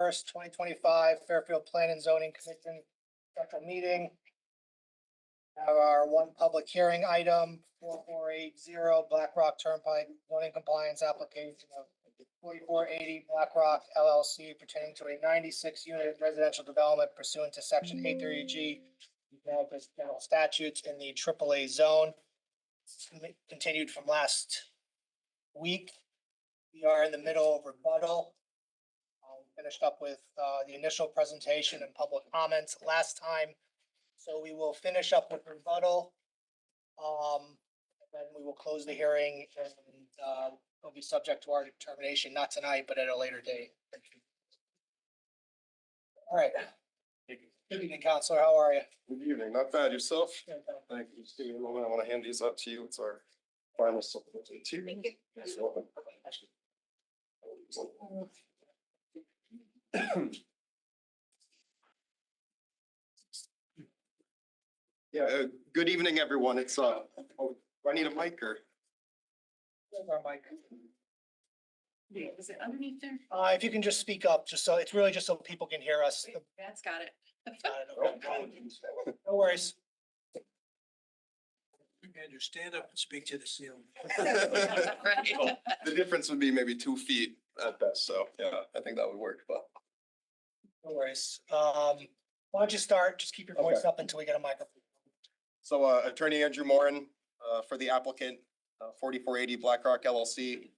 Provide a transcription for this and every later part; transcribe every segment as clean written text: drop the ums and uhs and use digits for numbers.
1st, 2025 Fairfield Plan and Zoning Commission special meeting. Have our one public hearing item, 4480 Black Rock Turnpike zoning compliance application of 4480 Black Rock LLC pertaining to a 96-unit residential development pursuant to section 830G general statutes in the AAA zone. Continued from last week. We are in the middle of rebuttal. Finished up with the initial presentation and public comments last time. So we will finish up with rebuttal. Then we will close the hearing and will be subject to our determination, not tonight, but at a later date. All right. Good evening, Counselor. How are you? Good evening. Not bad. Yourself? Thank you. Just give me a moment. I want to hand these out to you. It's our final supplement to you. Thank you. Yes, welcome. Yeah, good evening, everyone. It's oh, do I need a mic or? There's our mic. Is it underneath there? If you can just speak up, just so it's really just so people can hear us. That's got it. No worries. Andrew, stand up and speak to the ceiling. Right. The difference would be maybe 2 feet at best. So yeah, I think that would work, but. No worries. Why don't you start? Just keep your voice up until we get a microphone. So Attorney Andrew Moran for the applicant, 4480 Black Rock LLC.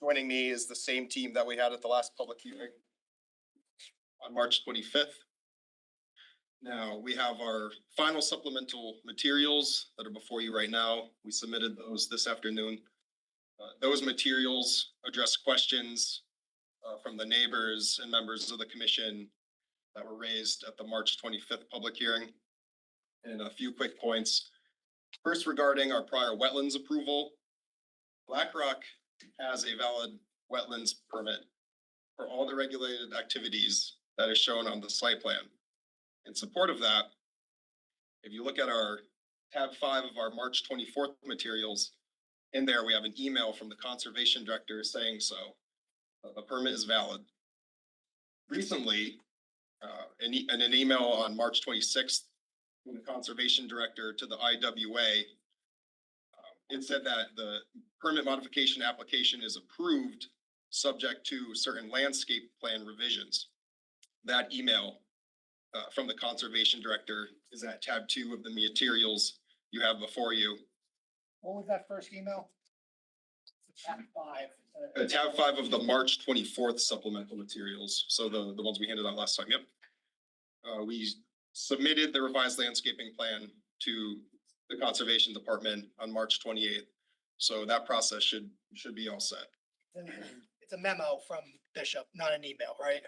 Joining me is the same team that we had at the last public hearing on March 25th. Now we have our final supplemental materials that are before you right now. We submitted those this afternoon. Those materials address questions from the neighbors and members of the commission that were raised at the March 25th public hearing. And a few quick points. First, regarding our prior wetlands approval, Black Rock has a valid wetlands permit for all the regulated activities that is shown on the site plan. In support of that, if you look at our tab 5 of our March 24th materials, in there we have an email from the conservation director saying so. The permit is valid. Recently, in an email on March 26th, from the conservation director to the IWA, it said that the permit modification application is approved subject to certain landscape plan revisions. That email from the conservation director is at tab 2 of the materials you have before you. What was that first email? Tab 5. Tab 5 of the March 24th supplemental materials. So the ones we handed out last time. Yep. We submitted the revised landscaping plan to the conservation department on March 28th. So that process should be all set. It's a memo from Bishop, not an email, right?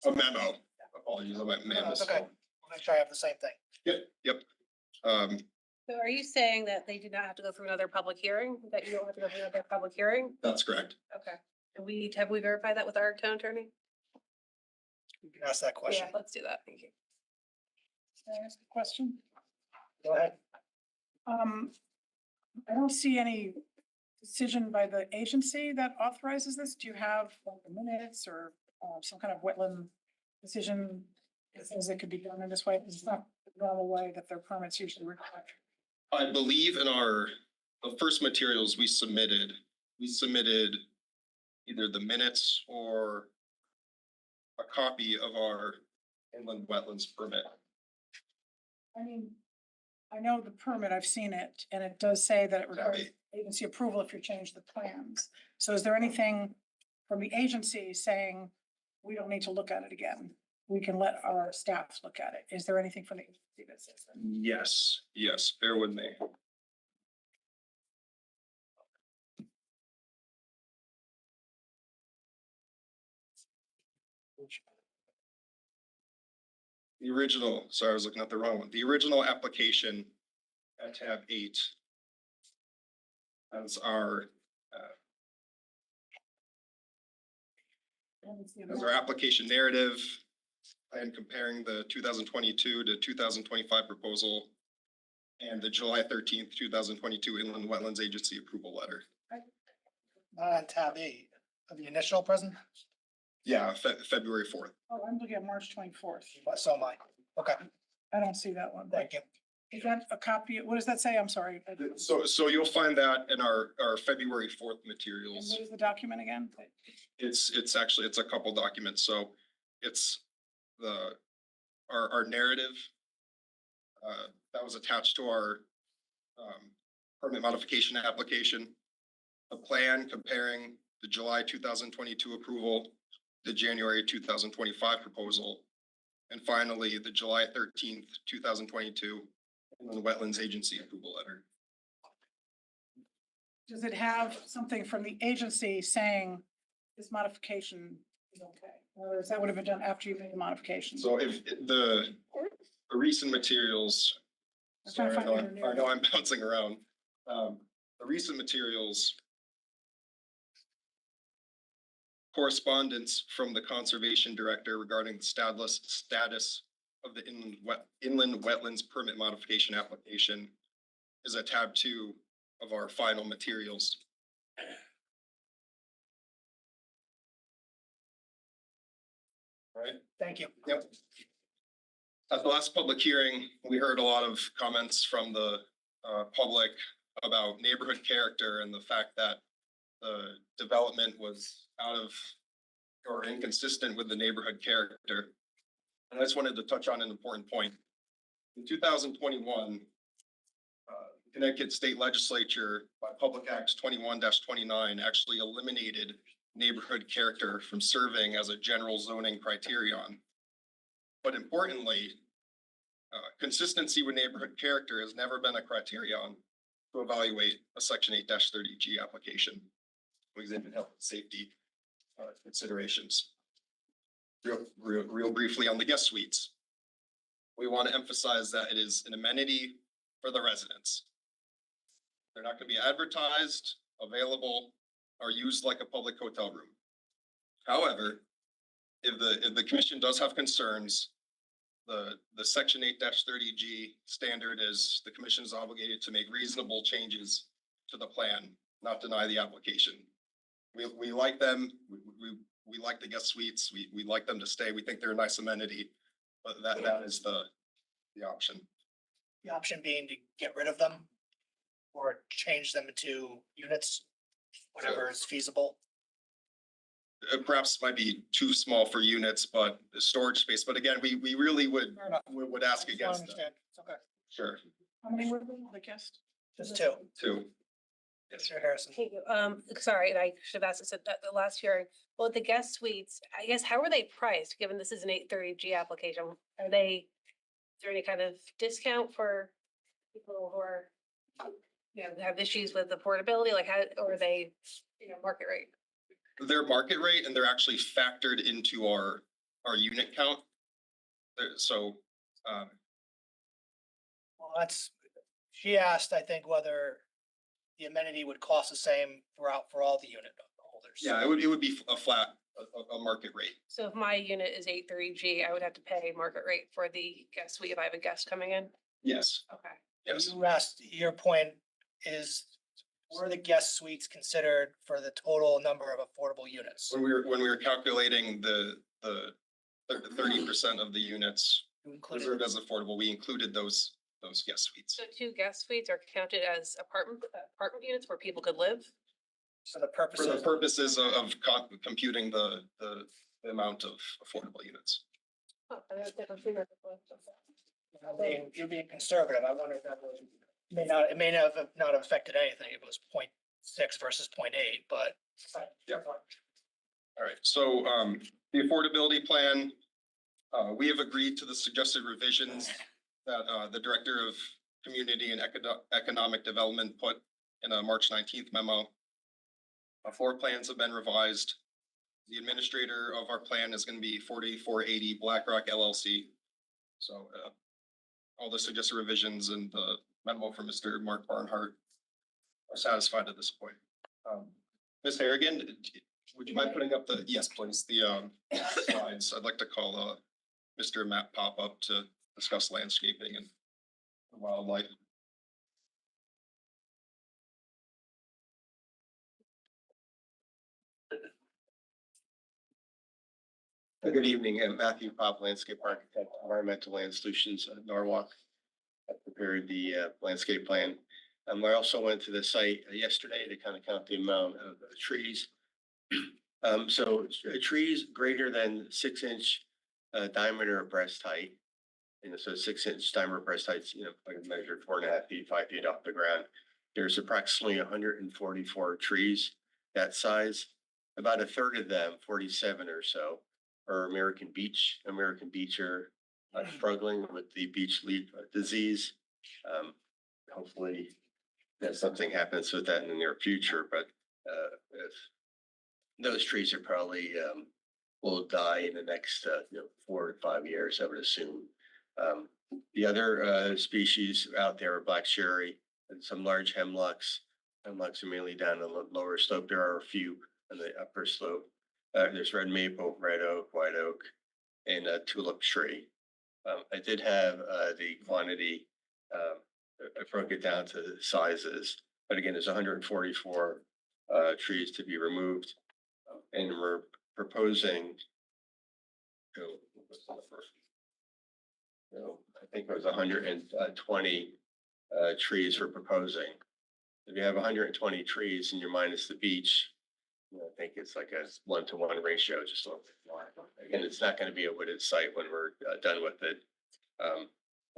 A memo. Apologies, I meant No, memo. it's okay. I'll make sure I have the same thing. Yep. So are you saying that they did not have to go through another public hearing, that you don't have to go through another public hearing? That's correct. Okay. And have we verified that with our town attorney? You can ask that question. Yeah, let's do that. Thank you. Can I ask a question? Go ahead. I don't see any decision by the agency that authorizes this. Do you have like the minutes or some kind of wetland decision that says it could be done in this way? It's not the normal way that their permits usually require. I believe in the first materials we submitted either the minutes or a copy of our inland wetlands permit. I mean, I know the permit, I've seen it, and it does say that it requires agency approval if you change the plans. So is there anything from the agency saying we don't need to look at it again? We can let our staff look at it. Is there anything from the agency that says that? Yes, bear with me. The original, sorry, I was looking at the wrong one. The original application at tab 8 as our application narrative and comparing the 2022 to 2025 proposal and the July 13th, 2022 Inland Wetlands Agency approval letter. Not on tab 8 of the initial present. Yeah, February 4th. Oh, I'm looking at March 24th. So am I. Okay, I don't see that one. thank you. Is that a copy? What does that say? I'm sorry. And So you'll find that in our February 4th what materials. is the document again? It's actually, it's a couple documents. So it's our narrative that was attached to our permit modification application, a plan comparing the July 2022 approval, the January 2025 proposal, and finally the July 13th, 2022 inland wetlands agency approval letter. Does it have something from the agency saying this modification is okay? Or is that would have been done after you made the modification? So if the recent materials, I'm trying to sorry, find your I know I'm bouncing around. The recent materials correspondence from the conservation director regarding the status of the inland wetlands permit modification application is at tab 2 of our final materials. Right? Thank you. Yep. At the last public hearing, we heard a lot of comments from the public about neighborhood character and the fact that the development was out of or inconsistent with the neighborhood character. And I just wanted to touch on an important point. In 2021, Connecticut State Legislature, by Public Act 21-29, actually eliminated neighborhood character from serving as a general zoning criterion. But importantly, consistency with neighborhood character has never been a criterion to evaluate a Section 8-30G application. We examine health and safety considerations. Real briefly on the guest suites. We want to emphasize that it is an amenity for the residents. They're not going to be advertised, available, or used like a public hotel room. However, if the commission does have concerns, the Section 8-30G standard is the commission is obligated to make reasonable changes to the plan, not deny the application. We like them. We like the guest suites. We like them to stay. We think they're a nice amenity, but that is the option. The option being to get rid of them or change them into units, whatever is feasible. Perhaps might be too small for units, but the storage space. But again, we really would Fair enough. ask I just against wanna that. understand. It's okay. Sure. How many were there, the guest? Just two. Two. Mr. Harrison. Thank you. Sorry, and I should have asked this at the last hearing. Well, the guest suites, I guess, how are they priced, given this is an 830G application? Is there any kind of discount for people who are, have issues with affordability, like how, or are they, market rate? Their market rate, and they're actually factored into our unit count. So, Well, she asked, I think, whether the amenity would cost the same throughout for all the unit holders. yeah, it would be a flat, a market rate. So if my unit is 830G, I would have to pay market rate for the guest suite if I have a guest coming in? Yes, Okay. yes. You asked, your point is, were the guest suites considered for the total number of affordable units? When we were calculating the 30% of the units You included, reserved as affordable, we included those guest suites. So 2 guest suites are counted as apartment units where people could live? so the For the purposes, purposes of computing the amount of affordable units. Oh, I never seen that before. you're being conservative. I wonder if that was, it may not have affected anything. It was 0.6 versus 0.8, but. Yeah. All right, so the affordability plan, we have agreed to the suggested revisions that the Director of Community and Economic Development put in a March 19th memo. Floor plans have been revised. The administrator of our plan is going to be 4480 BlackRock LLC. So all the suggested revisions and the memo from Mr. Mark Barnhart are satisfied at this point. Ms. Harrigan, would you mind putting up yes, please, the slides? I'd like to call Mr. Matt Pop up to discuss landscaping and wildlife. Good evening, Matthew Pop, Landscape Architect, Environmental Land Solutions, Norwalk. I prepared the landscape plan. I also went to the site yesterday to kind of count the amount of trees. Trees greater than 6-inch diameter of breast height. And so 6-inch diameter breast heights, like measured 4.5 feet, 5 feet off the ground. There's approximately 144 trees that size. About a third of them, 47 or so, are American beech. American beech are struggling with the beech leaf disease. Hopefully that something happens with that in the near future, but if those trees are probably will die in the next 4 to 5 years, I would assume. The other species out there are black cherry and some large hemlocks. Hemlocks are mainly down on the lower slope. There are a few on the upper slope. There's red maple, red oak, white oak, and a tulip tree. I did have the quantity. I broke it down to the sizes, but again, there's 144 trees to be removed, and we're proposing. I think it was 120 trees we're proposing. If you have 120 trees and you're minus the beech, I think it's like a 1-to-1 ratio, just a little bit more. Again, it's not going to be a wooded site when we're done with it.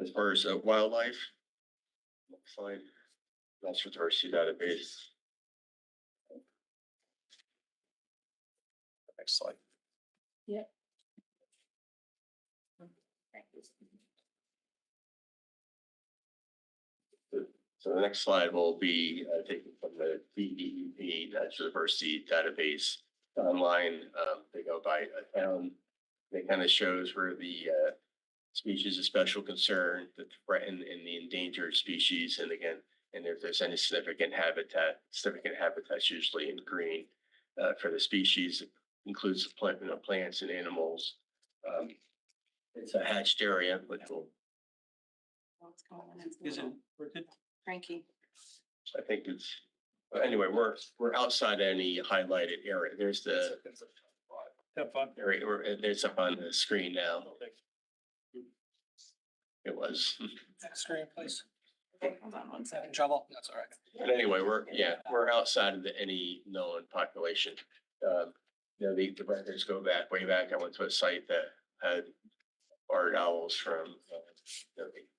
As far as wildlife, next slide, natural diversity database. Next slide. So the next slide will be taken from the DEP, Natural Diversity Database online. They go by a town. It kind of shows where the species of special concern, the threatened and the endangered species, and again, and if there's any significant habitats usually in green for the species. It includes plants and animals. It's a hatched area, which will. Is it working? Frankie. I think it's, but anyway, we're outside any highlighted area. There's the Have fun. area, it's up on the screen now. It was, Next screen, please. Okay, hold on one second. Having trouble? That's all right. but anyway, we're outside of any known population. The records go back, way back. I went to a site that had barred owls from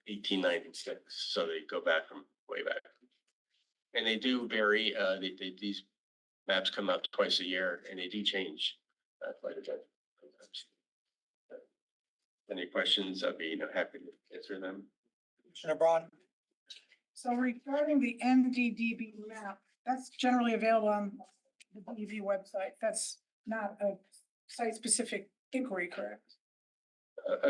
1896, so they go back from way back. And they do vary. These maps come out twice a year, and they do change quite a bit. Any questions? I'd be happy to answer them. Commissioner Braun? So regarding the NDDB map, that's generally available on the DEV website. That's not a site-specific inquiry, correct?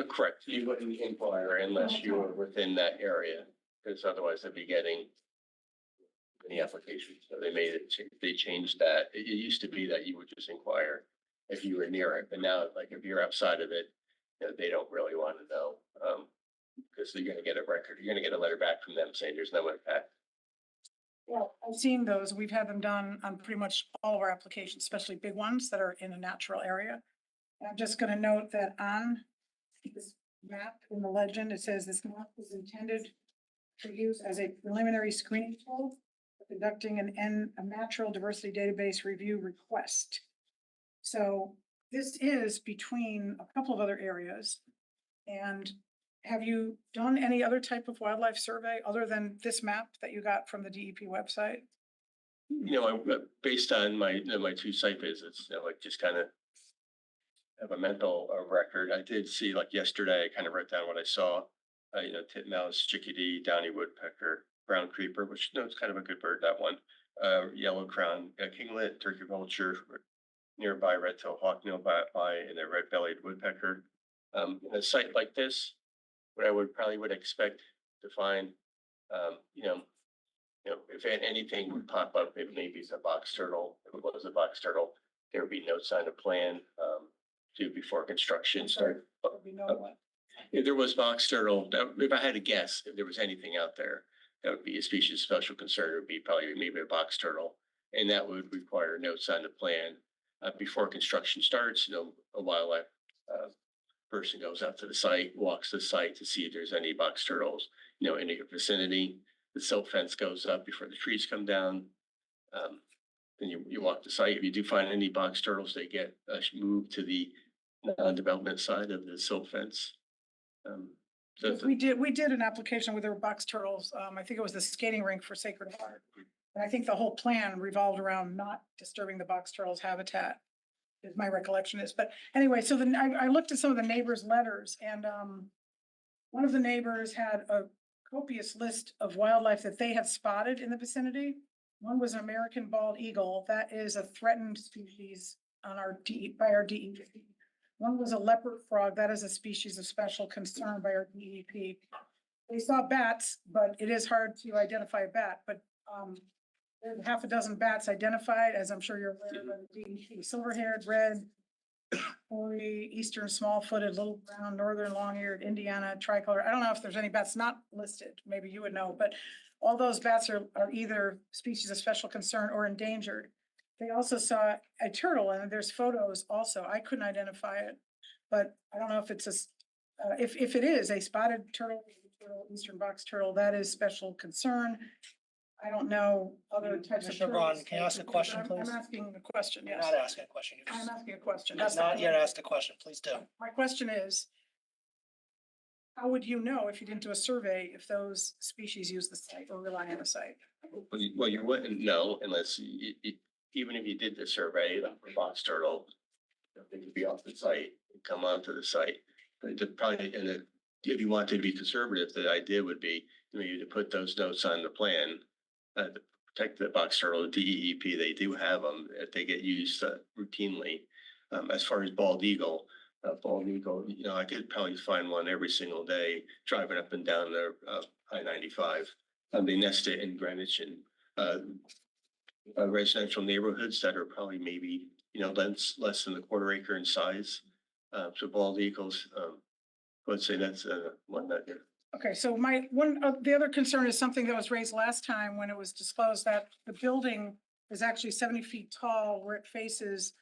Correct. You wouldn't inquire unless you were within that area, because otherwise they'd be getting any applications. So they changed that. It used to be that you would just inquire if you were near it, but now, like, if you're outside of it, they don't really want to know, because you're going to get a record. You're going to get a letter back from them saying there's no impact. Well, I've seen those. We've had them done on pretty much all of our applications, especially big ones that are in a natural area. And I'm just going to note that on this map in the legend, it says this map is intended for use as a preliminary screening tool for conducting a natural diversity database review request. So this is between a couple of other areas. And have you done any other type of wildlife survey other than this map that you got from the DEP website? Based on my 2 site visits, like just kind of have a mental record. I did see, like yesterday, I kind of wrote down what I saw. Titmouse, chickadee, downy woodpecker, brown creeper, which it's kind of a good bird, that one. Yellow crown kinglet, turkey vulture, nearby red-tailed hawk nearby, and a red-bellied woodpecker. In a site like this, what I would expect to find, if anything would pop up, maybe it's a box turtle. If it was a box turtle, there would be no sign of plan due before construction start. We know what. If there was box turtle, if I had to guess, if there was anything out there, that would be a species of special concern. It would be probably maybe a box turtle, and that would require no sign of plan before construction starts. A wildlife Person goes out to the site, walks the site to see if there's any box turtles, in your vicinity. The silt fence goes up before the trees come down. Then you walk the site. If you do find any box turtles, they get moved to the non-development side of the silt fence. So We did an application where there were box turtles. I think it was the skating rink for Sacred Heart. And I think the whole plan revolved around not disturbing the box turtles habitat, is my recollection is. But anyway, so then I looked at some of the neighbors' letters and, one of the neighbors had a copious list of wildlife that they had spotted in the vicinity. One was an American bald eagle. That is a threatened species on by our DEP. One was a leopard frog. That is a species of special concern by our DEP. They saw bats, but it is hard to identify a bat, but, there's half a dozen bats identified, as I'm sure you're aware, by the DEP, silver-haired, red, hoary, eastern small-footed, little brown, northern long-eared, Indiana tricolor. I don't know if there's any bats not listed, maybe you would know, but all those bats are either species of special concern or endangered. They also saw a turtle, and there's photos also. I couldn't identify it, but I don't know if it's if it is a spotted turtle, eastern box turtle, that is special concern. I don't know other types of Commissioner Braun, turtles. can you ask a question, please? I'm asking a question, You're yes. not asking a question. You're I'm just, asking a question. you're That's the not yet point. asked a question. Please do. My question is, how would you know if you didn't do a survey if those species use the site or rely on the site? Well, you wouldn't know unless even if you did the survey for box turtle, they could be off the site and come onto the site. But if you wanted to be conservative, the idea would be maybe to put those notes on the plan, to protect the box turtle, the DEP, they do have them if they get used routinely. As far as bald eagle, I could probably find one every single day driving up and down the I-95. They nest it in Greenwich and residential neighborhoods that are probably maybe, less than a quarter acre in size. So bald eagles, let's say that's one that. Okay, so the other concern is something that was raised last time when it was disclosed that the building is actually 70 feet tall where it faces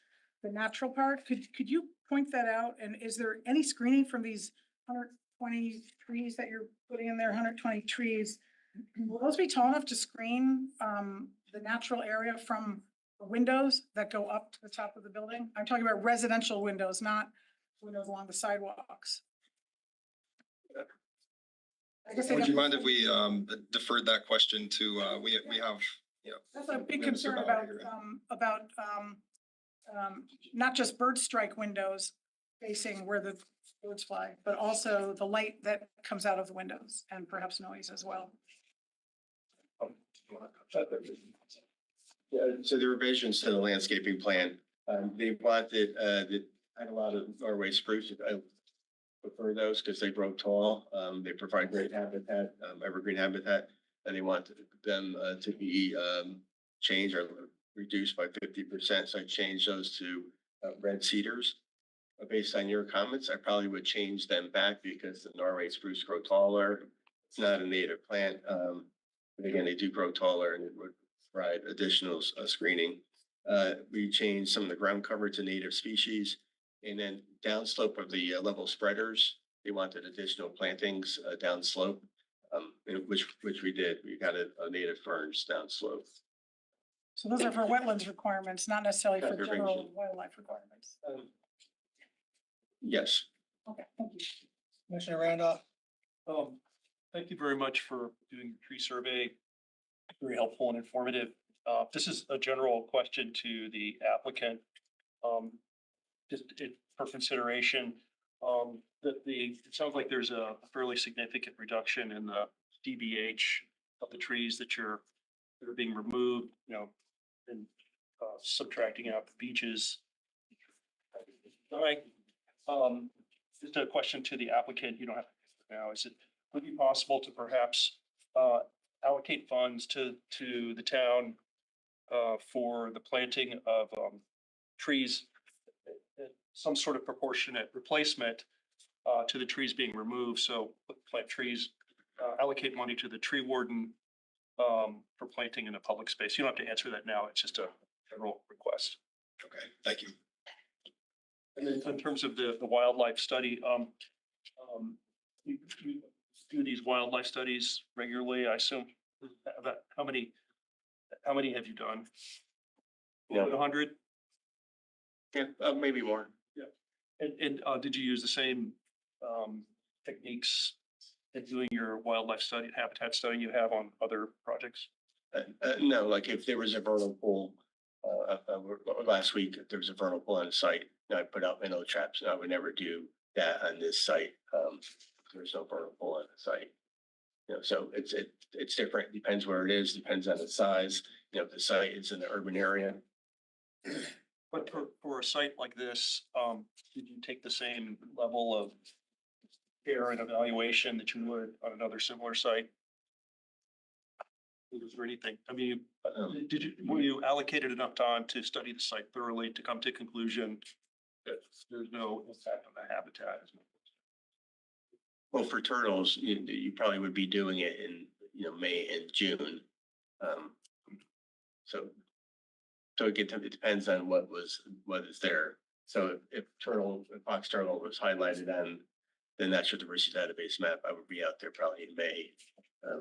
the natural part. Could you point that out? And is there any screening from these 120 trees that you're putting in there, 120 trees? Will those be tall enough to screen the natural area from the windows that go up to the top of the building? I'm talking about residential windows, not windows along the sidewalks. I guess they Would you don't- mind if we deferred that question to, we have, That's a big we have a concern surveyor about not just bird strike windows facing where the birds fly, but also the light that comes out of the windows and perhaps noise as well. Yeah, so the revisions to the landscaping plan, they wanted, had a lot of Norway spruce. I prefer those because they grow tall. They provide great habitat, evergreen habitat, and they want them to be changed or reduced by 50%. So I changed those to red cedars. Based on your comments, I probably would change them back because the Norway spruce grow taller. It's not a native plant. But again, they do grow taller and it would provide additional screening. We changed some of the ground cover to native species. And then downslope of the level spreaders, they wanted additional plantings downslope, which we did. We got a native ferns downslope. So those are for wetlands requirements, not necessarily for general Conservation. wildlife requirements. Yes. Okay, thank you. Commissioner Randolph? Thank you very much for doing the tree survey. Very helpful and informative. This is a general question to the applicant. For consideration, it sounds like there's a fairly significant reduction in the DBH of the trees that are being removed, and subtracting out the beaches. Just a question to the applicant, you don't have to answer now, would it be possible to perhaps allocate funds to the town for the planting of trees, some sort of proportionate replacement to the trees being removed? So plant trees, allocate money to the tree warden for planting in a public space. You don't have to answer that now. It's just a general request. Okay, thank you. And then in terms of the wildlife study, you do these wildlife studies regularly, I assume. About how many have you done? Yeah. 100? Yeah, maybe more. And did you use the same techniques in doing your wildlife study, habitat study you have on other projects? No, like if there was a vernal pool, last week, if there was a vernal pool on the site, I put out minnow traps, and I would never do that on this site. There's no vernal pool on the site. So it's different, depends where it is, depends on the size, if the site is in the urban area. But for a site like this, did you take the same level of care and evaluation that you would on another similar site? Was there anything, I mean, were you allocated enough time to study the site thoroughly to come to conclusion that there's no impact on the habitat? Well, for turtles, you probably would be doing it in, May and June. So it depends on what is there. So if box turtle was highlighted on the natural diversity database map, I would be out there probably in May,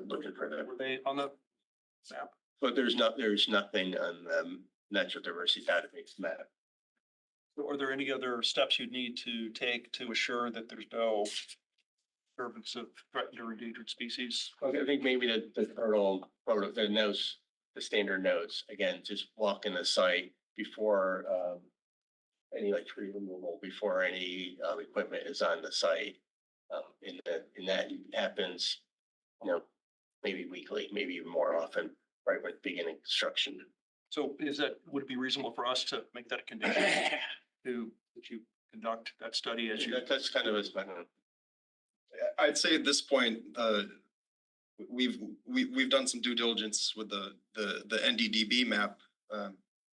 looking for them. Were they on the map? But there's nothing on the natural diversity database map. Are there any other steps you'd need to take to assure that there's no disturbance of threatened or endangered species? Okay, I think maybe the turtle photo, the standard notes, again, just walking the site before any like tree removal, before any equipment is on the site. And that happens, maybe weekly, maybe even more often, right when beginning construction. So would it be reasonable for us to make that a condition that you conduct that study as you? That's kind of a I'd say at this point, we've done some due diligence with the NDDB map.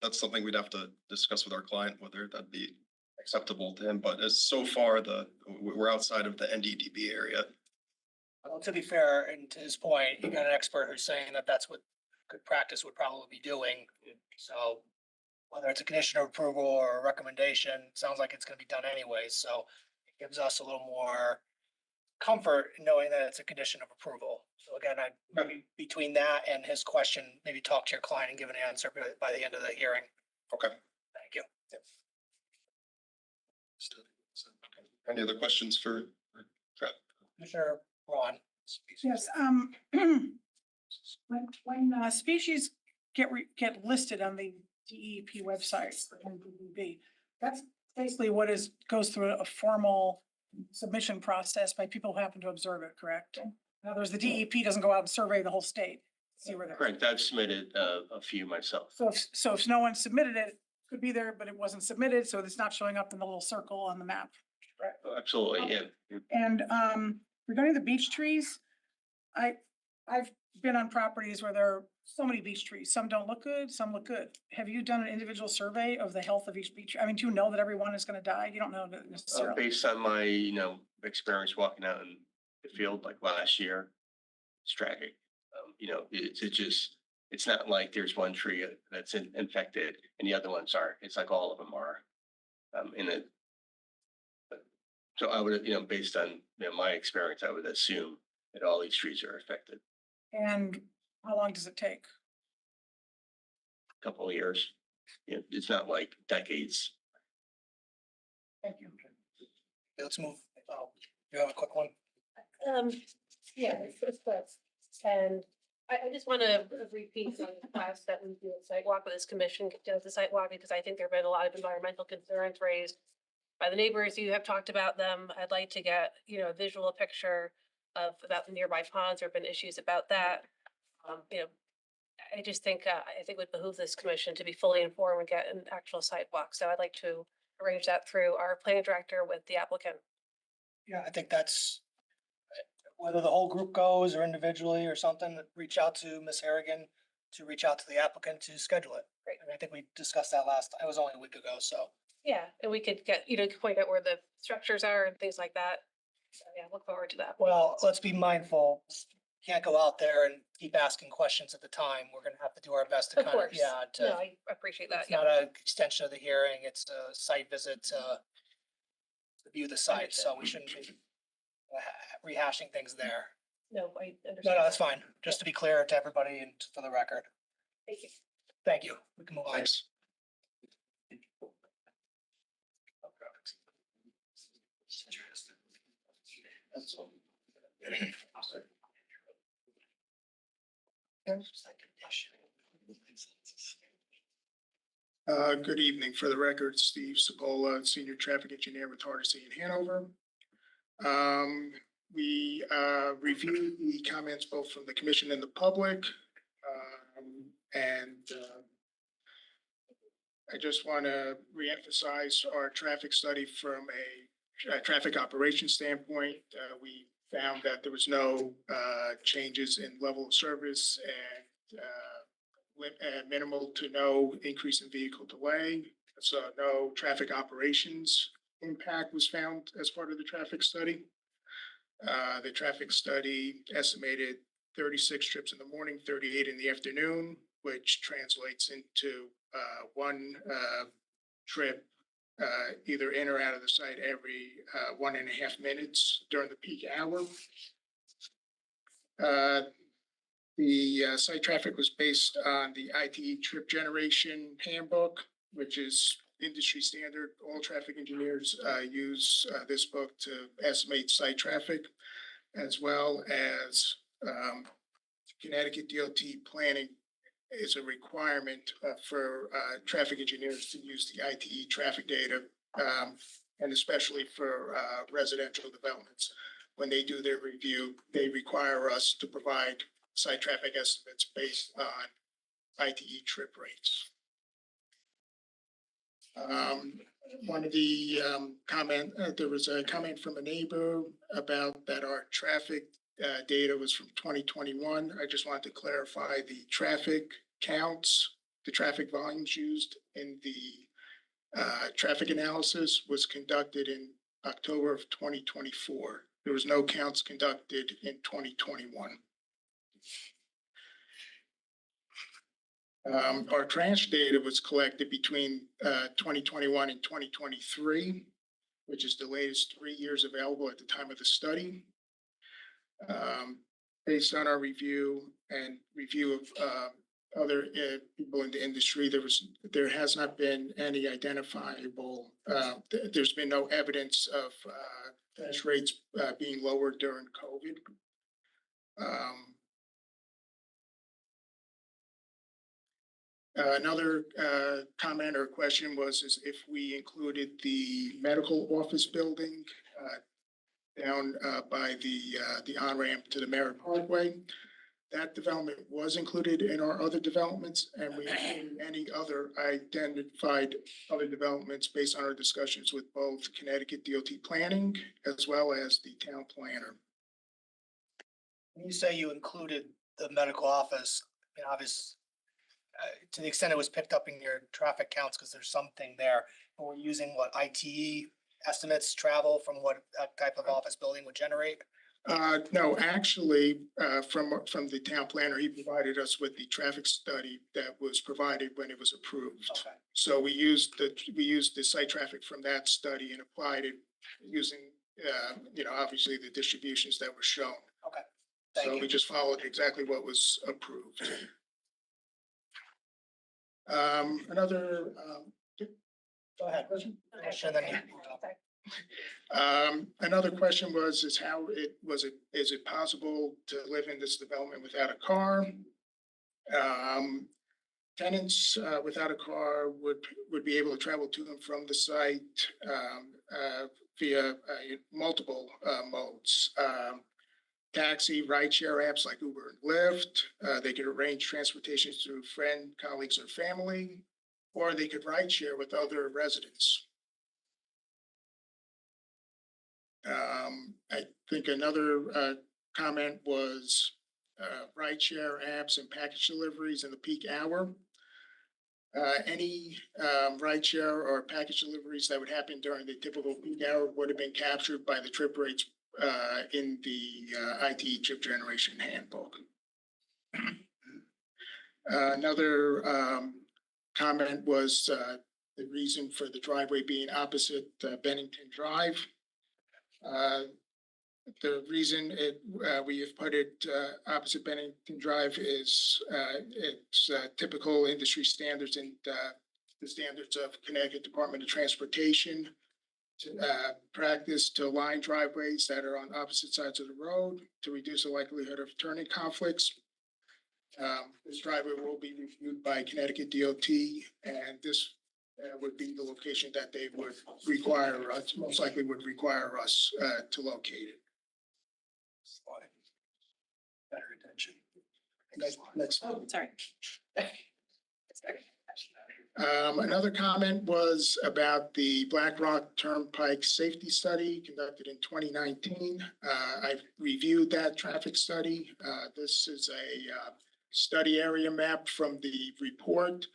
That's something we'd have to discuss with our client, whether that'd be acceptable to him, but as so far, we're outside of the NDDB area. Well, to be fair, and to his point, you got an expert who's saying that that's what good practice would probably be doing. So whether it's a condition of approval or a recommendation, sounds like it's gonna be done anyway, so it gives us a little more comfort in knowing that it's a condition of approval. So again, I maybe between that and his question, maybe talk to your client and give an answer by the end of the hearing. Okay. Thank you. Any other questions for? Commissioner Ron. Yes, when species get listed on the DEP website for NDDB, that's basically goes through a formal submission process by people who happen to observe it, correct? In other words, the DEP doesn't go out and survey the whole state, see where they're. correct. I've submitted a few myself. So if no one submitted it, it could be there, but it wasn't submitted, so it's not showing up in the little circle on the map. Absolutely, yeah. And regarding the beech trees, I've been on properties where there are so many beech trees. Some don't look good, some look good. Have you done an individual survey of the health of each beech? I mean, do you know that everyone is gonna die? You don't know necessarily. Based on my, experience walking out in the field like last year, it's tragic. It's not like there's one tree that's infected and the other ones aren't. It's like all of them are. So I would, based on, my experience, I would assume that all these trees are affected. And how long does it take? Couple of years. It's not like decades. Thank you. Let's move. Oh, you have a quick one? Yeah, and I just want to repeat some class that we do a site walk with this commission, does the site walk, because I think there've been a lot of environmental concerns raised by the neighbors. You have talked about them. I'd like to get, a visual picture about the nearby ponds. There have been issues about that. I just think, I think it would behoove this commission to be fully informed and get an actual site walk. So I'd like to arrange that through our planning director with the applicant. Yeah, I think that's, whether the whole group goes or individually or something, reach out to Ms. Harrigan to reach out to the applicant to schedule it. Great. And I think we discussed that it was only a week ago, so. Yeah, and we could get, point out where the structures are and things like that. So yeah, look forward to that. Well, let's be mindful. Can't go out there and keep asking questions at the time. We're gonna have to do our best to Of kind of, course. No, to, I appreciate that. it's Yeah. not an extension of the hearing. It's a site visit to to view the site, so we shouldn't be rehashing things there. No, I No, understand. no, that's fine. Just to be clear to everybody and for the record. Thank you. Thank you. We can move on. Thanks. Good evening. For the record, Steve Cipolla, Senior Traffic Engineer with Hardesty in Hanover. We reviewed the comments both from the commission and the public. And I just want to reemphasize our traffic study from a traffic operation standpoint. We found that there was no changes in level of service and minimal to no increase in vehicle delay. So no traffic operations impact was found as part of the traffic study. The traffic study estimated 36 trips in the morning, 38 in the afternoon, which translates into one trip either in or out of the site every 1.5 minutes during the peak hour. The site traffic was based on the ITE trip generation handbook, which is industry standard. All traffic engineers use this book to estimate site traffic, as well as Connecticut DOT planning is a requirement for traffic engineers to use the ITE traffic data, and especially for residential developments. When they do their review, they require us to provide site traffic estimates based on ITE trip rates. One of the there was a comment from a neighbor about that our traffic data was from 2021. I just wanted to clarify the traffic counts, the traffic volumes used in the traffic analysis was conducted in October of 2024. There was no counts conducted in 2021. Our tranche data was collected between 2021 and 2023, which is the latest 3 years available at the time of the study. Based on our review and review of other people in the industry, there has not been any identifiable, there's been no evidence of tranche rates being lowered during COVID. Another comment or question was if we included the medical office building down by the on-ramp to the Merritt Parkway. That development was included in our other developments, and we included any other identified other developments based on our discussions with both Connecticut DOT planning as well as the town planner. When you say you included the medical office, I mean, obviously, to the extent it was picked up in your traffic counts, because there's something there, but we're using what ITE estimates travel from what that type of office building would generate? No, actually, from the town planner, he provided us with the traffic study that was provided when it was approved. Okay. So we used the site traffic from that study and applied it using, obviously the distributions that were shown. Okay, thank So you. we just followed exactly what was approved. Another, Go ahead. question? Question, then you. Sorry. Another question was, is it possible to live in this development without a car? Tenants without a car would be able to travel to and from the site via multiple modes. Taxi, rideshare apps like Uber and Lyft. They could arrange transportation through friend, colleagues, or family, or they could rideshare with other residents. I think another comment was rideshare apps and package deliveries in the peak hour. Any rideshare or package deliveries that would happen during the typical peak hour would have been captured by the trip rates in the ITE trip generation handbook. Another comment was the reason for the driveway being opposite Bennington Drive. The reason we have put it opposite Bennington Drive is it's typical industry standards and the standards of Connecticut Department of Transportation practice to align driveways that are on opposite sides of the road to reduce the likelihood of turning conflicts. This driveway will be reviewed by Connecticut DOT, and this would be the location that they would require us, most likely would require us to locate it. Better attention. Next. Oh, sorry. Another comment was about the Black Rock Turnpike Safety Study conducted in 2019. I've reviewed that traffic study. This is a study area map from the report.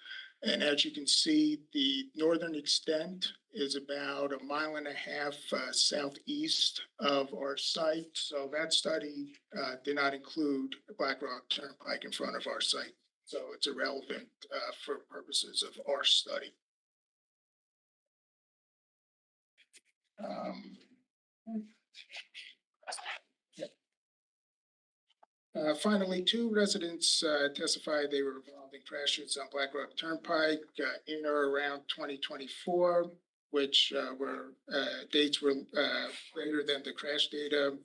And as you can see, the northern extent is about 1.5 miles southeast of our site. So that study did not include Black Rock Turnpike in front of our site. So it's irrelevant for purposes of our study. Finally, 2 residents testified they were involved in crashes on Black Rock Turnpike in or around 2024, which were dates were greater than the crash data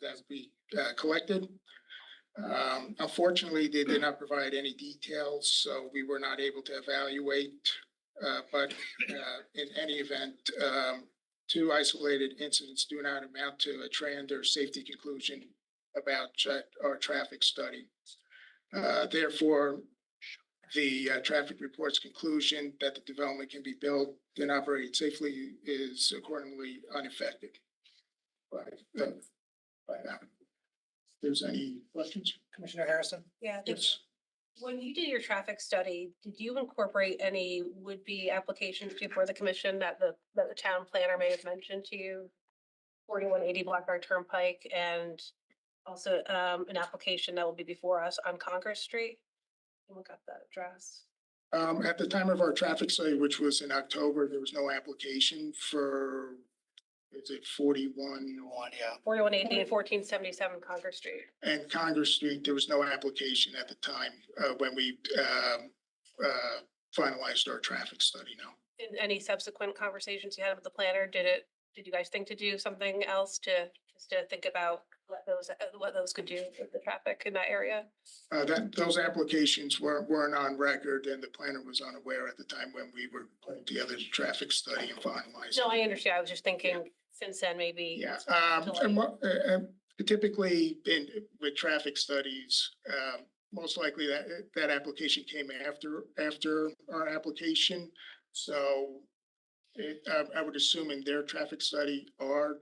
that we collected. Unfortunately, they did not provide any details, so we were not able to evaluate. But in any event, 2 isolated incidents do not amount to a trend or safety conclusion about our traffic study. Therefore, the traffic report's conclusion that the development can be built and operated safely is accordingly unaffected by that. If there's any questions? Commissioner Harrison? Yeah, I think Yes. when you did your traffic study, did you incorporate any would-be applications before the commission that the town planner may have mentioned to you? 4180 Black Rock Turnpike and also an application that will be before us on Congress Street? Look up that address. At the time of our traffic study, which was in October, there was no application for, is it 41? Yeah. 4180 and 1477 Congress Street. And Congress Street, there was no application at the time when we finalized our traffic study, no. In any subsequent conversations you had with the planner, did you guys think to do something else just to think about what those could do with the traffic in that area? Those applications weren't on record, and the planner was unaware at the time when we were putting together the traffic study and finalizing. No, I understand. I was just thinking since then, maybe. Yeah, typically with traffic studies, most likely that application came after our application. So I would assume in their traffic study, our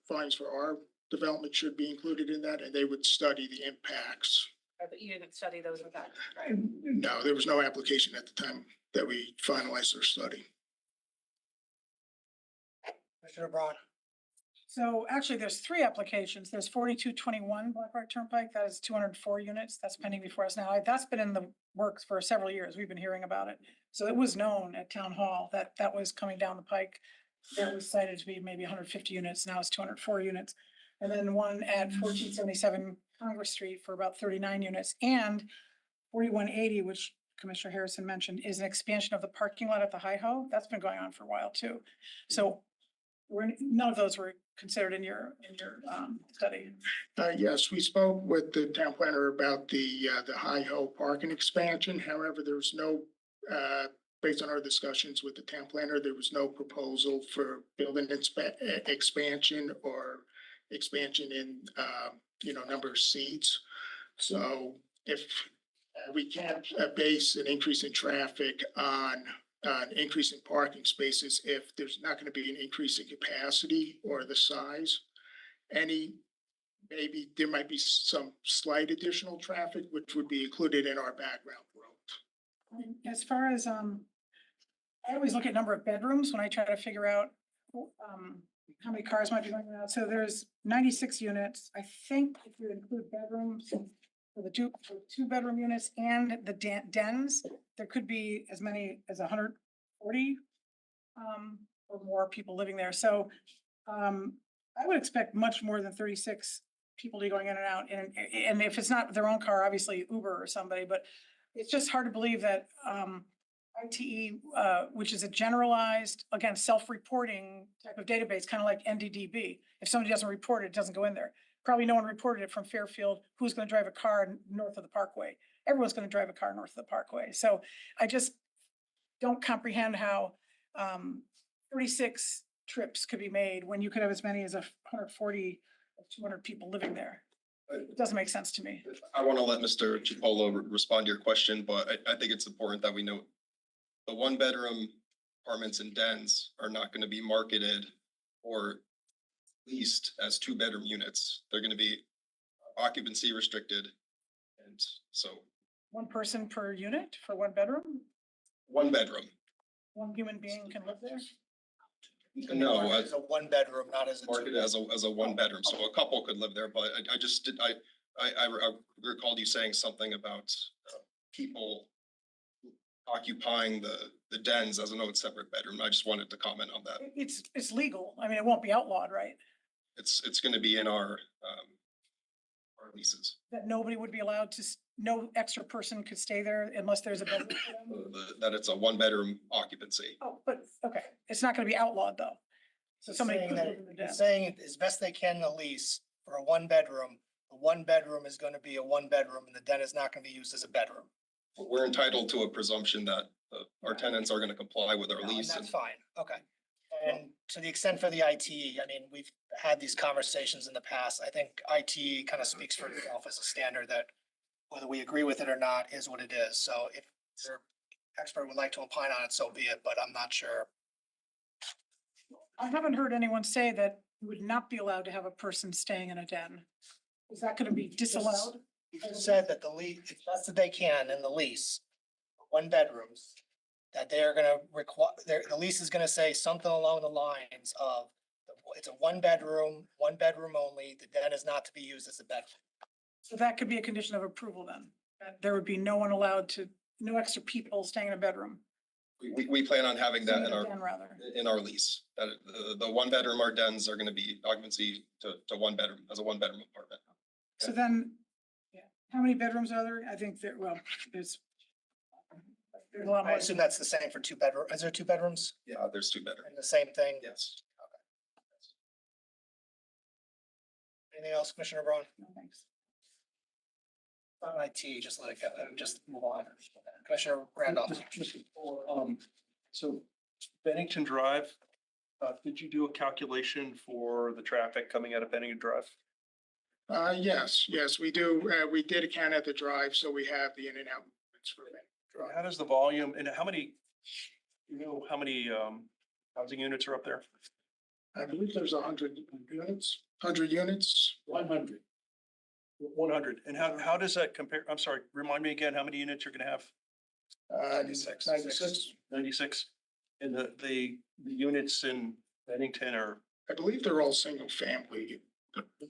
findings for our development should be included in that, and they would study the impacts. But you didn't study those impacts, right? No, there was no application at the time that we finalized our study. Commissioner Braun? So actually, there's 3 applications. There's 4221 Black Rock Turnpike, that is 204 units. That's pending before us now. That's been in the works for several years. We've been hearing about it. So it was known at town hall that that was coming down the pike. That was cited to be maybe 150 units. Now it's 204 units. And then one at 1477 Congress Street for about 39 units, and 4180, which Commissioner Harrison mentioned, is an expansion of the parking lot at the Hi Ho. That's been going on for a while too. So none of those were considered in your study. Yes, we spoke with the town planner about the Hi Ho parking expansion. However, there was no, based on our discussions with the town planner, there was no proposal for building expansion or expansion in, number of seats. So if we can't base an increase in traffic on an increase in parking spaces, if there's not going to be an increase in capacity or the size, maybe there might be some slight additional traffic, which would be included in our background growth. As far as, I always look at number of bedrooms when I try to figure out how many cars might be going around. So there's 96 units. I think if you include bedrooms for the two bedroom units and the dens, there could be as many as 140 or more people living there. So I would expect much more than 36 people to be going in and out. And if it's not their own car, obviously Uber or somebody, but it's just hard to believe that, ITE, which is a generalized, again, self-reporting type of database, kind of like NDDB. If somebody doesn't report it, it doesn't go in there. Probably no one reported it from Fairfield. Who's going to drive a car north of the Parkway? Everyone's going to drive a car north of the Parkway. So I just don't comprehend how 36 trips could be made when you could have as many as 140, 200 people living there. It doesn't make sense to me. I want to let Mr. Chipola respond to your question, but I think it's important that we note the one bedroom apartments and dens are not going to be marketed or leased as two bedroom units. They're going to be occupancy restricted. And so One person per unit for one bedroom? one bedroom. One human being can live there? No, As a one bedroom, not as a two. marketed as a one bedroom. So a couple could live there, but I just did, I recalled you saying something about people occupying the dens as an own separate bedroom. I just wanted to comment on that. It's legal. I mean, it won't be outlawed, right? It's going to be in our leases. That nobody would be allowed to, no extra person could stay there unless there's a bedroom for them? That it's a one bedroom occupancy. Oh, but, okay, it's not gonna be outlawed though. So somebody Saying could that- live in the den. Saying as best they can in the lease for a one bedroom, the one bedroom is gonna be a one bedroom and the den is not gonna be used as a bedroom. We're entitled to a presumption that our tenants are going to comply with our No, and lease. that's fine, okay. And to the extent for the IT, I mean, we've had these conversations in the past. I think IT kind of speaks for itself as a standard that whether we agree with it or not is what it is. So if your expert would like to opine on it, so be it, but I'm not sure. I haven't heard anyone say that you would not be allowed to have a person staying in a den. Is that gonna be disallowed? You've said that the lease, as best that they can in the lease, one bedrooms, that they are gonna require, the lease is gonna say something along the lines of it's a one bedroom only, the den is not to be used as a bedroom. So that could be a condition of approval then, that there would be no one allowed to, no extra people staying in a bedroom. We plan on having that Staying in a our den, rather. lease. That the one bedroom, our dens are going to be occupancy to one bedroom as a one bedroom apartment. So then, yeah, how many bedrooms are there? I think there, well, there's a lot I more. assume that's the same for two bedroom, is there two bedrooms? Yeah, there's two bedrooms. And the same thing? Yes. Anything else, Commissioner Braun? No, thanks. On IT, just let it go, just move on. Commissioner Randolph. So Bennington Drive, did you do a calculation for the traffic coming out of Bennington Drive? Yes, we do. We did account at the drive, so we have the in and out movements for that How drive. does the volume and how many, how many housing units are up there? I believe there's 100 units, 100. 100. And how does that compare? I'm sorry, remind me again, how many units you're gonna have? 96. 96? And the units in Bennington are, I believe they're all single family.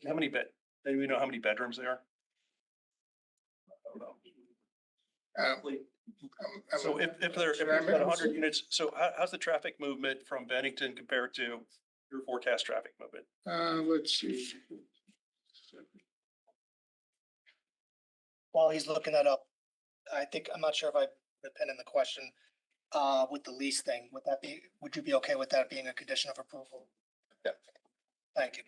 how many do we know how many bedrooms they are? So if there's about 100 units, so how's the traffic movement from Bennington compared to your forecast traffic movement? Let's see. While he's looking that up, I think, I'm not sure if I put a pin in the question, with the lease thing, would you be okay with that being a condition of approval? Yeah. Thank you.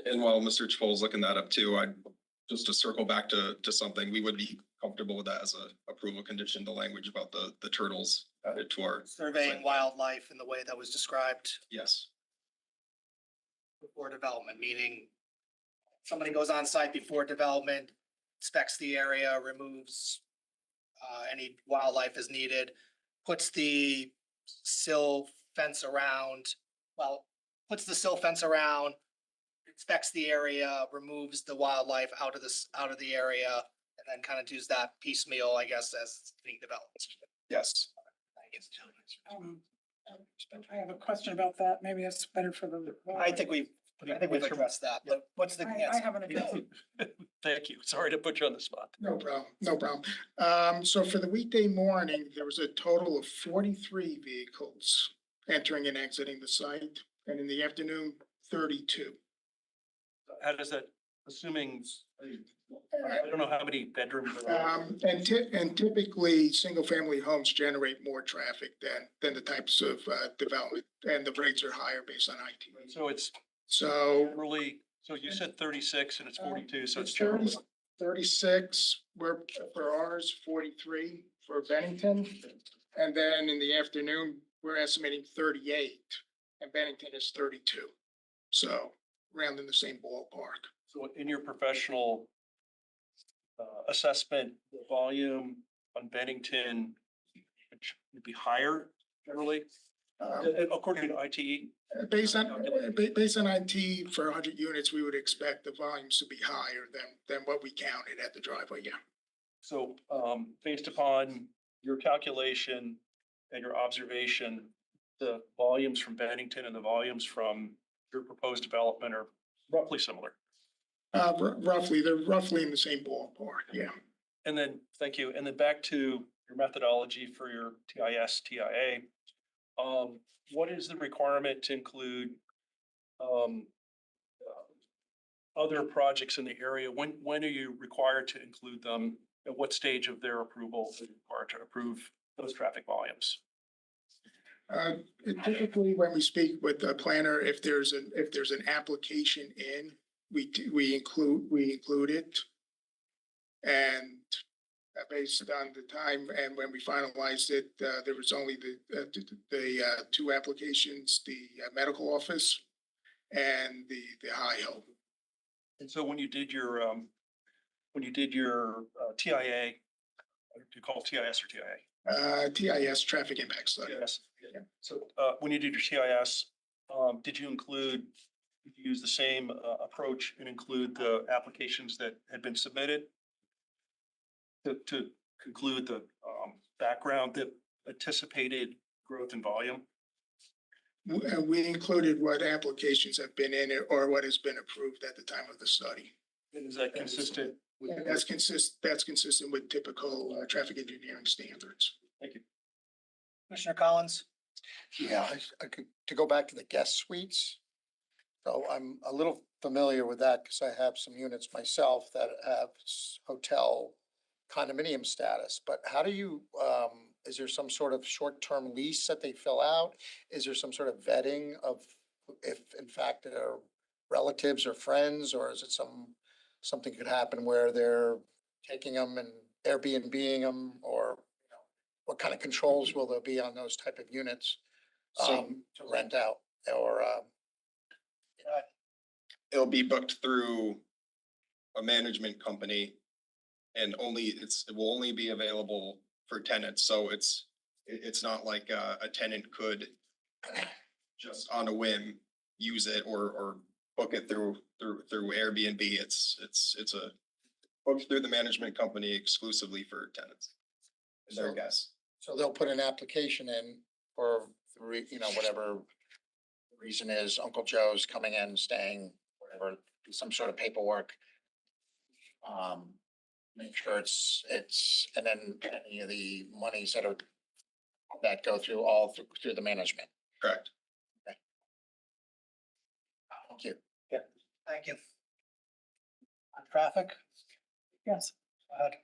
And while Mr. Chipol's looking that up too, just to circle back to something, we would be comfortable with that as a approval condition, the language about the turtles added to our. Surveying wildlife in the way that was described Yes. before development, meaning somebody goes on site before development, inspects the area, removes any wildlife as needed, puts the sill fence around, puts the sill fence around, inspects the area, removes the wildlife out of the area, and then kind of does that piecemeal, I guess, as it's being developed. Yes. I have a question about that. Maybe that's better for the. I think we've I think we've addressed that, but what's the I answer? haven't addressed it. Thank you. Sorry to put you on the spot. No problem, no problem. So for the weekday morning, there was a total of 43 vehicles entering and exiting the site, and in the afternoon, 32. How does that, assuming, I don't know how many bedrooms there are. And typically, single-family homes generate more traffic than the types of development, and the rates are higher based on IT. So it's So generally, so you said 36 and it's 42, so it's it's generally. 36 for ours, 43 for Bennington. And then in the afternoon, we're estimating 38, and Bennington is 32. So around in the same ballpark. So in your professional assessment, the volume on Bennington would be higher generally, according to ITE? Based on IT for 100 units, we would expect the volumes to be higher than what we counted at the driveway, yeah. So based upon your calculation and your observation, the volumes from Bennington and the volumes from your proposed development are roughly similar. Roughly, they're roughly in the same ballpark, yeah. And then, thank you. And then back to your methodology for your TIS, TIA. What is the requirement to include other projects in the area? When are you required to include them? At what stage of their approval are you required to approve those traffic volumes? Typically, when we speak with the planner, if there's an application in, we include it. And based on the time and when we finalized it, there was only the two applications, the medical office and the high help. And so when you did your TIA, do you call it TIS or TIA? TIS, traffic impact study. Yes. So when you did your TIS, did you use the same approach and include the applications that had been submitted to conclude the background, the anticipated growth in volume? We included what applications have been in it or what has been approved at the time of the study. And is that consistent? That's consistent with typical traffic engineering standards. Thank you. Commissioner Collins? Yeah, to go back to the guest suites. So I'm a little familiar with that because I have some units myself that have hotel condominium status, but how do you, is there some sort of short-term lease that they fill out? Is there some sort of vetting of if in fact they're relatives or friends, or is it something could happen where they're taking them and Airbnb-ing them, or what kind of controls will there be on those type of units to rent out, or It'll be booked through a management company, and it will only be available for tenants. So it's not like a tenant could just on a whim use it or book it through Airbnb. It's a booked through the management company exclusively for tenants and their guests. so they'll put an application in for whatever the reason is, Uncle Joe's coming in, staying, whatever, do some sort of paperwork. Make sure it's, and then any of the monies that go through through the management. Correct. Thank you. Thank you. On traffic? Yes. Go ahead.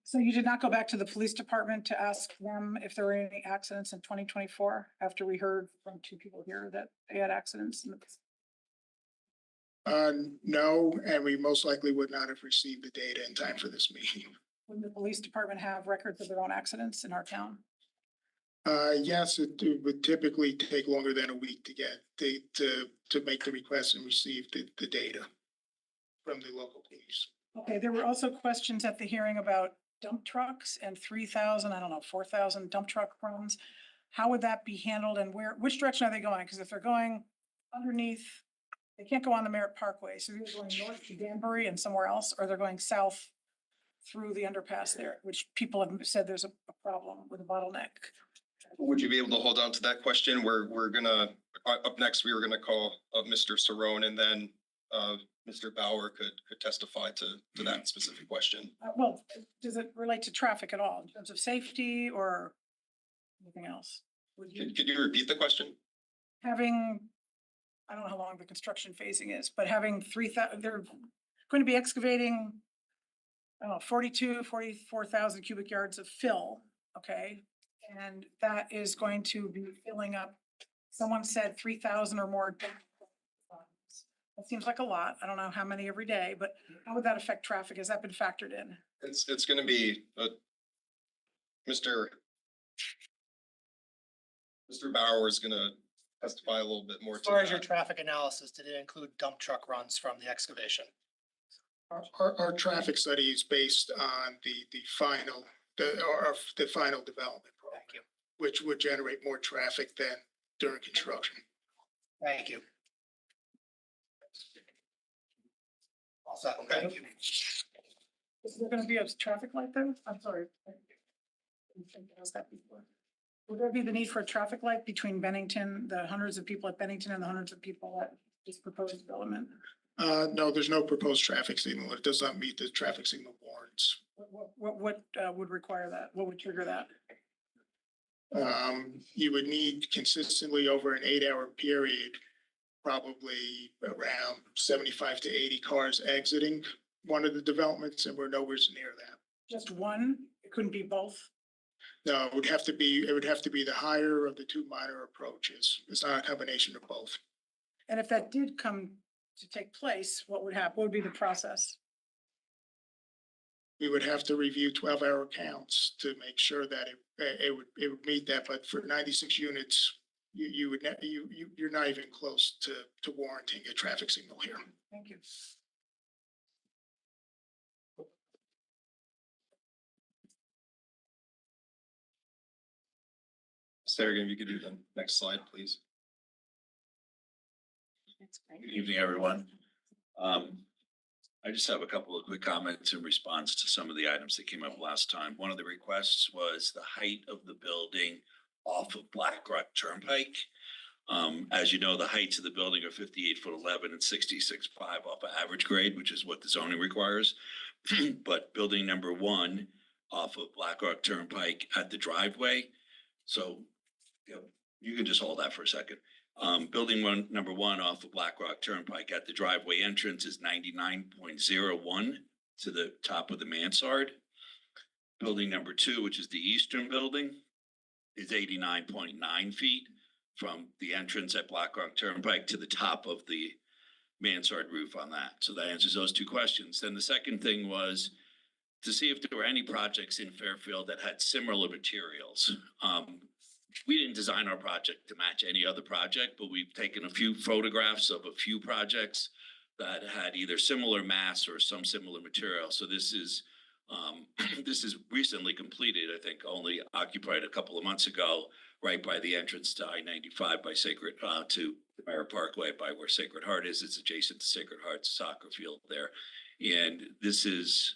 So you did not go back to the police department to ask them if there were any accidents in 2024 after we heard from two people here that they had accidents? No, and we most likely would not have received the data in time for this meeting. Would the police department have records of their own accidents in our town? Yes, it would typically take longer than a week to get to make the request and receive the data from the local police. Okay, there were also questions at the hearing about dump trucks and 4,000 dump truck runs. How would that be handled, and which direction are they going? Because if they're going underneath, they can't go on the Merritt Parkway, so they're going north to Danbury and somewhere else, or they're going south through the underpass there, which people have said there's a problem with a bottleneck. Would you be able to hold on to that question? We're gonna, up next, we were gonna call up Mr. Cerrone, and then Mr. Bauer could testify to that specific question. Well, does it relate to traffic at all in terms of safety or anything else? Would you, Could you repeat the question? having, I don't know how long the construction phasing is, but having they're going to be excavating, I don't know, 44,000 cubic yards of fill, okay? And that is going to be filling up, someone said 3,000 or more. That seems like a lot. I don't know how many every day, but how would that affect traffic? Has that been factored in? It's gonna be, Mr. Bauer is gonna testify a little bit more As to far as your that. traffic analysis, did it include dump truck runs from the excavation? Our traffic study is based on the final, the final development program, Thank you. which would generate more traffic than during construction. Thank you. All set. Thank you. Is there gonna be a traffic light there? I'm sorry. I didn't think I asked that before. Would there be the need for a traffic light between Bennington, the hundreds of people at Bennington and the hundreds of people at this proposed development? No, there's no proposed traffic signal. It does not meet the traffic signal warrants. What would require that? What would trigger that? You would need consistently over an 8-hour period, probably around 75 to 80 cars exiting one of the developments, and we're nowhere near that. Just one? It couldn't be both? No, it would have to be the higher of the two minor approaches. It's not a combination of both. And if that did come to take place, what would happen? What would be the process? We would have to review 12-hour counts to make sure that it would meet that, but for 96 units, you're not even close to warranting a traffic signal here. Thank you. Sarah, if you could do the next slide, please. Good evening, everyone. I just have a couple of quick comments in response to some of the items that came up last time. One of the requests was the height of the building off of Black Rock Turnpike. As you know, the heights of the building are 58'11" and 66.5 off of average grade, which is what the zoning requires. But building number 1 off of Black Rock Turnpike at the driveway. So you can just hold that for a second. Building number 1 off of Black Rock Turnpike at the driveway entrance is 99.01 to the top of the mansard. Building number 2, which is the eastern building, is 89.9 feet from the entrance at Black Rock Turnpike to the top of the mansard roof on that. So that answers those 2 questions. Then the second thing was to see if there were any projects in Fairfield that had similar materials. We didn't design our project to match any other project, but we've taken a few photographs of a few projects that had either similar mass or some similar material. So this is recently completed, I think only occupied a couple of months ago, right by the entrance to I-95 by Sacred, to the Merritt Parkway by where Sacred Heart is. It's adjacent to Sacred Heart's soccer field there. And this is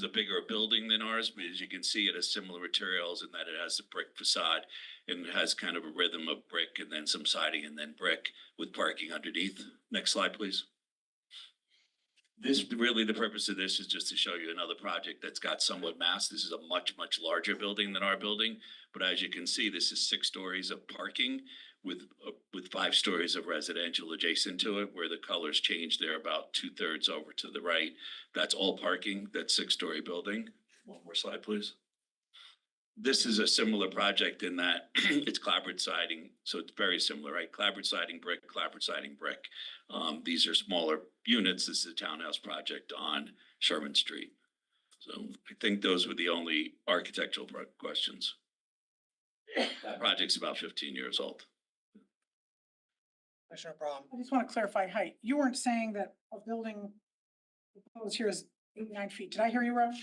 a bigger building than ours, but as you can see, it has similar materials in that it has a brick facade and it has kind of a rhythm of brick and then some siding and then brick with parking underneath. Next slide, please. This really, the purpose of this is just to show you another project that's got somewhat mass. This is a much, much larger building than our building. But as you can see, this is 6 stories of parking with 5 stories of residential adjacent to it, where the colors change there about 2/3 over to the right. That's all parking, that 6-story building. One more slide, please. This is a similar project in that it's clapboard siding, so it's very similar, right? Clapboard siding brick, These are smaller units. This is a townhouse project on Sherman Street. So I think those were the only architectural questions. That project's about 15 years old. Commissioner Braun. I just want to clarify height. You weren't saying that a building proposed here is 89 feet. Did I hear you wrong?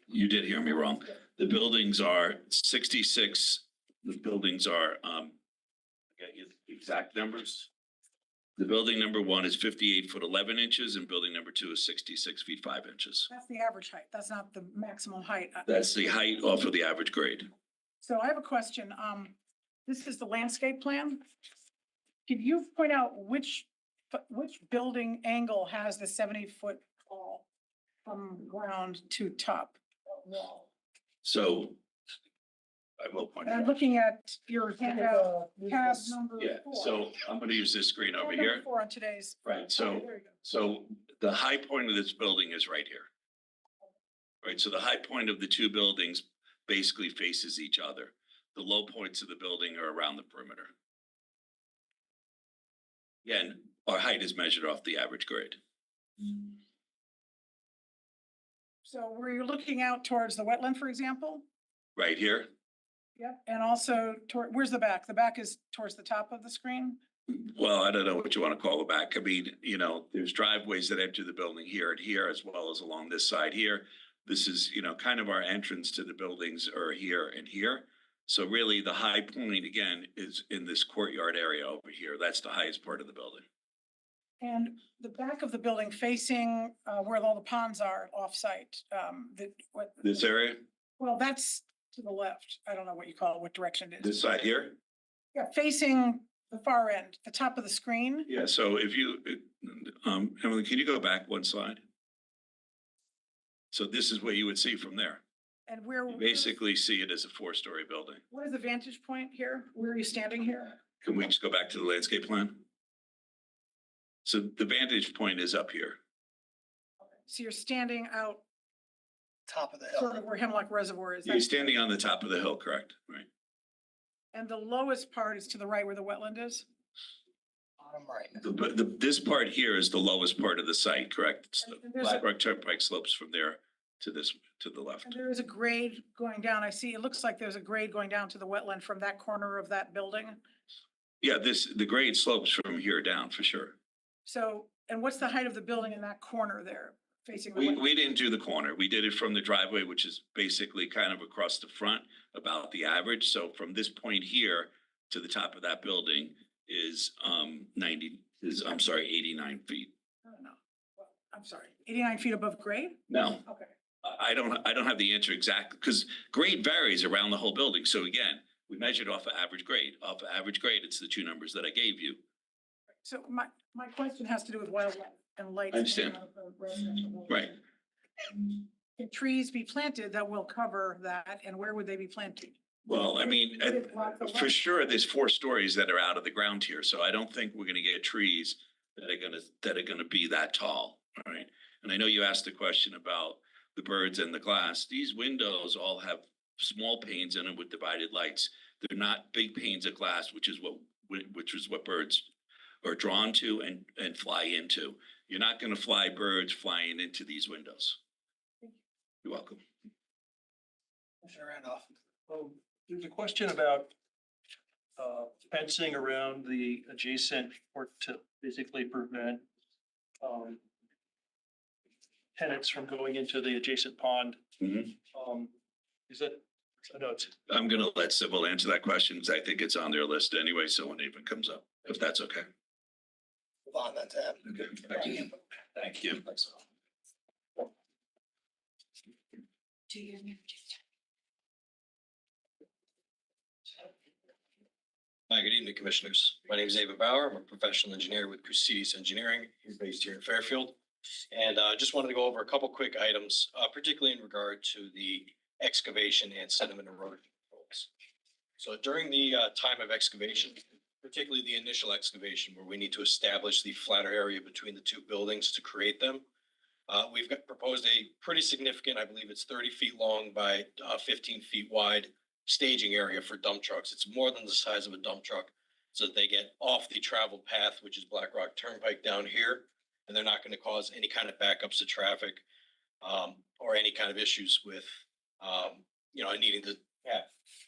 You did hear me wrong. The buildings are 66. The buildings are, I got you the exact numbers. The building number 1 is 58'11" and building number 2 is 66 feet 5 inches. That's the average height. That's not the maximum height. That's the height off of the average grade. So I have a question. This is the landscape plan. Could you point out which building angle has the 70-foot tall from ground to top wall? So I will point And I'm out. looking at your handout, tab number Yeah, 4. so I'm gonna use this screen over Tab number here. 4 on today's. Right, so, Okay, there you go. so the high point of this building is right here. Right, so the high point of the two buildings basically faces each other. The low points of the building are around the perimeter. Again, our height is measured off the average grade. So were you looking out towards the wetland, for example? Right here, Yep. And also toward, where's the back? The back is towards the top of the screen? well, I don't know what you want to call the back. I mean, you know, there's driveways that enter the building here and here, as well as along this side here. This is, you know, kind of our entrance to the buildings are here and here. So really the high point again is in this courtyard area over here. That's the highest part of the building. And the back of the building facing where all the ponds are off-site, This area, well, that's to the left. I don't know what you call it, what direction it is. this side here. Yeah, facing the far end, the top of the screen. Yeah, so if you, Emily, can you go back one slide? So this is what you would see from there. And where? You basically see it as a 4-story building. What is the vantage point here? Where are you standing here? Can we just go back to the landscape plan? So the vantage point is up here. So you're standing out Top of the sort hill. of where Hemlock Reservoir is. You're standing on the top of the hill, correct? Right. And the lowest part is to the right where the wetland is? Bottom right. This part here is the lowest part of the site, correct? It's the And there's Black Rock Turnpike slopes from there to this, to the left. And there is a grade going down. I see, it looks like there's a grade going down to the wetland from that corner of that building. Yeah, the grade slopes from here down for sure. So, and what's the height of the building in that corner there facing the We wetland? didn't do the corner. We did it from the driveway, which is basically kind of across the front, about the average. So from this point here to the top of that building is 89 feet. I don't know. Well, I'm sorry, 89 feet above grade? No, Okay. I don't have the answer exactly because grade varies around the whole building. So again, we measured off of average grade. Off of average grade, it's the two numbers that I gave you. So my question has to do with wildlife and light. I understand. Right. Can trees be planted that will cover that, and where would they be planted? Well, I mean, for sure, there's 4 stories that are out of the ground here, so I don't think we're gonna get trees that are gonna be that tall, all right? And I know you asked the question about the birds and the glass. These windows all have small panes in them with divided lights. They're not big panes of glass, which is what birds are drawn to and fly into. You're not gonna fly birds flying into these windows. You're welcome. Commissioner Randolph. There's a question about fencing around the adjacent or to basically prevent tenants from going into the adjacent pond. Mhm. Is that, I know it's, I'm gonna let Sybil answer that question, because I think it's on their list anyway, so when it even comes up, if that's okay. Move on then to M. Okay, thank you. Thank you. Hi, good evening, Commissioners. My name is Ava Bauer. I'm a professional engineer with Crucidis Engineering, here based here in Fairfield. And just wanted to go over a couple quick items, particularly in regard to the excavation and sediment erosion controls. So during the time of excavation, particularly the initial excavation where we need to establish the flatter area between the two buildings to create them, we've proposed a pretty significant, I believe it's 30 feet long by 15 feet wide staging area for dump trucks. It's more than the size of a dump truck, so that they get off the travel path, which is Black Rock Turnpike down here, and they're not going to cause any kind of backups to traffic or any kind of issues with, needing to have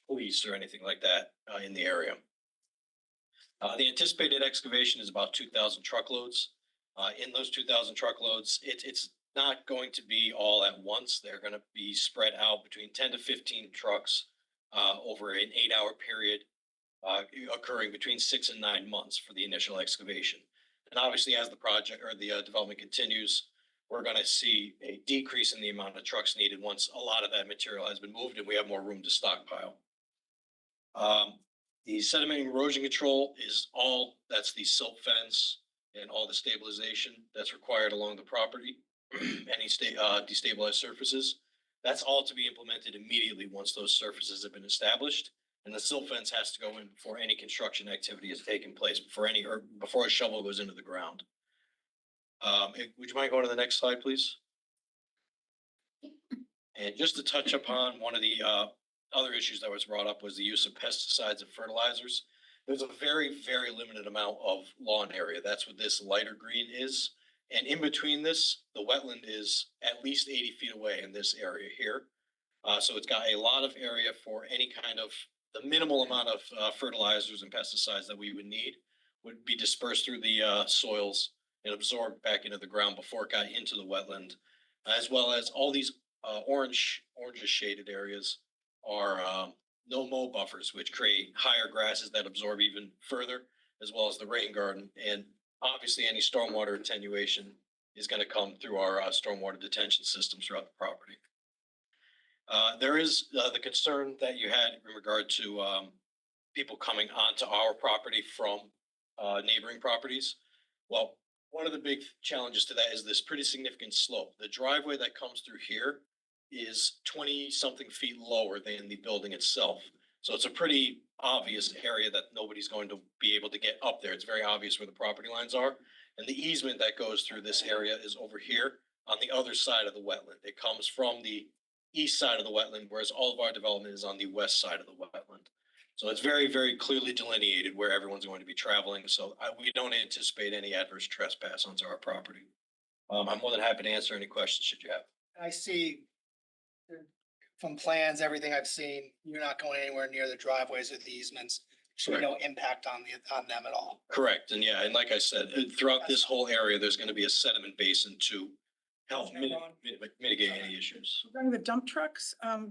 police or anything like that in the area. The anticipated excavation is about 2,000 truckloads. In those 2,000 truckloads, it's not going to be all at once. They're going to be spread out between 10 to 15 trucks over an 8-hour period, occurring between 6 and 9 months for the initial excavation. And obviously, as the project or the development continues, we're going to see a decrease in the amount of trucks needed once a lot of that material has been moved and we have more room to stockpile. The sediment erosion control is that's the silt fence and all the stabilization that's required along the property. Any destabilized surfaces, that's all to be implemented immediately once those surfaces have been established. And the silt fence has to go in before any construction activity has taken place, before a shovel goes into the ground. Would you mind going to the next slide, please? And just to touch upon one of the other issues that was brought up was the use of pesticides and fertilizers. There's a very, very limited amount of lawn area. That's what this lighter green is. And in between this, the wetland is at least 80 feet away in this area here. So it's got a lot of area for any kind of, the minimal amount of fertilizers and pesticides that we would need would be dispersed through the soils and absorbed back into the ground before it got into the wetland, as well as all these orange shaded areas are no mow buffers, which create higher grasses that absorb even further, as well as the rain garden. And obviously any stormwater attenuation is going to come through our stormwater detention systems throughout the property. There is the concern that you had in regard to people coming onto our property from neighboring properties. Well, one of the big challenges to that is this pretty significant slope. The driveway that comes through here is 20-something feet lower than the building itself. So it's a pretty obvious area that nobody's going to be able to get up there. It's very obvious where the property lines are. And the easement that goes through this area is over here on the other side of the wetland. It comes from the east side of the wetland, whereas all of our development is on the west side of the wetland. So it's very, very clearly delineated where everyone's going to be traveling. So we don't anticipate any adverse trespass onto our property. I'm more than happy to answer any questions should you have. I see from plans, everything I've seen, you're not going anywhere near the driveways or the easements. Should be no impact on them at all. Correct. And yeah, and like I said, throughout this whole area, there's going to be a sediment basin to help mitigate any issues. Regarding the dump trucks, how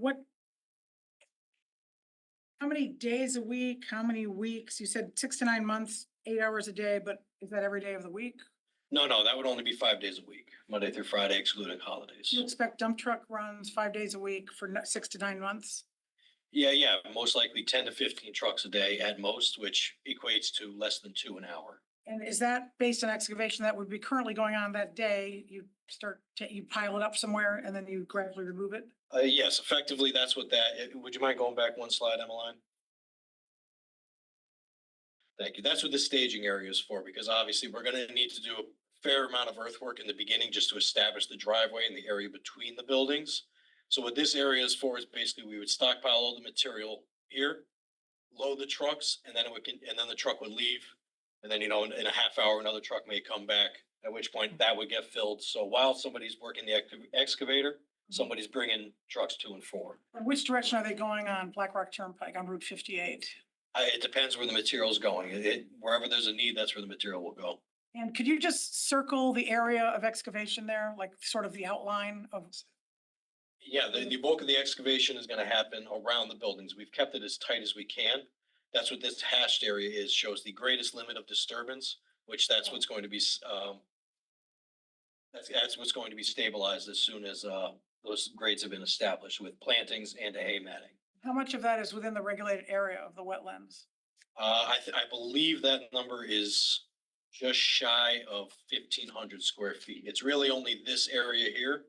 many days a week, how many weeks? You said 6 to 9 months, 8 hours a day, but is that every day of the week? No, that would only be 5 days a week, Monday through Friday, excluding holidays. Do you expect dump truck runs 5 days a week for 6 to 9 months? Yeah, most likely 10 to 15 trucks a day at most, which equates to less than 2 an hour. And is that based on excavation that would be currently going on that day? You pile it up somewhere and then you gradually remove it? Yes, effectively, that's what would you mind going back one slide, Emmeline? Thank you. That's what the staging area is for, because obviously we're going to need to do a fair amount of earthwork in the beginning just to establish the driveway and the area between the buildings. So what this area is for is basically we would stockpile all the material here, load the trucks, and then the truck would leave. And then, in a half hour, another truck may come back, at which point that would get filled. So while somebody's working the excavator, somebody's bringing trucks 2 and 4. And which direction are they going on Black Rock Turnpike on Route 58? It depends where the material is going. Wherever there's a need, that's where the material will go. And could you just circle the area of excavation there, like sort of the outline of? Yeah, the bulk of the excavation is going to happen around the buildings. We've kept it as tight as we can. That's what this hashed area is, shows the greatest limit of disturbance, which that's what's going to be, that's what's going to be stabilized as soon as those grades have been established with plantings and hay matting. How much of that is within the regulated area of the wetlands? I believe that number is just shy of 1,500 square feet. It's really only this area here,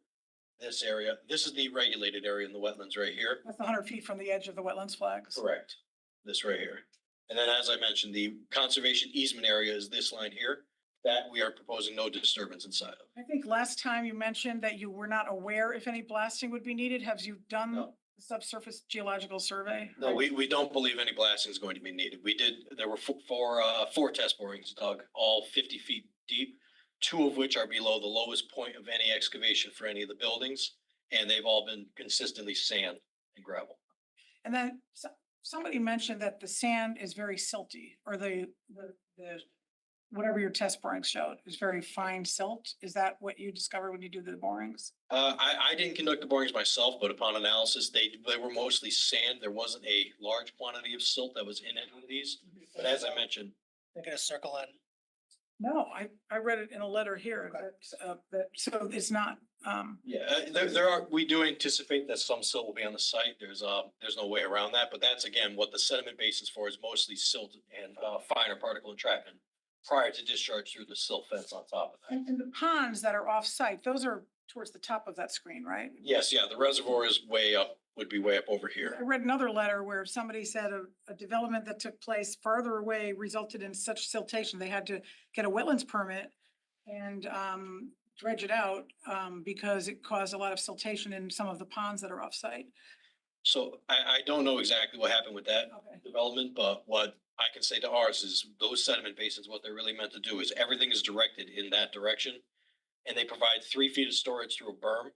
this area. This is the regulated area in the wetlands right here. That's 100 feet from the edge of the wetlands flags? Correct. This right here. And then, as I mentioned, the conservation easement area is this line here that we are proposing no disturbance inside of. I think last time you mentioned that you were not aware if any blasting would be needed. Have you done No. the subsurface geological survey? No, we don't believe any blasting is going to be needed. There were four test borings dug, all 50 feet deep, 2 of which are below the lowest point of any excavation for any of the buildings. And they've all been consistently sand and gravel. And then somebody mentioned that the sand is very silty, or the whatever your test borings showed is very fine silt. Is that what you discovered when you do the borings? I didn't conduct the borings myself, but upon analysis, they were mostly sand. There wasn't a large quantity of silt that was in any of these. But as I mentioned, They're gonna circle in. No, I read it in a letter here so it's not, Yeah, we do anticipate that some silt will be on the site. There's no way around that, but that's again, what the sediment basin's for is mostly silt and, finer particle entrapment prior to discharge through the silt fence on top of that. and the ponds that are off-site, those are towards the top of that screen, right? Yes, yeah, the reservoir is would be way up over I here. read another letter where somebody said a development that took place farther away resulted in such siltation, they had to get a wetlands permit and dredge it out because it caused a lot of siltation in some of the ponds that are off-site. So I don't know exactly what happened with that Okay. development, but what I can say to ours is those sediment basins, what they're really meant to do is everything is directed in that direction. And they provide 3 feet of storage through a berm.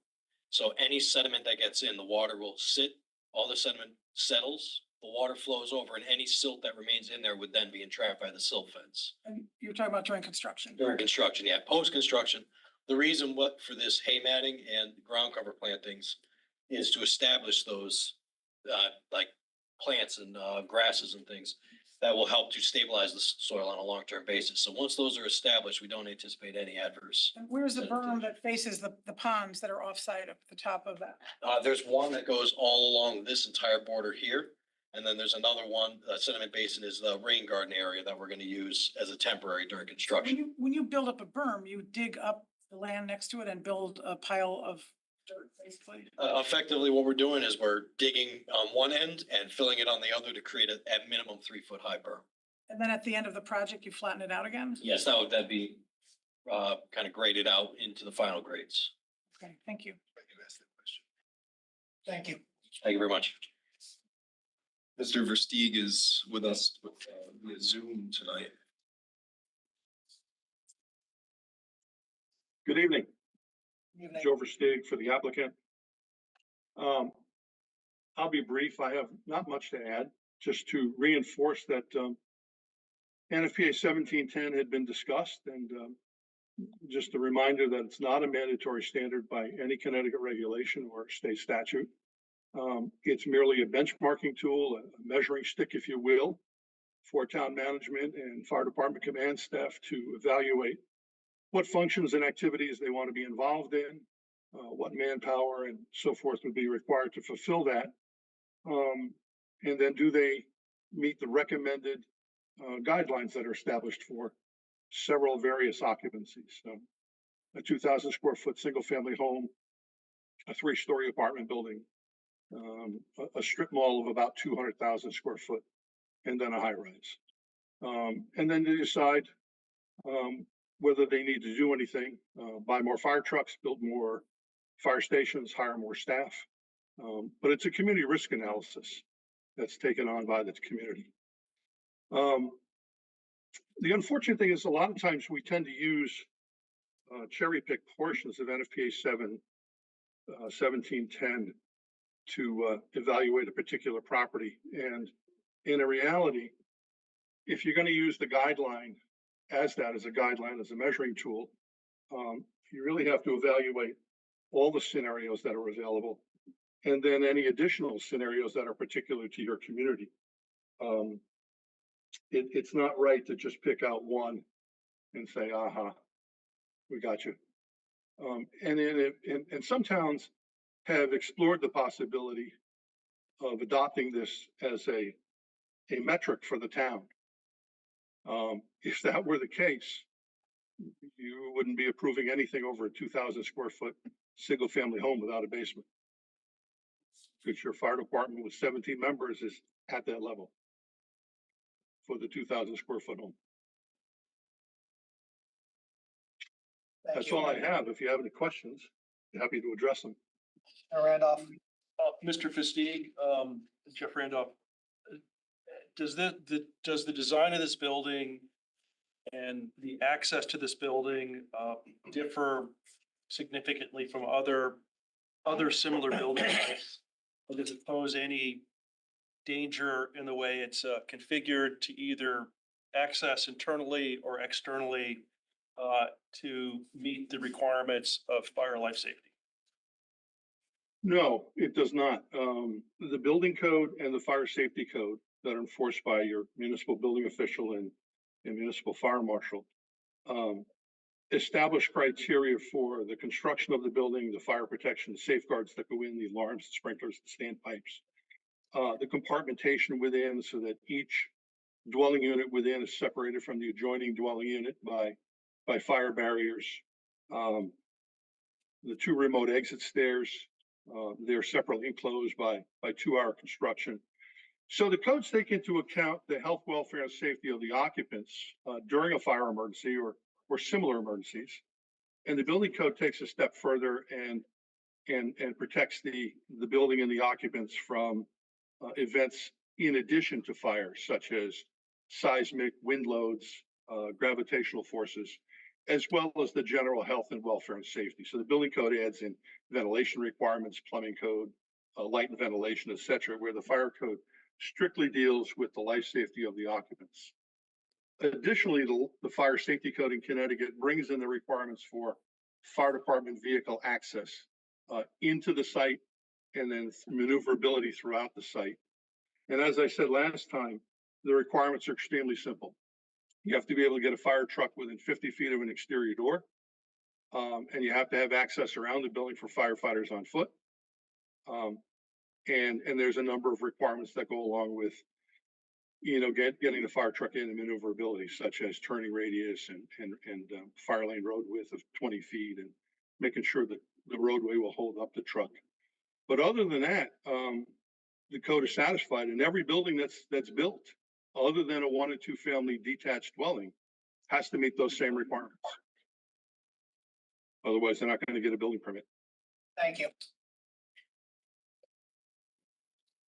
So any sediment that gets in, the water will sit, all the sediment settles, the water flows over, and any silt that remains in there would then be entrapped by the silt fence. And you're talking about during construction. During construction, yeah, post-construction, the reason for this hay matting and ground cover plantings is to establish those, like plants and, grasses and things that will help to stabilize the soil on a long-term basis. So once those are established, we don't anticipate any adverse. And where's the berm that faces the ponds that are off-site up at the top of that? There's one that goes all along this entire border here. And then there's another one, sediment basin is the rain garden area that we're gonna use as a temporary during construction. When you build up a berm, you dig up the land next to it and build a pile of dirt, basically. Effectively, what we're doing is we're digging on one end and filling it on the other to create at minimum 3-foot high berm. And then at the end of the project, you flatten it out again? Yes, that'd be, kind of graded out into the final grades. Okay, thank you. Thank you. Thank you very much. Mr. Versteeg is with us via Zoom tonight. Good evening, Evening. Joe Versteeg for the applicant. I'll be brief. I have not much to add, just to reinforce that NFPA 1710 had been discussed, and just a reminder that it's not a mandatory standard by any Connecticut regulation or state statute. It's merely a benchmarking tool, a measuring stick, if you will, for town management and fire department command staff to evaluate what functions and activities they want to be involved in, what manpower and so forth would be required to fulfill that. And then do they meet the recommended guidelines that are established for several various occupancies? So a 2,000 square foot single family home, a 3-story apartment building, a strip mall of about 200,000 square foot, and then a high rise. And then they decide whether they need to do anything, buy more fire trucks, build more fire stations, hire more staff. But it's a community risk analysis that's taken on by the community. The unfortunate thing is a lot of times we tend to use cherry pick portions of NFPA 1710 to evaluate a particular property. And in a reality, if you're going to use the guideline as a guideline, as a measuring tool, you really have to evaluate all the scenarios that are available, and then any additional scenarios that are particular to your community. It's not right to just pick out one and say, aha, we got you. And some towns have explored the possibility of adopting this as a metric for the town. If that were the case, you wouldn't be approving anything over a 2,000 square foot single family home without a basement. Because your fire department with 17 members is at that level for the 2,000 square foot home. Thank That's you. all I have. If you have any questions, I'm happy to address them. Randolph. Mr. Versteeg, Jeff Randolph, does the design of this building and the access to this building differ significantly from other similar buildings? Or does it pose any danger in the way it's configured to either access internally or externally to meet the requirements of fire life safety? No, it does not. The building code and the fire safety code that are enforced by your municipal building official and municipal fire marshal Establish criteria for the construction of the building, the fire protection, safeguards that go in, the alarms, the sprinklers, the standpipes. The compartmentation within so that each dwelling unit within is separated from the adjoining dwelling unit by fire barriers. The two remote exit stairs, they're separately enclosed by 2-hour construction. So the codes take into account the health, welfare, and safety of the occupants during a fire emergency or similar emergencies. And the building code takes a step further and protects the building and the occupants from events in addition to fire, such as seismic, wind loads, gravitational forces, as well as the general health and welfare and safety. So the building code adds in ventilation requirements, plumbing code, light and ventilation, et cetera, where the fire code strictly deals with the life safety of the occupants. Additionally, the fire safety code in Connecticut brings in the requirements for fire department vehicle access into the site and then maneuverability throughout the site. And as I said last time, the requirements are extremely simple. You have to be able to get a fire truck within 50 feet of an exterior door. And you have to have access around the building for firefighters on foot. And there's a number of requirements that go along with, getting the fire truck in and maneuverability, such as turning radius and fire lane road width of 20 feet and making sure that the roadway will hold up the truck. But other than that, the code is satisfied, and every building that's built, other than a 1 or 2 family detached dwelling, has to meet those same requirements. Otherwise, they're not going to get a building permit. Thank you.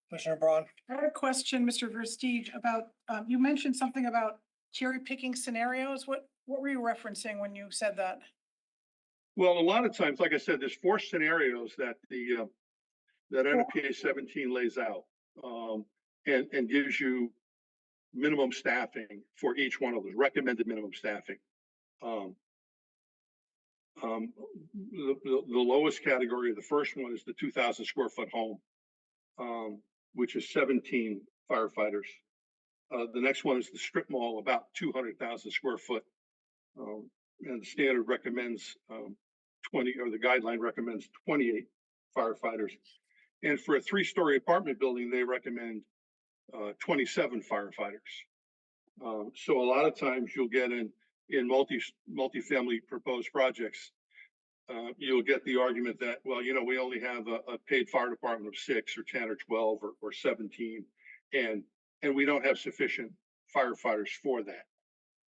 Commissioner Braun. I had a question, Mr. Versteeg, about, you mentioned something about cherry picking scenarios. What were you referencing when you said that? Well, a lot of times, like I said, there's 4 scenarios that that NFPA 17 lays out, and gives you minimum staffing for each one of those, recommended minimum staffing. The lowest category, the first one, is the 2,000 square foot home, which is 17 firefighters. The next one is the strip mall, about 200,000 square foot. And the standard recommends 20, or the guideline recommends 28 firefighters. And for a 3-story apartment building, they recommend 27 firefighters. So a lot of times you'll get in multi-family proposed projects, you'll get the argument that, well, we only have a paid fire department of 6 or 10 or 12 or 17, and we don't have sufficient firefighters for that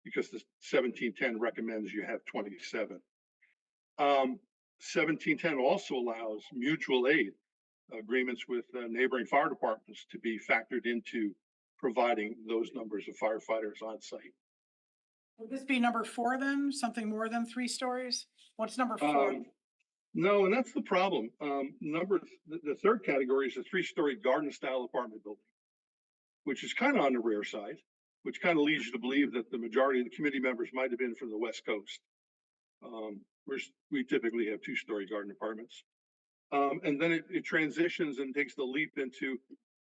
because the 1710 recommends you have 27. 1710 also allows mutual aid agreements with neighboring fire departments to be factored into providing those numbers of firefighters on site. Would this be number 4 then? Something more than 3 stories? What's number 4? No, and that's the problem. The third category is a 3-story garden style apartment building, which is kind of on the rare side, which kind of leads you to believe that the majority of the committee members might have been from the West Coast. We typically have 2-story garden apartments. And then it transitions and takes the leap into,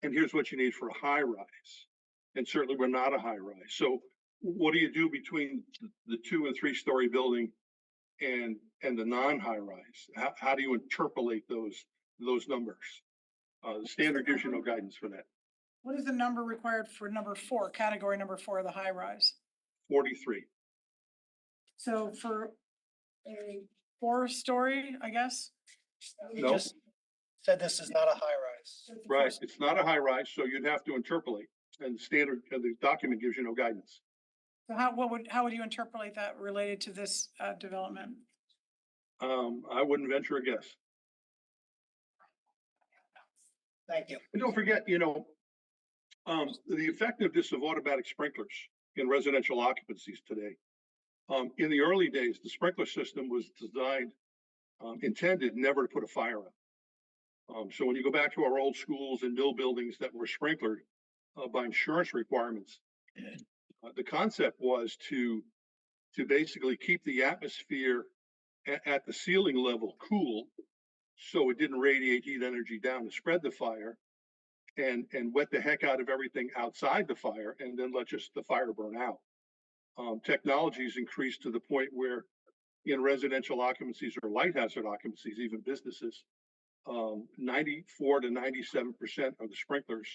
and here's what you need for a high rise. And certainly we're not a high rise. So what do you do between the 2 and 3-story building and the non-high rise? How do you interpolate those numbers? The standard gives you no guidance for that. What is the number required for number 4, category number 4, the high rise? 43. So for a 4-story, I guess? You No. just said this is not a high rise. Right, it's not a high rise, so you'd have to interpolate, and the document gives you no guidance. So how would you interpolate that related to this development? I wouldn't venture a guess. Thank you. And don't forget, the effectiveness of automatic sprinklers in residential occupancies today. In the early days, the sprinkler system was designed, intended never to put a fire out. So when you go back to our old schools and mill buildings that were sprinklered by insurance requirements, the concept was to basically keep the atmosphere at the ceiling level cool, so it didn't radiate heat energy down to spread the fire, and wet the heck out of everything outside the fire, and then let just the fire burn out. Technology's increased to the point where in residential occupancies or light hazard occupancies, even businesses, 94 to 97% of the sprinklers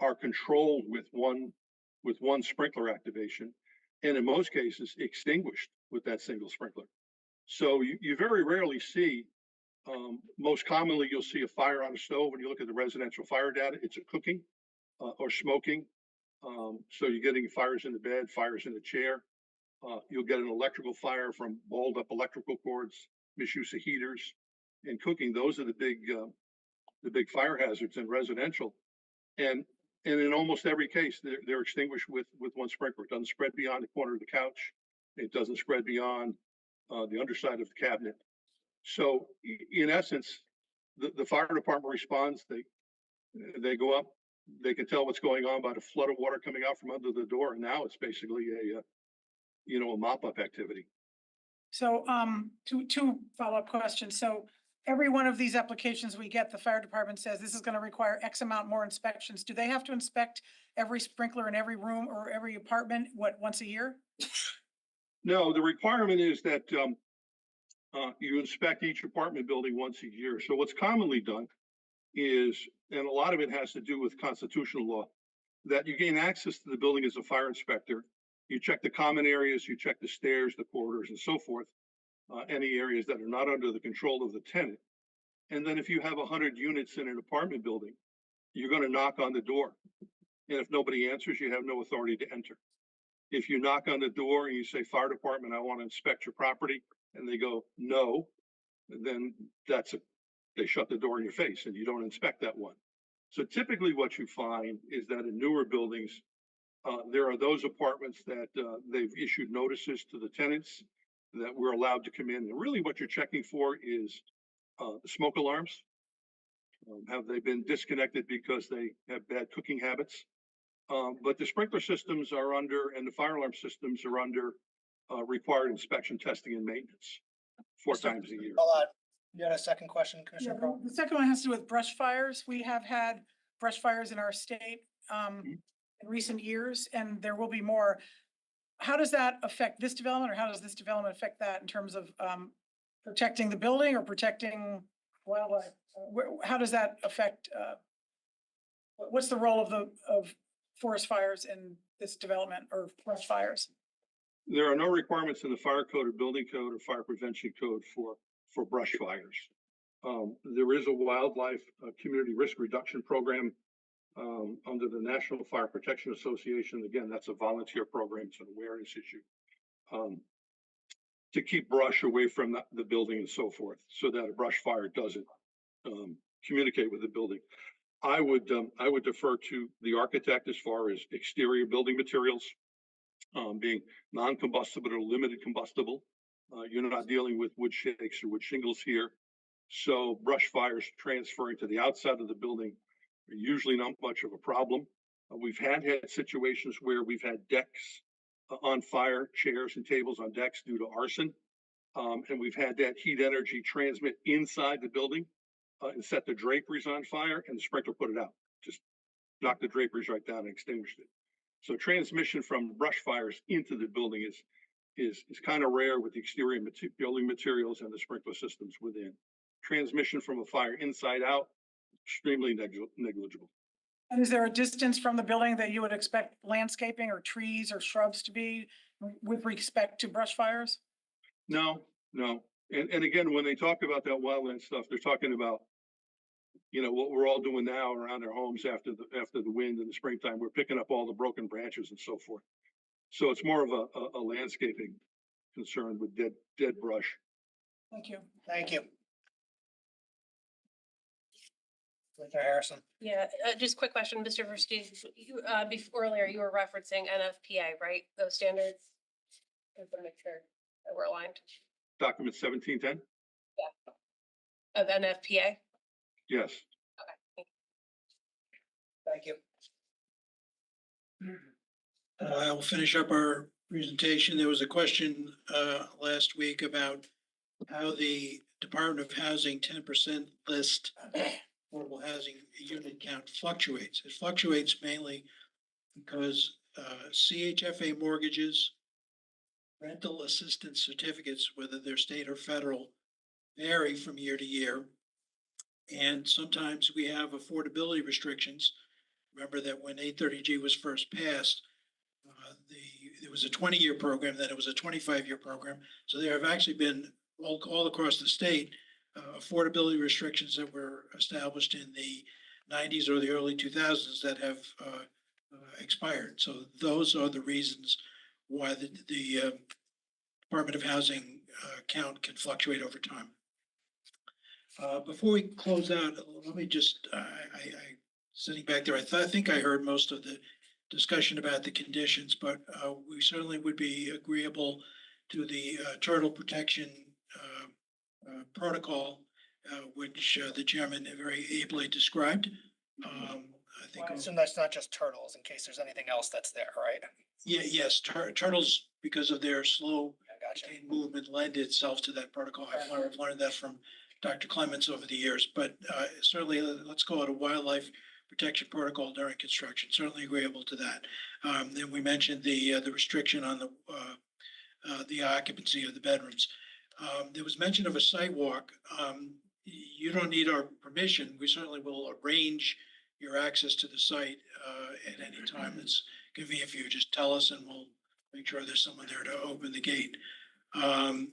are controlled with one sprinkler activation, and in most cases extinguished with that single sprinkler. So you very rarely see, most commonly you'll see a fire on a stove. When you look at the residential fire data, it's a cooking or smoking. So you're getting fires in the bed, fires in the chair. You'll get an electrical fire from balled up electrical cords, misuse of heaters, and cooking. Those are the big fire hazards in residential. And in almost every case, they're extinguished with one sprinkler. It doesn't spread beyond the corner of the couch. It doesn't spread beyond the underside of the cabinet. So in essence, the fire department responds. They go up. They can tell what's going on by the flood of water coming out from under the door, and now it's basically a mop-up activity. So, two follow-up questions. So every one of these applications we get, the fire department says this is gonna require X amount more inspections. Do they have to inspect every sprinkler in every room or every apartment, once a year? No, the requirement is that you inspect each apartment building once a year. So what's commonly done is, and a lot of it has to do with constitutional law, that you gain access to the building as a fire inspector. You check the common areas, you check the stairs, the corridors, and so forth, any areas that are not under the control of the tenant. And then if you have 100 units in an apartment building, you're going to knock on the door. And if nobody answers, you have no authority to enter. If you knock on the door and you say, fire department, I want to inspect your property, and they go, no, then they shut the door in your face and you don't inspect that one. So typically what you find is that in newer buildings, there are those apartments that they've issued notices to the tenants that we're allowed to come in. And really what you're checking for is the smoke alarms. Have they been disconnected because they have bad cooking habits? But the sprinkler systems are under, and the fire alarm systems are under required inspection, testing, and maintenance 4 times a year. Hold on. You had a second question, Yeah, Commissioner Crowe? the second one has to do with brush fires. We have had brush fires in our state in recent years, and there will be more. How does that affect this development, or how does this development affect that in terms of protecting the building or protecting wildlife? How does that affect, what's the role of forest fires in this development or brush fires? There are no requirements in the fire code or building code or fire prevention code for brush fires. There is a wildlife community risk reduction program under the National Fire Protection Association. Again, that's a volunteer program. It's an awareness issue to keep brush away from the building and so forth, so that a brush fire doesn't communicate with the building. I would defer to the architect as far as exterior building materials being non-combustible or limited combustible. You're not dealing with wood shakes or wood shingles here. So brush fires transferring to the outside of the building are usually not much of a problem. We've had situations where we've had decks on fire, chairs and tables on decks due to arson. And we've had that heat energy transmit inside the building and set the draperies on fire, and the sprinkler put it out. Just knocked the draperies right down and extinguished it. So transmission from brush fires into the building is kind of rare with the exterior building materials and the sprinkler systems within. Transmission from a fire inside out, extremely negligible. And is there a distance from the building that you would expect landscaping or trees or shrubs to be with respect to brush fires? No. And again, when they talk about that wildland stuff, they're talking about, what we're all doing now around our homes after the wind in the springtime. We're picking up all the broken branches and so forth. So it's more of a landscaping concern with dead brush. Thank you. Thank you. Commissioner Harrison? Yeah, just quick question, Mr. Versteeg, you, before earlier, you were referencing NFPA, right? Those standards? Just to make sure that we're aligned. Document 1710? Of NFPA? Yes. Thank you. I'll finish up our presentation. There was a question last week about how the Department of Housing 10% list affordable housing unit count fluctuates. It fluctuates mainly because CHFA mortgages rental assistance certificates, whether they're state or federal, vary from year to year. And sometimes we have affordability restrictions. Remember that when 830G was first passed, it was a 20-year program, then it was a 25-year program. So there have actually been all across the state, affordability restrictions that were established in the 90s or the early 2000s that have expired. So those are the reasons why the Department of Housing count can fluctuate over time. Before we close out, let me just, sitting back there, I think I heard most of the discussion about the conditions, but we certainly would be agreeable to the turtle protection protocol, which the chairman very ably described. I assume that's not just turtles, in case there's anything else that's there, right? Yes, turtles, because of their slow Gotcha. movement, lend itself to that protocol. I've learned that from Dr. Clements over the years, but certainly let's call it a wildlife protection protocol during construction. Certainly agreeable to that. Then we mentioned the restriction on the occupancy of the bedrooms. There was mention of a sidewalk. You don't need our permission. We certainly will arrange your access to the site at any time that's convenient for you. Just tell us and we'll make sure there's someone there to open the gate. And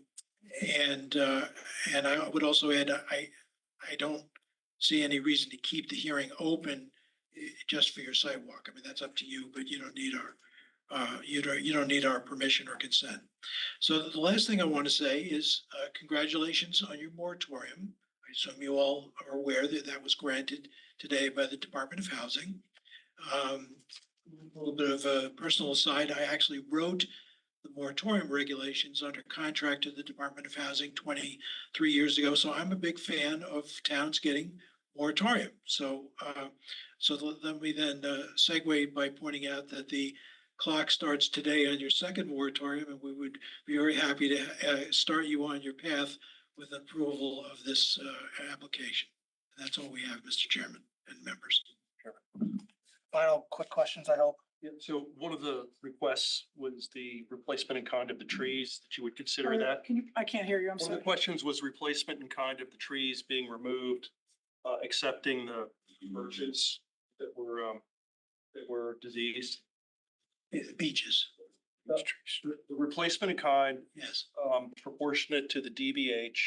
I would also add, I don't see any reason to keep the hearing open just for your sidewalk. I mean, that's up to you, but you don't need you don't need our permission or consent. So the last thing I want to say is congratulations on your moratorium. I assume you all are aware that that was granted today by the Department of Housing. A little bit of a personal aside, I actually wrote the moratorium regulations under contract to the Department of Housing 23 years ago. So I'm a big fan of towns getting moratorium. So let me then segue by pointing out that the clock starts today on your second moratorium, and we would be very happy to start you on your path with approval of this application. And that's all we have, Mr. Chairman and members. Final quick questions, I hope. Yeah, so one of the requests was the replacement in kind of the trees, that you would consider that. Can you, I can't hear you, I'm One of sorry. the questions was replacement in kind of the trees being removed, accepting the birches that were diseased. Beaches, The replacement in kind, yes. proportionate to the DBH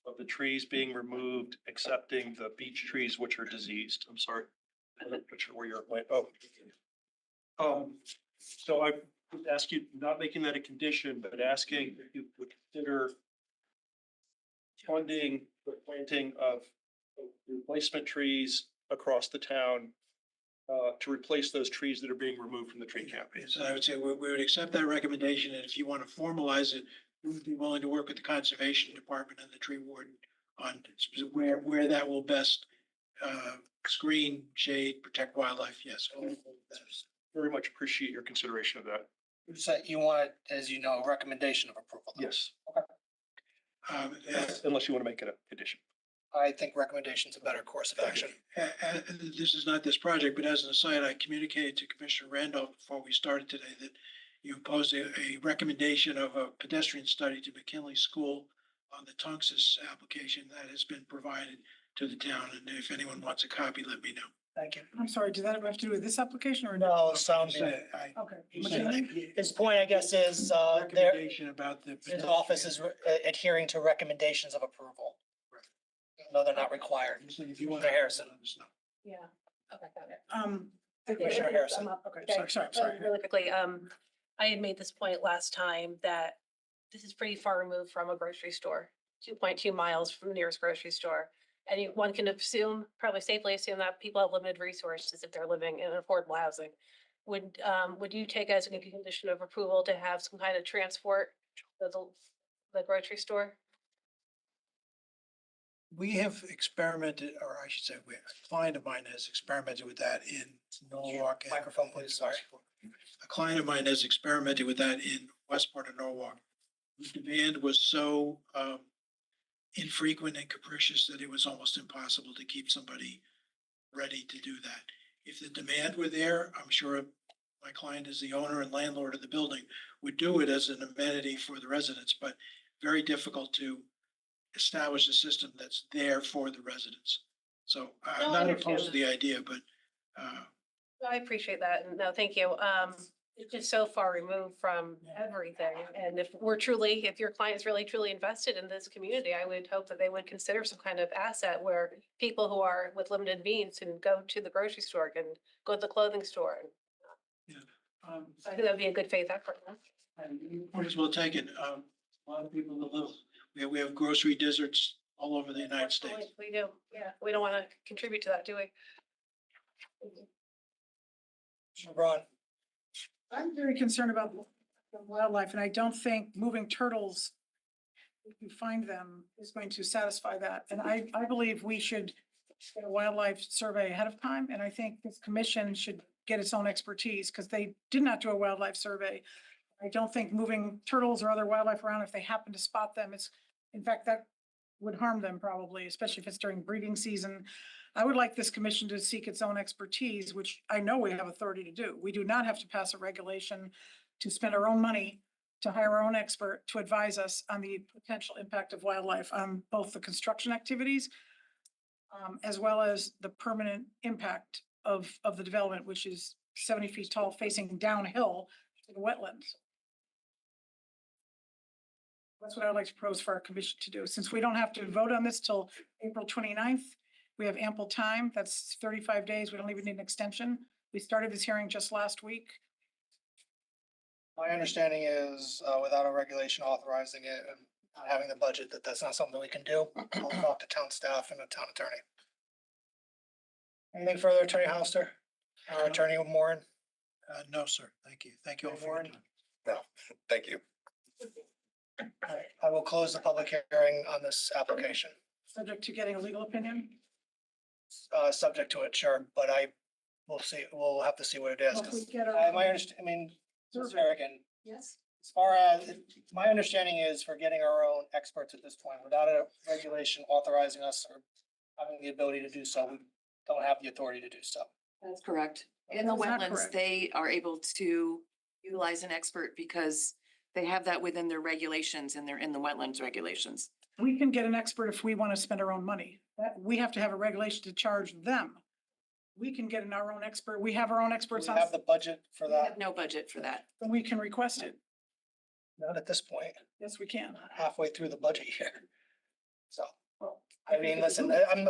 of the trees being removed, accepting the beech trees which are diseased. I'm sorry. I'm not sure where you're, so I would ask you, not making that a condition, but asking if you would consider funding the planting of replacement trees across the town to replace those trees that are being removed from the tree campaign. So I would say we would accept that recommendation, and if you want to formalize it, we would be willing to work with the Conservation Department and the tree warden on where that will best screen, shade, protect wildlife. Yes. Very much appreciate your consideration of that. So you want, as you know, a recommendation of approval. though. Yes, Um, unless you want to make it a condition. I think recommendation's a better course of action. This is not this project, but as an aside, I communicated to Commissioner Randolph before we started today that you posed a recommendation of a pedestrian study to McKinley School on the Tungus application that has been provided to the town. And if anyone wants a copy, let me know. Thank you. I'm sorry, did that have to do with this application or? No, sound. Okay. His point, I guess, is, Recommendation about the. his office is adhering to recommendations of approval. No, they're not required. So if you want. Mr. Harrison. Yeah. Okay, got it. Commissioner Harrison. Okay, sorry. Really quickly, I had made this point last time that this is pretty far removed from a grocery store, 2.2 miles from the nearest grocery store. And one can assume, probably safely assume that people have limited resources if they're living in affordable housing. Would you take as a condition of approval to have some kind of transport to the grocery store? We have experimented, or I should say, a client of mine has experimented with that in Norwalk. Microphone, please, sorry. A client of mine has experimented with that in west part of Norwalk. The demand was so infrequent and capricious that it was almost impossible to keep somebody ready to do that. If the demand were there, I'm sure my client is the owner and landlord of the building, would do it as an amenity for the residents, but very difficult to establish a system that's there for the residents. So No, I'm I not understand opposed to the idea, but I appreciate that. And no, thank you. It's just so far removed from everything. And if your client is really truly invested in this community, I would hope that they would consider some kind of asset where people who are with limited means can go to the grocery store, can go to the clothing store. So I think that'd be a good faith effort. might as well take it. A lot of people that live, we have grocery deserts all over the United States. We do, yeah. We don't want to contribute to that, do we? Mr. Braun. I'm very concerned about the wildlife, and I don't think moving turtles, if you find them, is going to satisfy that. And I believe we should get a wildlife survey ahead of time, and I think this commission should get its own expertise, because they did not do a wildlife survey. I don't think moving turtles or other wildlife around, if they happen to spot them, is, in fact, that would harm them probably, especially if it's during breeding season. I would like this commission to seek its own expertise, which I know we have authority to do. We do not have to pass a regulation to spend our own money to hire our own expert to advise us on the potential impact of wildlife on both the construction activities as well as the permanent impact of the development, which is 70 feet tall, facing downhill to the wetlands. That's what I'd like to propose for our commission to do. Since we don't have to vote on this till April 29th, we have ample time. That's 35 days. We don't even need an extension. We started this hearing just last week. My understanding is, without a regulation authorizing it and not having the budget, that's not something we can do. I'll talk to town staff and the town attorney. Anything further, Attorney Hollister? Or Attorney Moran? No, sir. Thank you. Thank you all for your Warren? time. No, thank you. All right, I will close the public hearing on this application. Subject to getting a legal opinion. Subject to it, sure, but we'll see, we'll have to see what it is. Well, if we 'Cause get our- I mean, Ms. Survey. Harrigan, Yes. as far as, my understanding is for getting our own experts at this point, without a regulation authorizing us or having the ability to do so, we don't have the authority to do so. That's correct. In the That's not wetlands, correct. they are able to utilize an expert because they have that within their regulations and they're in the wetlands regulations. We can get an expert if we want to spend our own money. We have to have a regulation to charge them. We can get our own expert. We have our own Do experts we on, have the budget for We have that? no budget for that. then we can request it. Not at this point, Yes, we can. halfway through the budget here. So, I mean, listen, I'm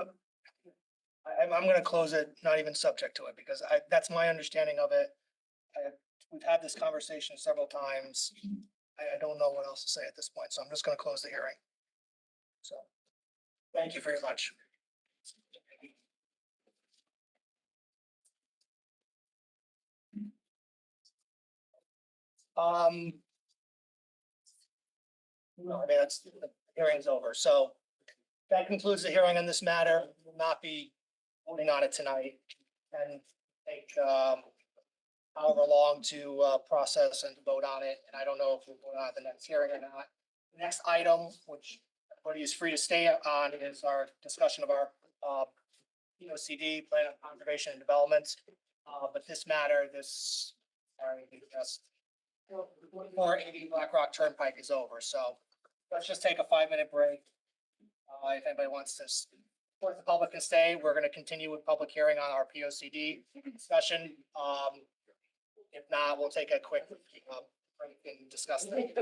gonna close it, not even subject to it, because that's my understanding of it. We've had this conversation several times. I don't know what else to say at this point, so I'm just gonna close the hearing. So, thank you very much. No, I mean, the hearing's over, so that concludes the hearing on this matter. We will not be voting on it tonight and take, however long to, process and to vote on it, and I don't know if we'll vote on it the next hearing or not. The next item, which everybody is free to stay on, is our discussion of our, POCD, Plan of Conservation and Development. But this matter, just 480 Black Rock Turnpike is over, so let's just take a 5-minute break. If anybody wants to, support the public can stay, we're gonna continue with public hearing on our POCD discussion. If not, we'll take a quick, break and discuss that.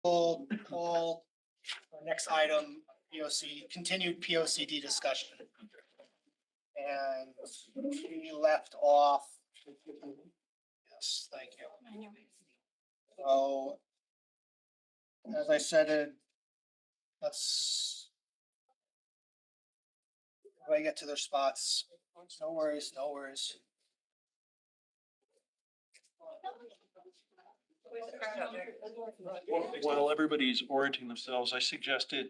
We'll call our next item, POC, continued POCD discussion. And we left off. Yes, thank you. So, as I said, let's. When I get to their spots, no worries, no worries. While everybody's orienting themselves, I suggested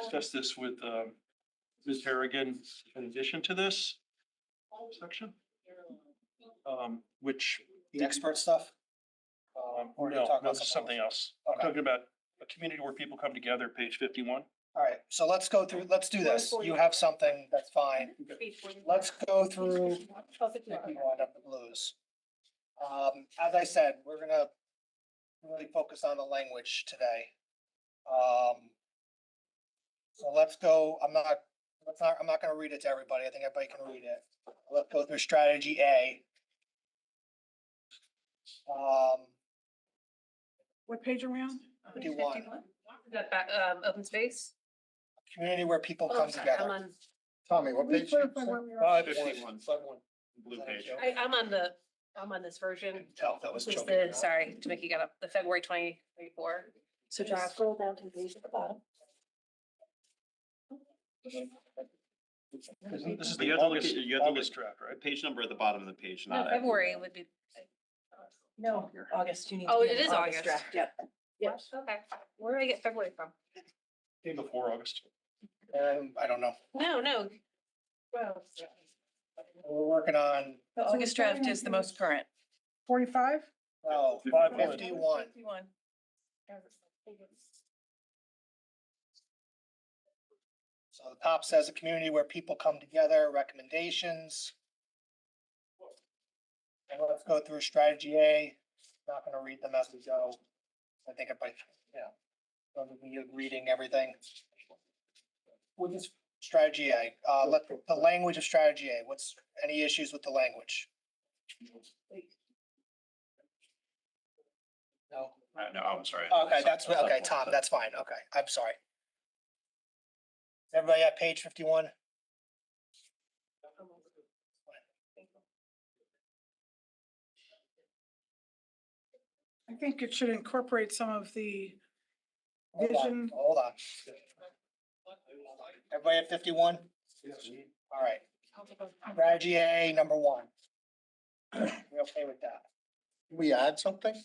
discuss this with Ms. Harrigan in addition to this section. Which, The expert stuff. Or are you no, talking no, about this is something something else. I'm Okay. talking about a community where people come together, page 51. All right, so let's go through, let's do this. You have something, that's fine. Let's go through 51 of the blues. As I said, we're gonna really focus on the language today. So let's go, I'm not gonna read it to everybody. I think everybody can read it. Let's go through strategy A. What page are we on? 51, Is that back, open space? community where people Oh, come sorry, I'm together. on, Tommy, what page? Blue page. I'm on this version. Tell if that was This is joking. or the, not. sorry, to make you get up, the February 2024. So just scroll down to the page at the bottom. This is But you the have to look August, at- you have to look- August draft, right? Page number at the bottom of the page, No, not. February would be. No, August, you need. Oh, to be it in is August. draft, Yep. Yes. Okay, where did I get February from? Came before August. I don't know. No. Well, We're working on, The So August we're starting draft on is the most current. 45? oh, 51. 51. So the top says a community where people come together, recommendations. And let's go through strategy A. Not gonna read them as we go. I think if I, don't be reading everything. What is strategy A? The language of strategy A, what's, any issues with the language? No? No, I'm sorry. Okay, okay, Tom, that's fine. Okay, I'm sorry. Everybody at page 51? I think it should incorporate some of the Hold on, vision. hold on. Everybody at 51? All right. Strategy A, number 1. We okay with that? Can we add something?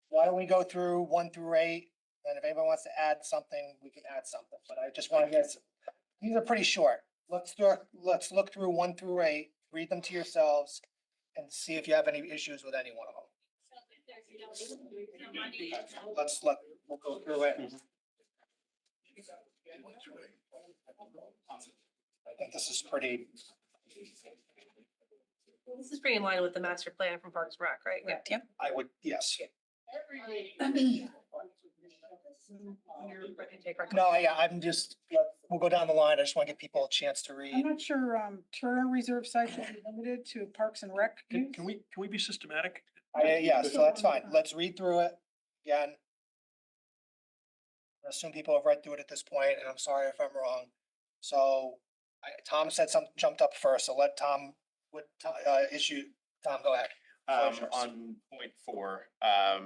Why don't we go through 1 through 8? And if anybody wants to add something, we can add something, but I just want to get, these are pretty short. Let's look through 1 through 8, read them to yourselves and see if you have any issues with any one of them. We'll go through it. I think this is pretty, this is pretty in line with the master plan from Parks and Rec, right? Yeah. I would, yes. No, yeah, I'm just, we'll go down the line. I just want to give people a chance to I'm read. not sure, Turner Reserve site should be limited to Parks and Rec use. Can we be systematic? Yeah, so that's fine. Let's read through it again. I assume people have read through it at this point, and I'm sorry if I'm wrong. So, Tom said something jumped up first, so let Tom, Tom, go ahead. On point 4, I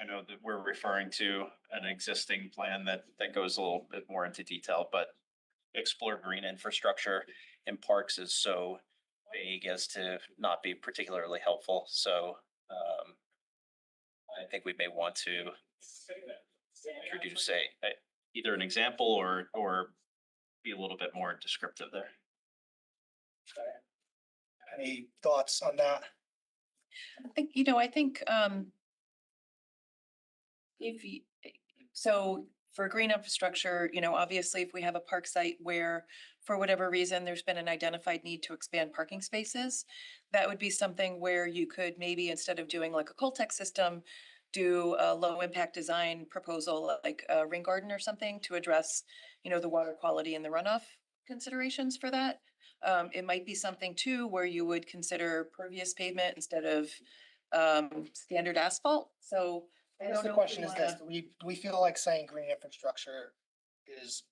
know that we're referring to an existing plan that goes a little bit more into detail, but explore green infrastructure in parks is so vague as to not be particularly helpful. So I think we may want to introduce either an example or be a little bit more descriptive there. Any thoughts on that? I think, so for green infrastructure, obviously if we have a park site where for whatever reason, there's been an identified need to expand parking spaces, that would be something where you could maybe, instead of doing like a Coltech system, do a low impact design proposal like a rain garden or something to address, the water quality and the runoff considerations for that. It might be something too where you would consider pervious pavement instead of standard asphalt. So I I guess don't the know if question we is this, wanna- do we feel like saying green infrastructure is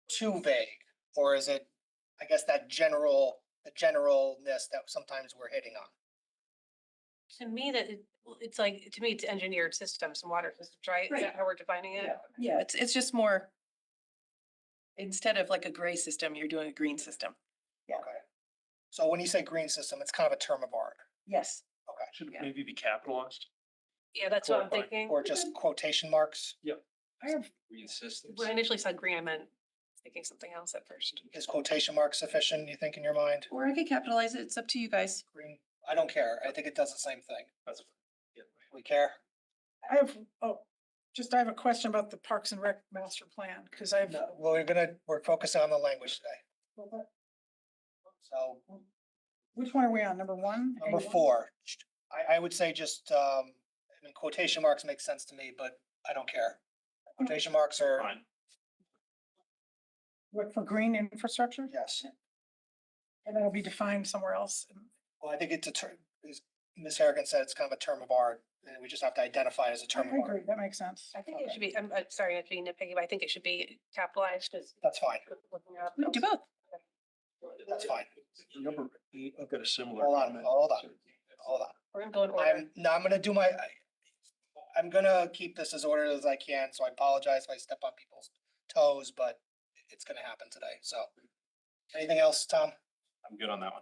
too vague? Or is it, I guess, the generalness that sometimes we're hitting on? To me, it's like, to me, it's engineered systems and water systems, right? Is Right. that how we're defining it? Yeah, it's just more. Instead of like a gray system, you're doing a green system. Yeah. Okay. So when you say green system, it's kind of a term of art, Yes. Should it Yeah. maybe be capitalized? Yeah, that's what I'm Clarify. thinking. or just quotation marks? I have, Green systems. When I initially saw green, I meant thinking something else at first. Is quotation mark sufficient, you think, in your mind? Or I could capitalize it. It's up to you guys. Green, I don't care. I think it does the same thing. That's. We care? I have, I have a question about the Parks and Rec master plan, because I've. No, well, we're focusing on the language today. So Which one are we on? Number one? number A1? 4, I would say just, I mean, quotation marks make sense to me, but I don't care. Quotation marks are, Fine. What, for green infrastructure? yes. And that'll be defined somewhere else. Well, I think it's a term, as Ms. Harrigan said, it's kind of a term of art, and we just have to identify it as a I term of agree, art. that makes sense. I think it should be, I'm sorry, not to be nitpicky, but I think it should be capitalized as. That's fine. We can do both. That's fine. Number 8, I've got a similar Hold on, comment. hold on, hold on. We're gonna go in order. I'm gonna do I'm gonna keep this as ordered as I can, so I apologize if I step on people's toes, but it's gonna happen today, so. Anything else, Tom? I'm good on that one.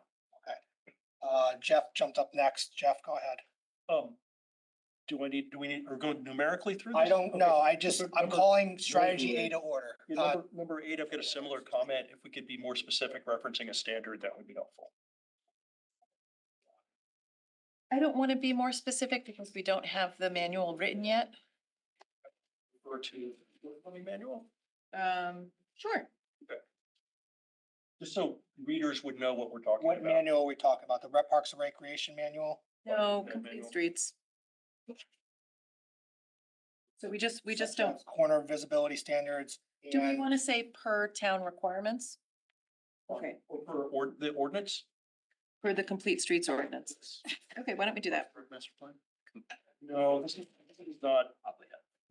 Jeff jumped up next. Jeff, go ahead. Do we need, or go numerically through this? I don't know, Okay. I'm Number- calling strategy A to order. Yeah, number 8, I've got a similar comment. If we could be more specific referencing a standard, that would be helpful. I don't want to be more specific because we don't have the manual written yet. Refer to the plumbing manual, Sure. just so readers would know what we're talking What about. manual are we talking about? The Rep Parks and Recreation Manual? No, Okay, complete manual. streets. So we just don't, Corner visibility standards. do we and- want to say per town requirements? Okay, Or the ordinance? for the complete streets ordinance. Okay, why don't we do that? For master plan? No, this is not,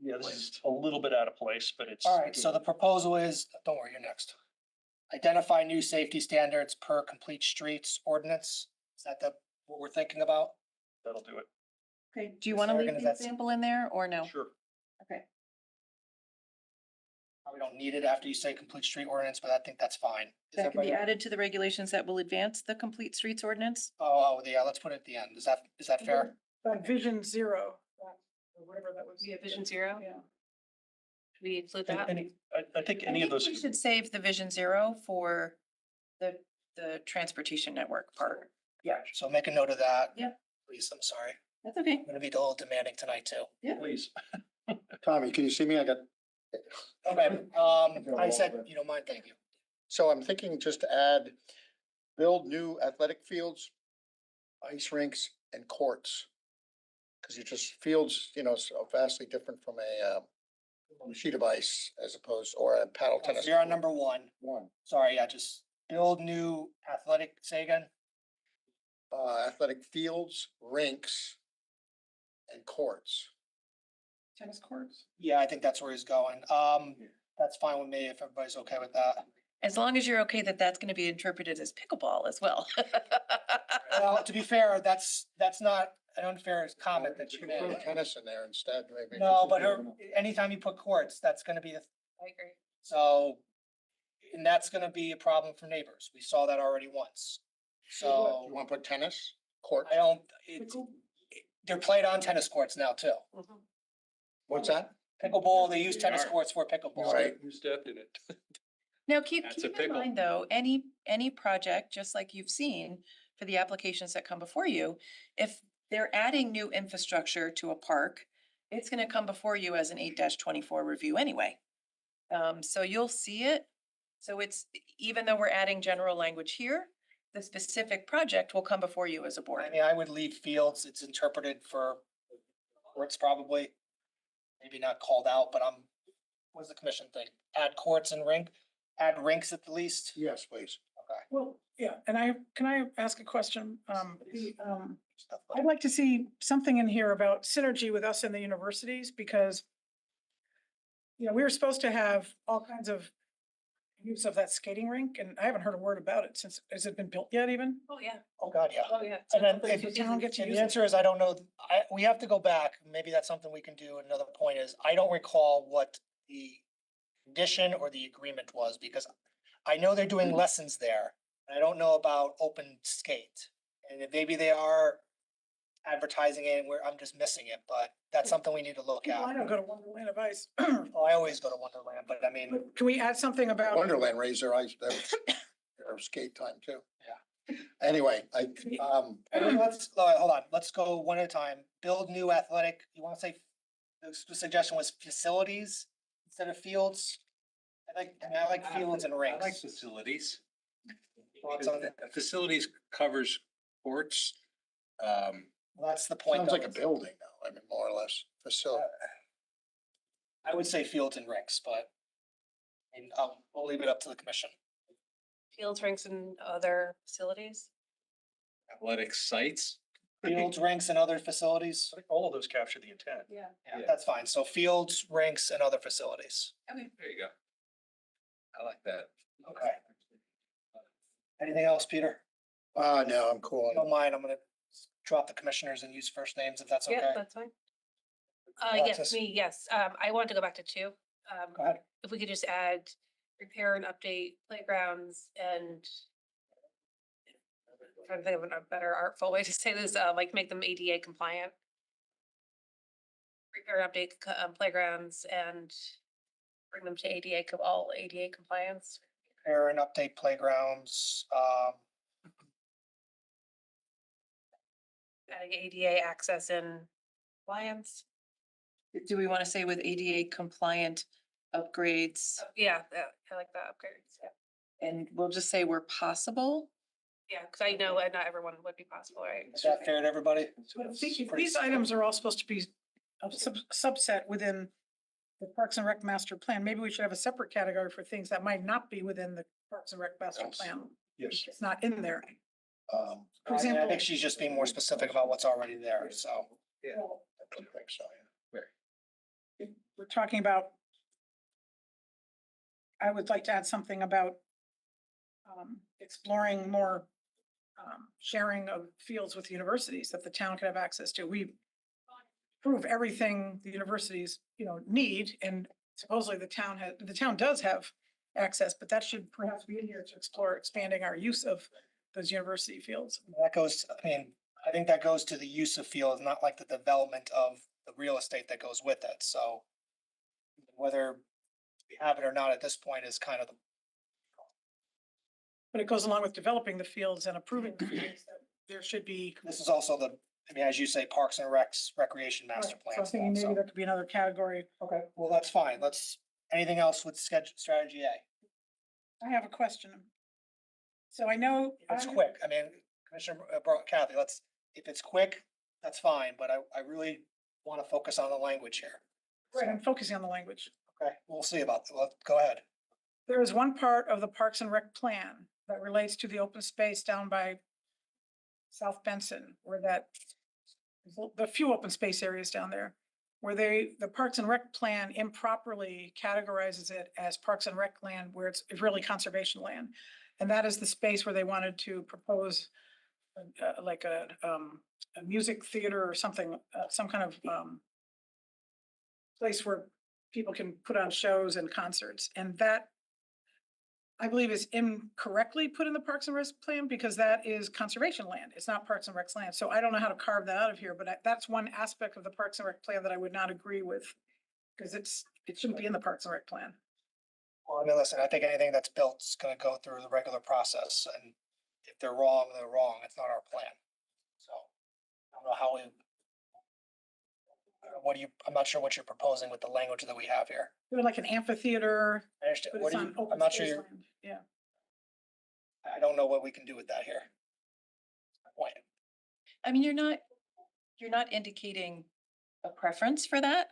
yeah, this is a little bit out of place, but it's. All right, so the proposal is, don't worry, you're next. Identify new safety standards per complete streets ordinance. Is that what we're thinking about? That'll do it. Okay, do you want to leave Sarah, the that's- example in there or no? Sure. Okay, Probably don't need it after you say complete street ordinance, but I think that's fine. Is that can be everybody- added to the regulations that will advance the complete streets ordinance. Yeah, let's put it at the end. Is that fair? That Vision Zero, or whatever that was. We have Vision Zero? Yeah. Should we include that? I think I any of think those. we should save the Vision Zero for the transportation network part. Yeah. So make a note of that. Yep. Please, I'm sorry. That's okay. I'm gonna be a little demanding tonight too. Please. Tommy, can you see me? I got. Okay, I said, you don't mind, thank you. So I'm thinking just to add, build new athletic fields, ice rinks and courts. Cause you just fields, so vastly different from a sheet of ice as opposed, or a paddle tennis. You're on number 1. One, Sorry, yeah, just build new athletic, say again? athletic fields, rinks and courts. Tennis courts. Yeah, I think that's where he's going. That's fine with me if everybody's okay with that. As long as you're okay that that's going to be interpreted as pickleball as well. Well, to be fair, that's not an unfair comment that you You can made. put tennis in there instead, maybe. No, but anytime you put courts, that's gonna be I agree. so, and that's gonna be a problem for neighbors. We saw that already once. So You wanna put tennis, court? I don't, they're played on tennis courts now too. Mhm. What's that? Pickleball, they use tennis courts for pickleball. Right. Who stepped in it? Now, keep That's a in pickle. mind, though, any project, just like you've seen for the applications that come before you, if they're adding new infrastructure to a park, it's gonna come before you as an 8-24 review anyway. So you'll see it. So it's, even though we're adding general language here, the specific project will come before you as a board. I mean, I would leave fields, it's interpreted for courts probably. Maybe not called out, but what's the commission think? Add courts and add rinks at the least? Yes, please. Well, yeah, and can I ask a question? I'd like to see something in here about synergy with us and the universities, because we were supposed to have all kinds of use of that skating rink, and I haven't heard a word about it since, has it been built yet even? Oh, yeah. Oh, God, yeah. Oh, yeah. And then Does the town get to and use the it? answer is, I don't know, we have to go back, maybe that's something we can do. Another point is, I don't recall what the condition or the agreement was, because I know they're doing lessons there. And I don't know about open skate, and if maybe they are advertising it, and I'm just missing it, but that's something we need to look Well, I at. don't go to Wonderland of Ice. Oh, I always go to Wonderland, but I mean, But can we add something about? Wonderland raised their ice, their skate time too. Yeah. Anyway, let's, hold on, let's go one at a time. Build new athletic, you wanna say, the suggestion was facilities instead of fields? I like fields and I like rinks. facilities. Thoughts on that? Facilities covers courts. That's the point. Sounds like a though. building though, I mean, more or less, facility. I would say fields and rinks, but I mean, we'll leave it up to the commission. Fields, rinks and other facilities. Athletic sites. Fields, rinks and other facilities. I think all of those capture the intent. Yeah. Yeah, that's fine. So fields, rinks and other facilities. Okay. There you go. I like that. Okay. Anything else, Peter? No, I'm cool. If you don't mind, I'm gonna drop the commissioners and use first names if that's okay. Yeah, that's fine. Alexis? Yes, yes. I want to go back to two. Go ahead. If we could just add repair and update playgrounds and trying to think of a better artful way to say this, like make them ADA compliant. Repair and update playgrounds and bring them to all ADA compliance. Repair and update playgrounds, Adding ADA access and compliance. Do we want to say with ADA compliant upgrades? Yeah, I like that upgrades. Yeah. And we'll just say where possible? Yeah, because I know not everyone would be possible, right? is that fair to everybody? But if these items are all supposed to be a subset within the Parks and Rec master plan, maybe we should have a separate category for things that might not be within the Parks and Rec master plan. Yes. It's not in there. For I mean, I example. think she's just being more specific about what's already there, so. Well, I don't think so, yeah. if we're talking about, I would like to add something about exploring more sharing of fields with universities that the town could have access to. We prove everything the universities, need, and supposedly the town does have access, but that should perhaps be in here to explore expanding our use of those university fields. That goes, I think that goes to the use of fields, not like the development of the real estate that goes with it, so. Whether we have it or not at this point is kind of the. But it goes along with developing the fields and approving the fields that there should be. This is also as you say, Parks and Recs, Recreation Master Right, Plan. So I was thinking stuff, maybe so. that could be another category. Okay, well, that's fine. Anything else with strategy A? I have a question. So I know. If it's quick, Commissioner Kathy, if it's quick, that's fine, but I really want to focus on the language here. Right, I'm focusing on the language. Okay, we'll see about that. Go ahead. There is one part of the Parks and Rec plan that relates to the open space down by South Benson, where the few open space areas down there, where the Parks and Rec plan improperly categorizes it as Parks and Rec land, where it's really conservation land. And that is the space where they wanted to propose like a music theater or something, some kind of place where people can put on shows and concerts. And that, I believe, is incorrectly put in the Parks and Rec plan because that is conservation land. It's not Parks and Rec land. So I don't know how to carve that out of here, but that's one aspect of the Parks and Rec plan that I would not agree with because it shouldn't be in the Parks and Rec plan. Well, listen, I think anything that's built is gonna go through the regular process, and if they're wrong, they're wrong. It's not our plan. So, I don't know how I'm not sure what you're proposing with the language that we have here. Doing like an amphitheater, I understand, but what it's do on you, open I'm not sure space you're, land. Yeah. I don't know what we can do with that here. Point. I mean, you're not indicating a preference for that.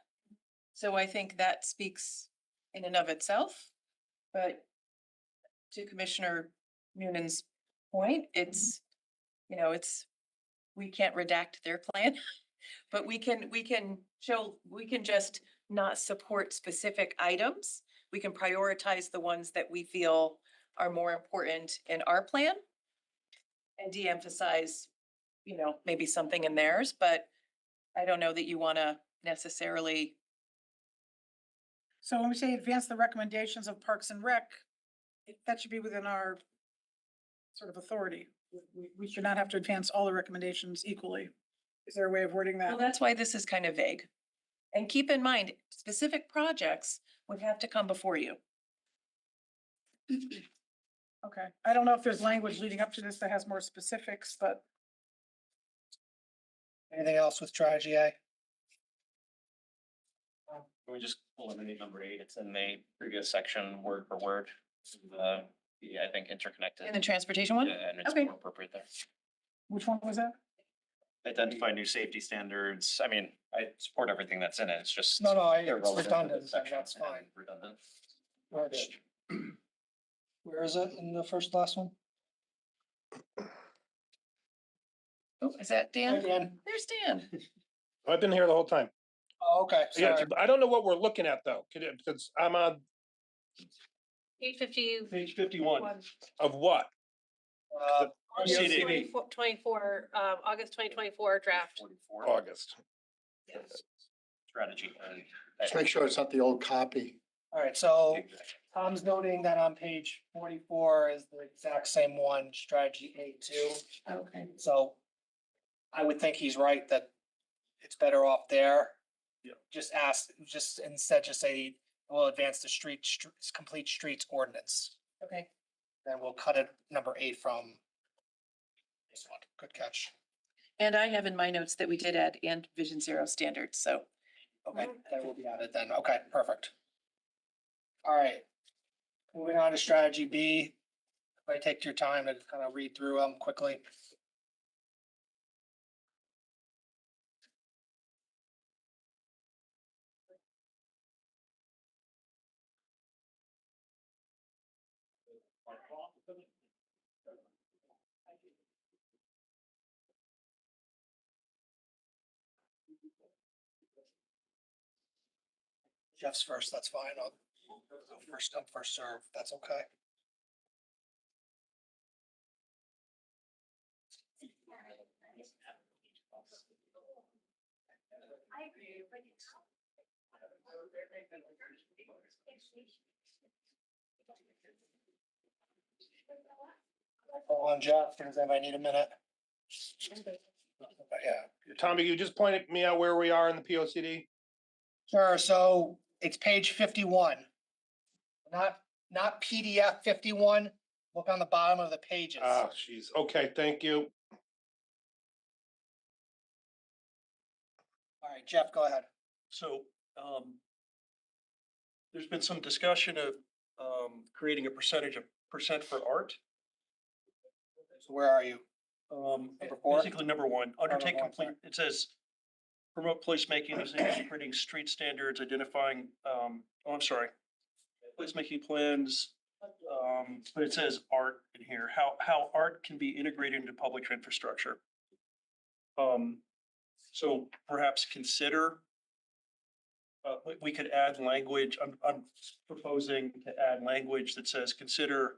So I think that speaks in and of itself. But to Commissioner Noonan's point, it's, you know, we can't redact their plan. But we can show, we can just not support specific items. We can prioritize the ones that we feel are more important in our plan. And de-emphasize, you know, maybe something in theirs, but I don't know that you wanna necessarily. So when we say advance the recommendations of Parks and Rec, that should be within our sort of authority. We should not have to advance all the recommendations equally. Is there a way of wording Well, that? that's why this is kind of vague. And keep in mind, specific projects would have to come before you. Okay, I don't know if there's language leading up to this that has more specifics, but Anything else with strategy A? Can we just eliminate number 8? It's in the previous section, word for word. Yeah, I think interconnected. In the transportation one? Yeah, and it's Okay. more appropriate there. which one was that? Identify new safety standards. I mean, I support everything that's in it. It's just. No, it's irrelevant to this redundant, and section that's and fine. Redundant. Where it is. Where is it in the last one? Oh, is that Dan? Dan. There's Dan. I've been here the whole time. Oh, okay, Yeah, sorry. I don't know what we're looking at though, because I'm on, 850. Page 51. of what? POCD. 24, August 2024 draft. 44. August. Yes. Strategy. Just make sure it's not the old copy. All right, so Tom's noting that on page 44 is the exact same one, strategy A2. Okay. So I would think he's right that it's better off there. Yeah. Just say, we'll advance the complete streets ordinance. Okay. Then we'll cut it number 8 from this one. Good catch. And I have in my notes that we did add and Vision Zero standards, so. Okay, that will be added then. Okay, perfect. All right. Moving on to strategy B. If I take your time to kind of read through them quickly. Jeff's first, that's fine. I'll go first, come first serve. That's okay. Hold on, Jeff. Does anybody need a minute? Yeah. Tommy, you just pointed me out where we are in the POCD? Sure, so it's page 51. Not PDF 51. Look on the bottom of the pages. Ah, jeez. Okay, thank you. All right, Jeff, go ahead. So, there's been some discussion of, creating a percent for art. So where are you? Number 4? Basically, number 1, undertake number 1, complete, it says promote placemaking, using creating street standards, identifying, I'm sorry. Placemaking plans, but it says art in here, how art can be integrated into public infrastructure. So perhaps consider, we could add language, I'm proposing to add language that says, consider,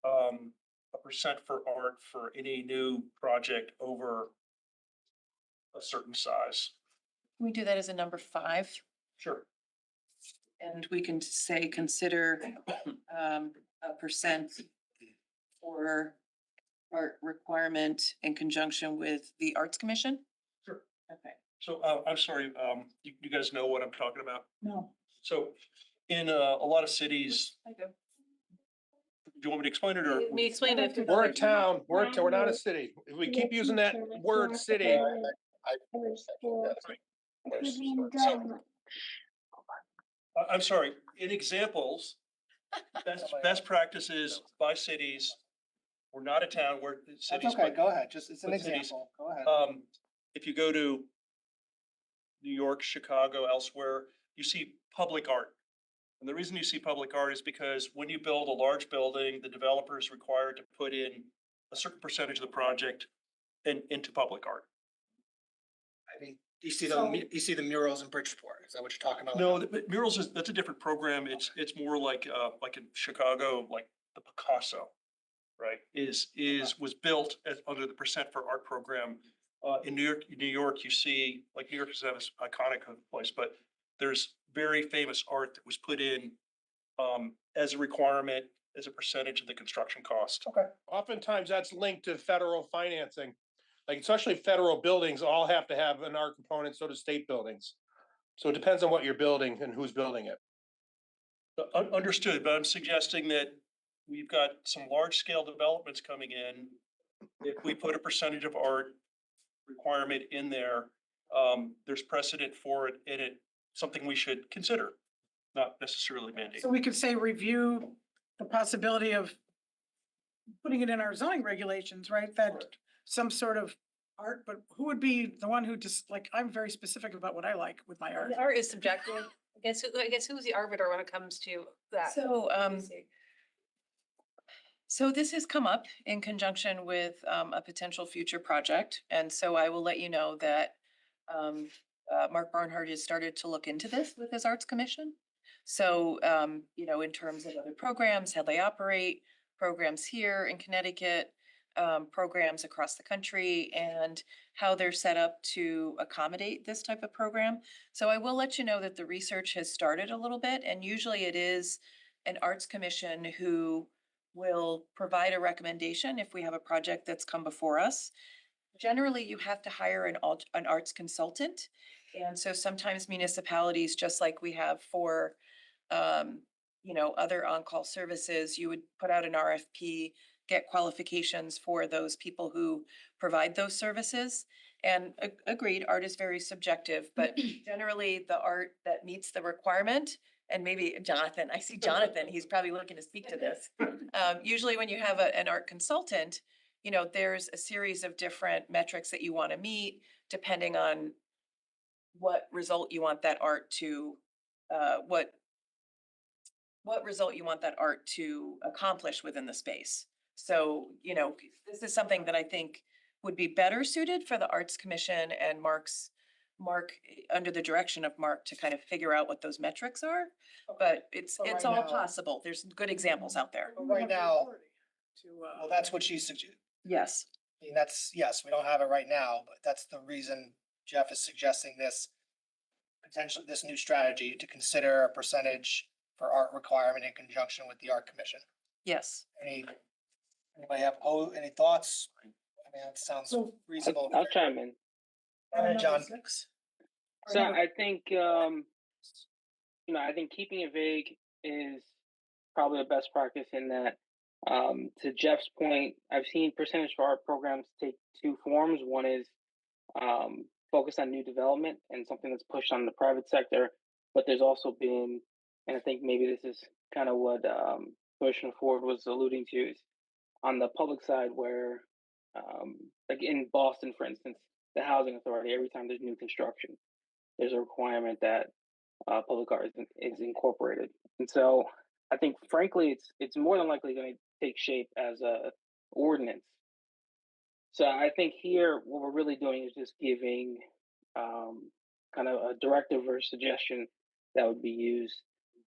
a percent for art for any new project over a certain size. Can we do that as a number 5? Sure. And we can say, consider a percent for art requirement in conjunction with the Arts Commission? Sure. Okay. So, I'm sorry, you guys know what I'm talking about? No. So in a lot of cities, I do. do you want me to explain it or? We explained it. We're a town, we're not a city. If we keep using that word city, I'm sorry, in examples, best practices by cities. We're not a town, we're That's cities. okay, but, go ahead. Just, it's an but cities. example. Go ahead. If you go to New York, Chicago, elsewhere, you see public art. And the reason you see public art is because when you build a large building, the developer is required to put in a certain percentage of the project into public art. I mean, you see the murals in Bridgeport, is that what you're talking about? No, murals that's a different program. It's more like in Chicago, like the Picasso, right? Was built as under the percent for art program. In New York, you see, like New York is this iconic place, but there's very famous art that was put in as a requirement, as a percentage of the construction cost. Okay. Oftentimes that's linked to federal financing. Like especially federal buildings all have to have an art component, so do state buildings. So it depends on what you're building and who's building it. Understood, but I'm suggesting that we've got some large scale developments coming in. If we put a percentage of art requirement in there, there's precedent for it, and it something we should consider, not necessarily mandate. So we could say review the possibility of putting it in our zoning regulations, right? That some sort of art, but who would be the one who just, like, I'm very specific about what I like with my art. The art is subjective. I guess who's the arbiter when it comes to that? So this has come up in conjunction with a potential future project. And so I will let you know that Mark Barnhart has started to look into this with his Arts Commission. So, in terms of other programs, how they operate, programs here in Connecticut, programs across the country, and how they're set up to accommodate this type of program. So I will let you know that the research has started a little bit, and usually it is an Arts Commission who will provide a recommendation if we have a project that's come before us. Generally, you have to hire an arts consultant. And so sometimes municipalities, just like we have for, other on-call services, you would put out an RFP, get qualifications for those people who provide those services. And agreed, art is very subjective, but generally the art that meets the requirement, and maybe Jonathan, I see Jonathan, he's probably looking to speak to this. Usually when you have an art consultant, there's a series of different metrics that you want to meet depending on what result you want that art to, what result you want that art to accomplish within the space. So, this is something that I think would be better suited for the Arts Commission and Mark, under the direction of Mark, to kind of figure out what those metrics are. But it's But right all now- possible. There's good examples out there. But right now, well, that's what she suggested. Yes. I mean, yes, we don't have it right now, but that's the reason Jeff is suggesting this this new strategy to consider a percentage for art requirement in conjunction with the Art Commission. Yes. Anybody have any thoughts? I mean, that sounds reasonable. I'll chime in. Go ahead, John. So I think, I think keeping it vague is probably the best practice in that. To Jeff's point, I've seen percentage for art programs take two forms. One is focused on new development and something that's pushed on the private sector, but there's also been, and I think maybe this is kind of what Commissioner Ford was alluding to, is on the public side where, like in Boston, for instance, the housing authority, every time there's new construction, there's a requirement that public art is incorporated. And so I think, frankly, it's more than likely going to take shape as a ordinance. So I think here what we're really doing is just giving kind of a directive or suggestion that would be used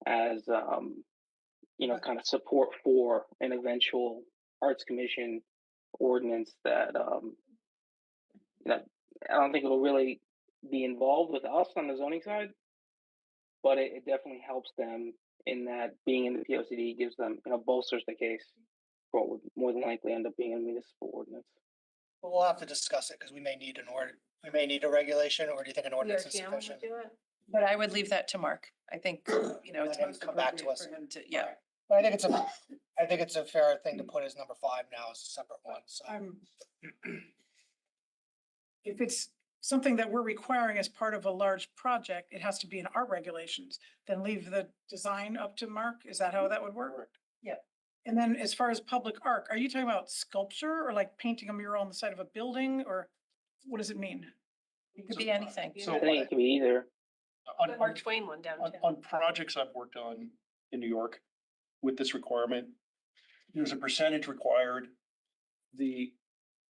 as kind of support for an eventual Arts Commission ordinance that I don't think it'll really be involved with us on the zoning side, but it definitely helps them in that being in the POCD gives them, bolsters the case for what would more than likely end up being a municipal ordinance. But we'll have to discuss it because we may need a regulation, or do you think an ordinance is PRTM would sufficient? do it. But I would leave that to Mark. I think, it's him most come back to appropriate us. for him to, yeah. But I think it's a fair thing to put as number 5 now as a separate one, so. If it's something that we're requiring as part of a large project, it has to be in our regulations, then leave the design up to Mark. Is that how that would work? Yeah. And then as far as public art, are you talking about sculpture or like painting a mural on the side of a building, or what does it mean? It could be anything. So I think it could be either. The Mark Twain one downtown. on projects I've worked on, in New York with this requirement. There's a percentage required. The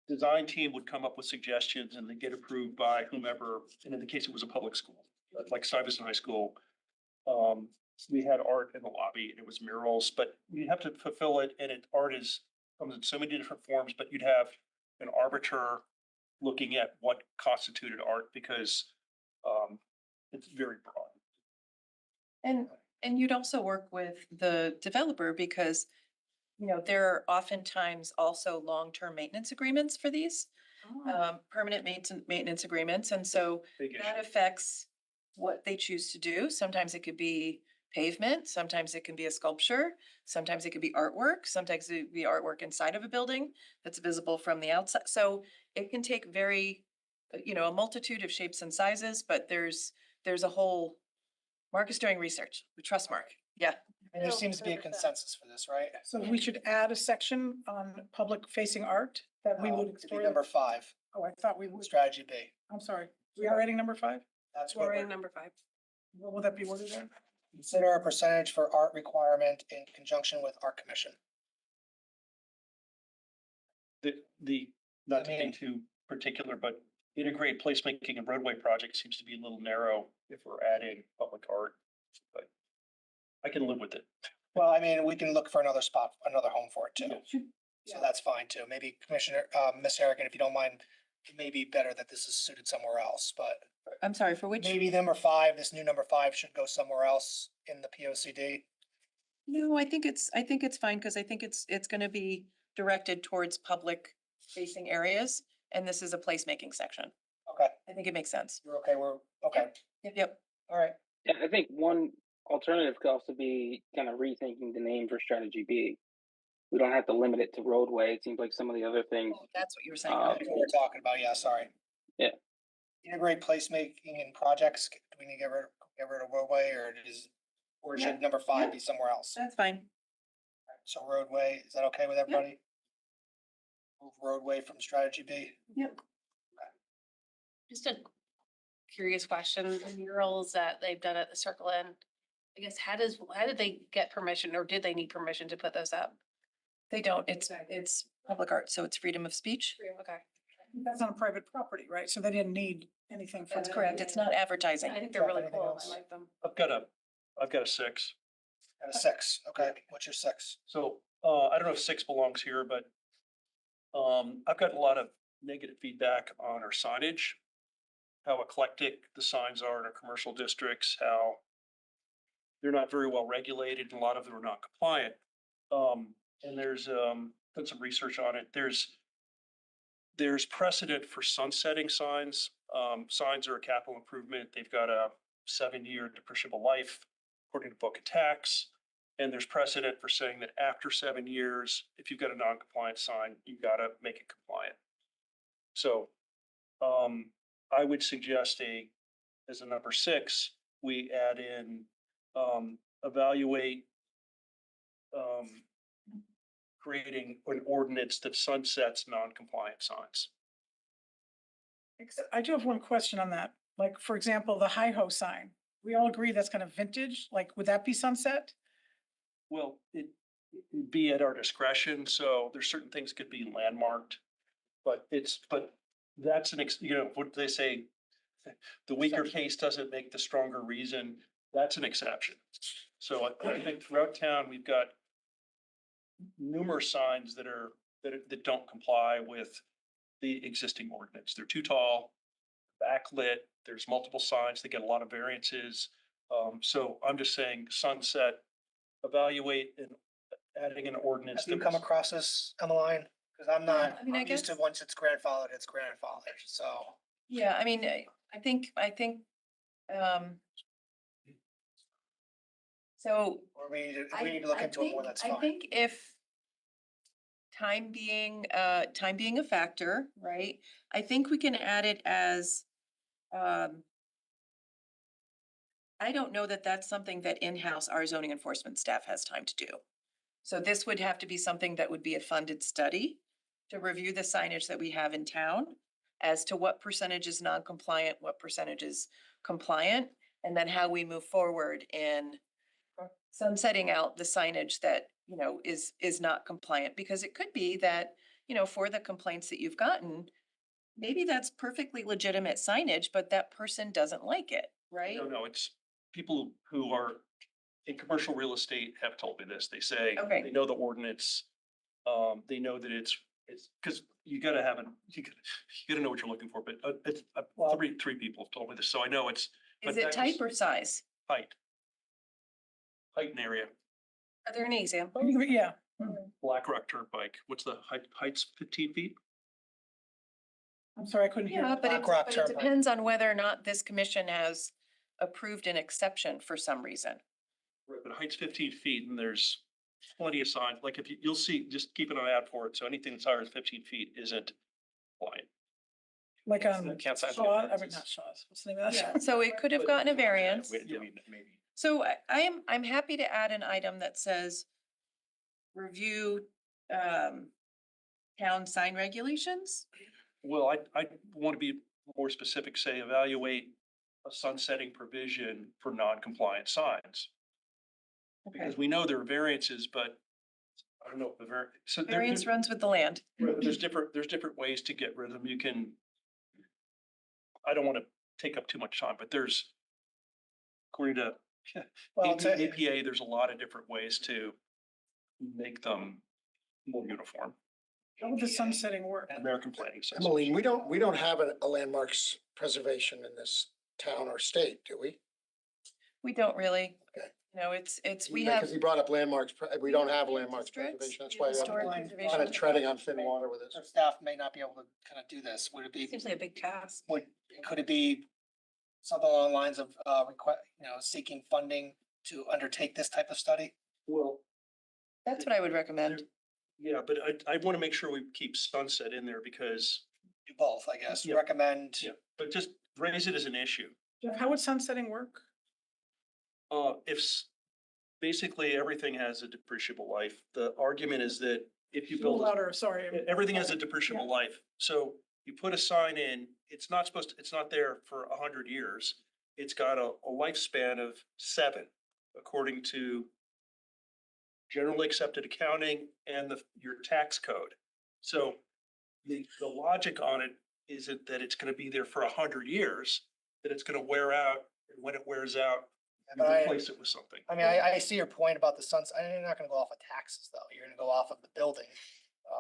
design team would come up with suggestions and they get approved by whomever, and in the case it was a public school, like Stuyvesant High School. We had art in the lobby and it was murals, but you have to fulfill it, and art comes in so many different forms, but you'd have an arbiter looking at what constituted art because it's very broad. And you'd also work with the developer because, you know, there are oftentimes also long-term maintenance agreements for these, permanent maintenance agreements. And so Big issue. that affects what they choose to do. Sometimes it could be pavement, sometimes it can be a sculpture, sometimes it could be artwork, sometimes it could be artwork inside of a building that's visible from the outside. So it can take very, you know, a multitude of shapes and sizes, but there's a whole, Mark is doing research. We trust Mark. Yeah. And there seems to be a consensus for this, right? So we should add a section on public facing art that we would It'd be explore. number 5, Oh, I thought we would. strategy B. I'm sorry. We are adding number 5? That's We're what in we're, number 5. What will that be worded there? consider a percentage for art requirement in conjunction with art commission. Not to I mean- be too particular, but integrate placemaking and roadway project seems to be a little narrow if we're adding public art. But I can live with it. Well, I mean, we can look for another spot, another home for it too. Yeah. So that's fine too. Maybe Commissioner, Ms. Harrigan, if you don't mind, it may be better that this is suited somewhere else, but I'm sorry, for which? maybe number 5, this new number 5 should go somewhere else in the POCD. No, I think it's fine because I think it's gonna be directed towards public facing areas. And this is a placemaking section. Okay, I think it makes sense. you're okay, okay, Yep. all right. Yeah, I think one alternative could also be kind of rethinking the name for strategy B. We don't have to limit it to roadway. It seems like some of the other things. That's what you were saying. That's what we're talking about, yeah, sorry. Yeah. Integrate placemaking in projects, do we need to get rid of roadway, or should number 5 be somewhere else? That's fine. So roadway, is that okay with everybody? Move roadway from strategy B. Yep. Just a curious question, the murals that they've done at the Circle Inn. I guess how did they get permission, or did they need permission to put those up? They don't. It's public art, so it's freedom of speech. Okay. That's on private property, right? So they didn't need anything for That's that. correct. It's not advertising. I think they're really Anything cool. else? I like them. I've got a 6. And a 6, okay, what's your 6? So, I don't know if 6 belongs here, but I've got a lot of negative feedback on our signage. How eclectic the signs are in our commercial districts, how they're not very well regulated, and a lot of them are not compliant. And there's done some research on it. There's precedent for sunsetting signs. Signs are a capital improvement. They've got a 7-year depreciable life, according to Book of Tax. And there's precedent for saying that after 7 years, if you've got a non-compliant sign, you gotta make it compliant. So, I would suggest as a number 6, we add in, evaluate, creating an ordinance that sunsets non-compliant signs. I do have one question on that. Like, for example, the hi-ho sign. We all agree that's kind of vintage. Like, would that be sunset? Well, it'd be at our discretion, so there's certain things could be landmarked. But that's what they say, the weaker case doesn't make the stronger reason. That's an exception. So I think throughout town, we've got numerous signs that don't comply with the existing ordinance. They're too tall, backlit, there's multiple signs, they get a lot of variances. So I'm just saying sunset, evaluate and adding an ordinance. Have you that come was- across this, Emmeline? Because I'm not, I mean, I I'm used to guess- once it's grandfathered, it's grandfathered, so. Yeah, I mean, I think, so Or we need to look into it more, that's I fine. think if time being a factor, right? I think we can add it as, I don't know that that's something that in-house our zoning enforcement staff has time to do. So this would have to be something that would be a funded study to review the signage that we have in town as to what percentage is non-compliant, what percentage is compliant, and then how we move forward in sunsetting out the signage that, you know, is not compliant, because it could be that, you know, for the complaints that you've gotten, maybe that's perfectly legitimate signage, but that person doesn't like it, right? No, it's people who are in commercial real estate have told me this. They say, Okay. they know the ordinance. They know that it's, because you gotta have you gotta know what you're looking for, but it's, three people have told me this, so I know it's. but Is it that's type or size? Height. Height and area. Are there any examples? Yeah. Black Rock Turnpike, what's the height's 15 feet? I'm sorry, I couldn't hear. Yeah, but it, Black Rock but it Turnpike. depends on whether or not this commission has approved an exception for some reason. Right, but height's 15 feet and there's plenty of signs, like if you'll see, just keep an eye out for it, so anything that's higher than 15 feet isn't compliant. Like Can't sign Shaw, I mean, not Shaw's, what's the name of that? So it could have gotten a variance. Maybe. So I'm happy to add an item that says review town sign regulations. Well, I want to be more specific, say evaluate a sunsetting provision for non-compliant signs. Okay. Because we know there are variances, but I don't know if the so Variance runs with the land. there's different ways to get rid of them. You can, I don't want to take up too much time, but there's, according to Well, it's a- APA, there's a lot of different ways to make them more uniform. How would the sunsetting work? American Planning Association. Emily, we don't have a landmarks preservation in this town or state, do we? We don't really. Okay. No, it's, we have. Because he brought up landmarks, we don't have landmarks districts, preservation, that's why historic I'm preservation. kind of treading on thin water with this. Our staff may not be able to kind of do this. Would it be, Seems like a big task. could it be something along the lines of, seeking funding to undertake this type of study? Well, That's what I would recommend. yeah, but I want to make sure we keep sunset in there because, Do both, I guess. Yeah. Recommend. yeah, but just raise it as an issue. Jeff, how would sunsetting work? Basically everything has a depreciable life. The argument is that if you build, Louder, sorry. everything has a depreciable life. So you put a sign in, it's not there for 100 years. It's got a lifespan of 7, according to generally accepted accounting and your tax code. So the logic on it isn't that it's gonna be there for 100 years, that it's gonna wear out, and when it wears out, you But replace it with something. I mean, I see your point about the sunset. You're not gonna go off of taxes though. You're gonna go off of the building.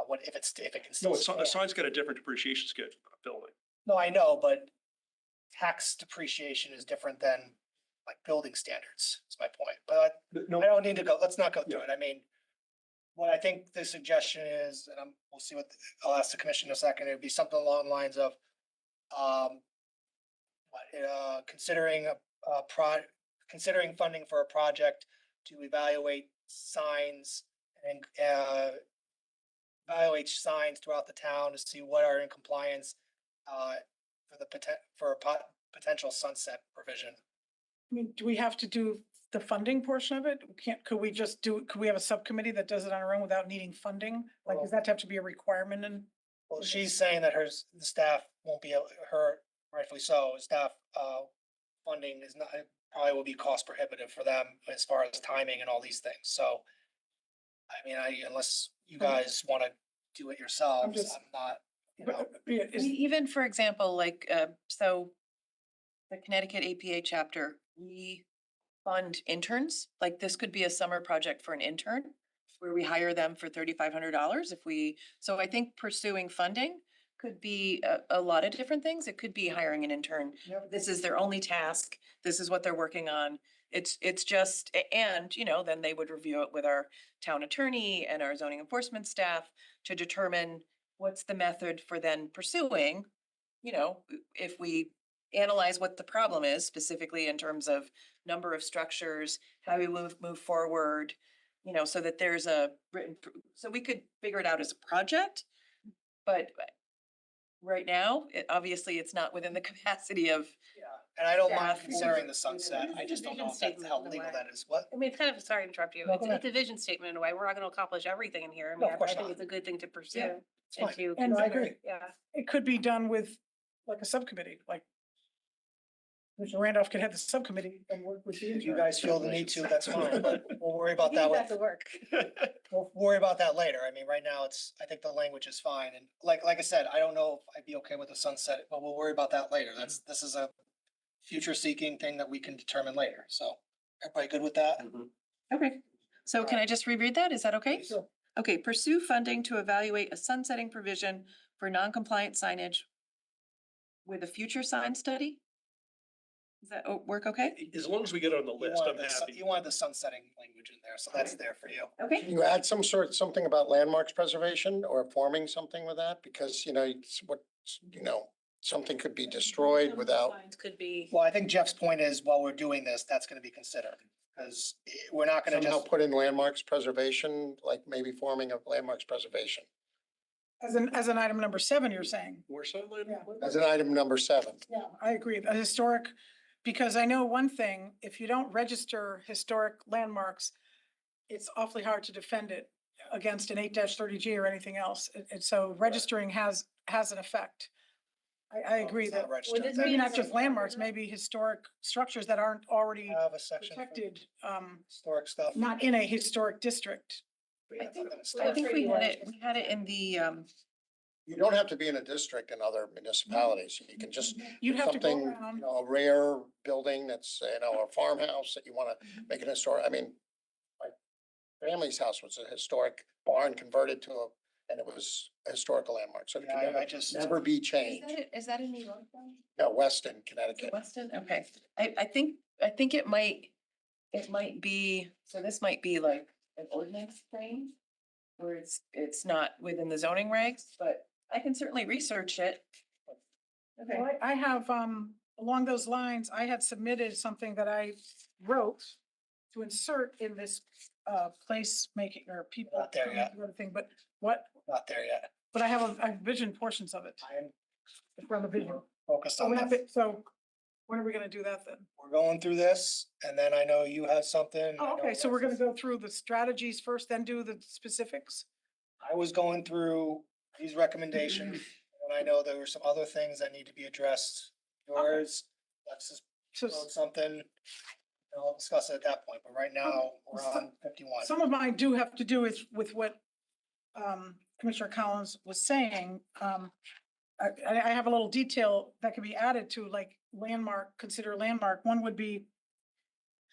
What if it can still No, a stand? sign's got a different depreciation schedule than a building. No, I know, but tax depreciation is different than like building standards, is my point. But No, I don't need to go, let's not go through it. I mean, what I think the suggestion is, and we'll see I'll ask the commission in a second, it'd be something along the lines of, considering funding for a project to evaluate signs and, evaluate signs throughout the town to see what are in compliance, for a potential sunset provision. I mean, do we have to do the funding portion of it? Could we have a subcommittee that does it on our own without needing funding? Like, does that have to be a requirement and? Well, she's saying that the staff won't be able, rightfully so, staff, funding is not, probably will be cost prohibitive for them as far as timing and all these things, so. I mean, unless you guys wanna do it yourselves, just- I'm not, you know. Even for example, like, so the Connecticut APA chapter, we fund interns. Like this could be a summer project for an intern where we hire them for $3,500 so I think pursuing funding could be a lot of different things. It could be hiring an intern. This is their only task. This is what they're working on. It's just, and, then they would review it with our town attorney and our zoning enforcement staff to determine what's the method for then pursuing, if we analyze what the problem is specifically in terms of number of structures, how we move forward, so that there's a written, so we could figure it out as a project. But right now, obviously it's not within the capacity of. Yeah, and I don't mind Staff considering or- the sunset, I just don't know if that's Statement how in a legal way. that is, what? I mean, it's kind of, sorry to interrupt you. No, It's go ahead. a vision statement in a way. We're not gonna accomplish everything in here. I No, mean, of course I think not. it's a good thing to pursue. Yeah, it's fine. to And I consider. agree. Yeah. It could be done with like a subcommittee, like Commissioner Randolph could have the subcommittee and work with you. If you guys feel the need to, that's fine, but we'll worry about that. work. We'll worry about that later. I mean, right now I think the language is fine. And like I said, I don't know if I'd be okay with the sunset, but we'll worry about that later. This is a future seeking thing that we can determine later. So everybody good with that? Okay, so can I just reread that? Is that okay? Sure. Okay, pursue funding to evaluate a sunsetting provision for non-compliant signage with a future sign study? Does that work okay? As long as we get on the You list, I'm wanted happy. you wanted the sunsetting language in there, so that's there for you. Okay. Can you add something about landmarks preservation or forming something with that? Because, it's what, something could be destroyed without. Signs could be, Well, I think Jeff's point is while we're doing this, that's gonna be considered. Cause we're not gonna Somehow just, put in landmarks preservation, like maybe forming of landmarks preservation As an item number 7, you're saying? More so, Lynn? Yeah. as an item number 7. Yeah, I agree. A historic, because I know one thing, if you don't register historic landmarks, it's awfully hard to defend it against an 8-30G or anything else. And so registering has an effect. I agree it's not that registered. this maybe means- not just landmarks, maybe historic structures that aren't already have a section for protected, historic stuff. not in a historic district. Yeah, it's not gonna I stop. think we had it in the, You don't have to be in a district in other municipalities. You can just, You'd have to go something, around. a rare building that's, a farmhouse that you wanna make an historic, I mean, my family's house was a historic barn converted to and it was a historical landmark, so it Yeah, can I just. never be changed. is that in New York? though? No, Weston, Connecticut. Weston, okay. I think it might be, so this might be like an ordinance thing. Where it's not within the zoning regs, but I can certainly research it. Okay. Well, I have, along those lines, I had submitted something that I wrote to insert in this, place making or people. Not there yet. Thing, but what, Not there yet. but I have I vision portions of it. I am It's from the vision. focused So on we're that. not, so when are we gonna do that then? We're going through this and then I know you have something. I Oh, know okay, so we're gonna Rex go through the strategies first, then do the specifics? I was going through these recommendations and I know there were some other things that need to be addressed. Yours, Alexis So wrote something. And I'll discuss it at that point, but right now we're on 51. some of mine do have to do with what Commissioner Collins was saying. I have a little detail that could be added to like consider landmark. One would be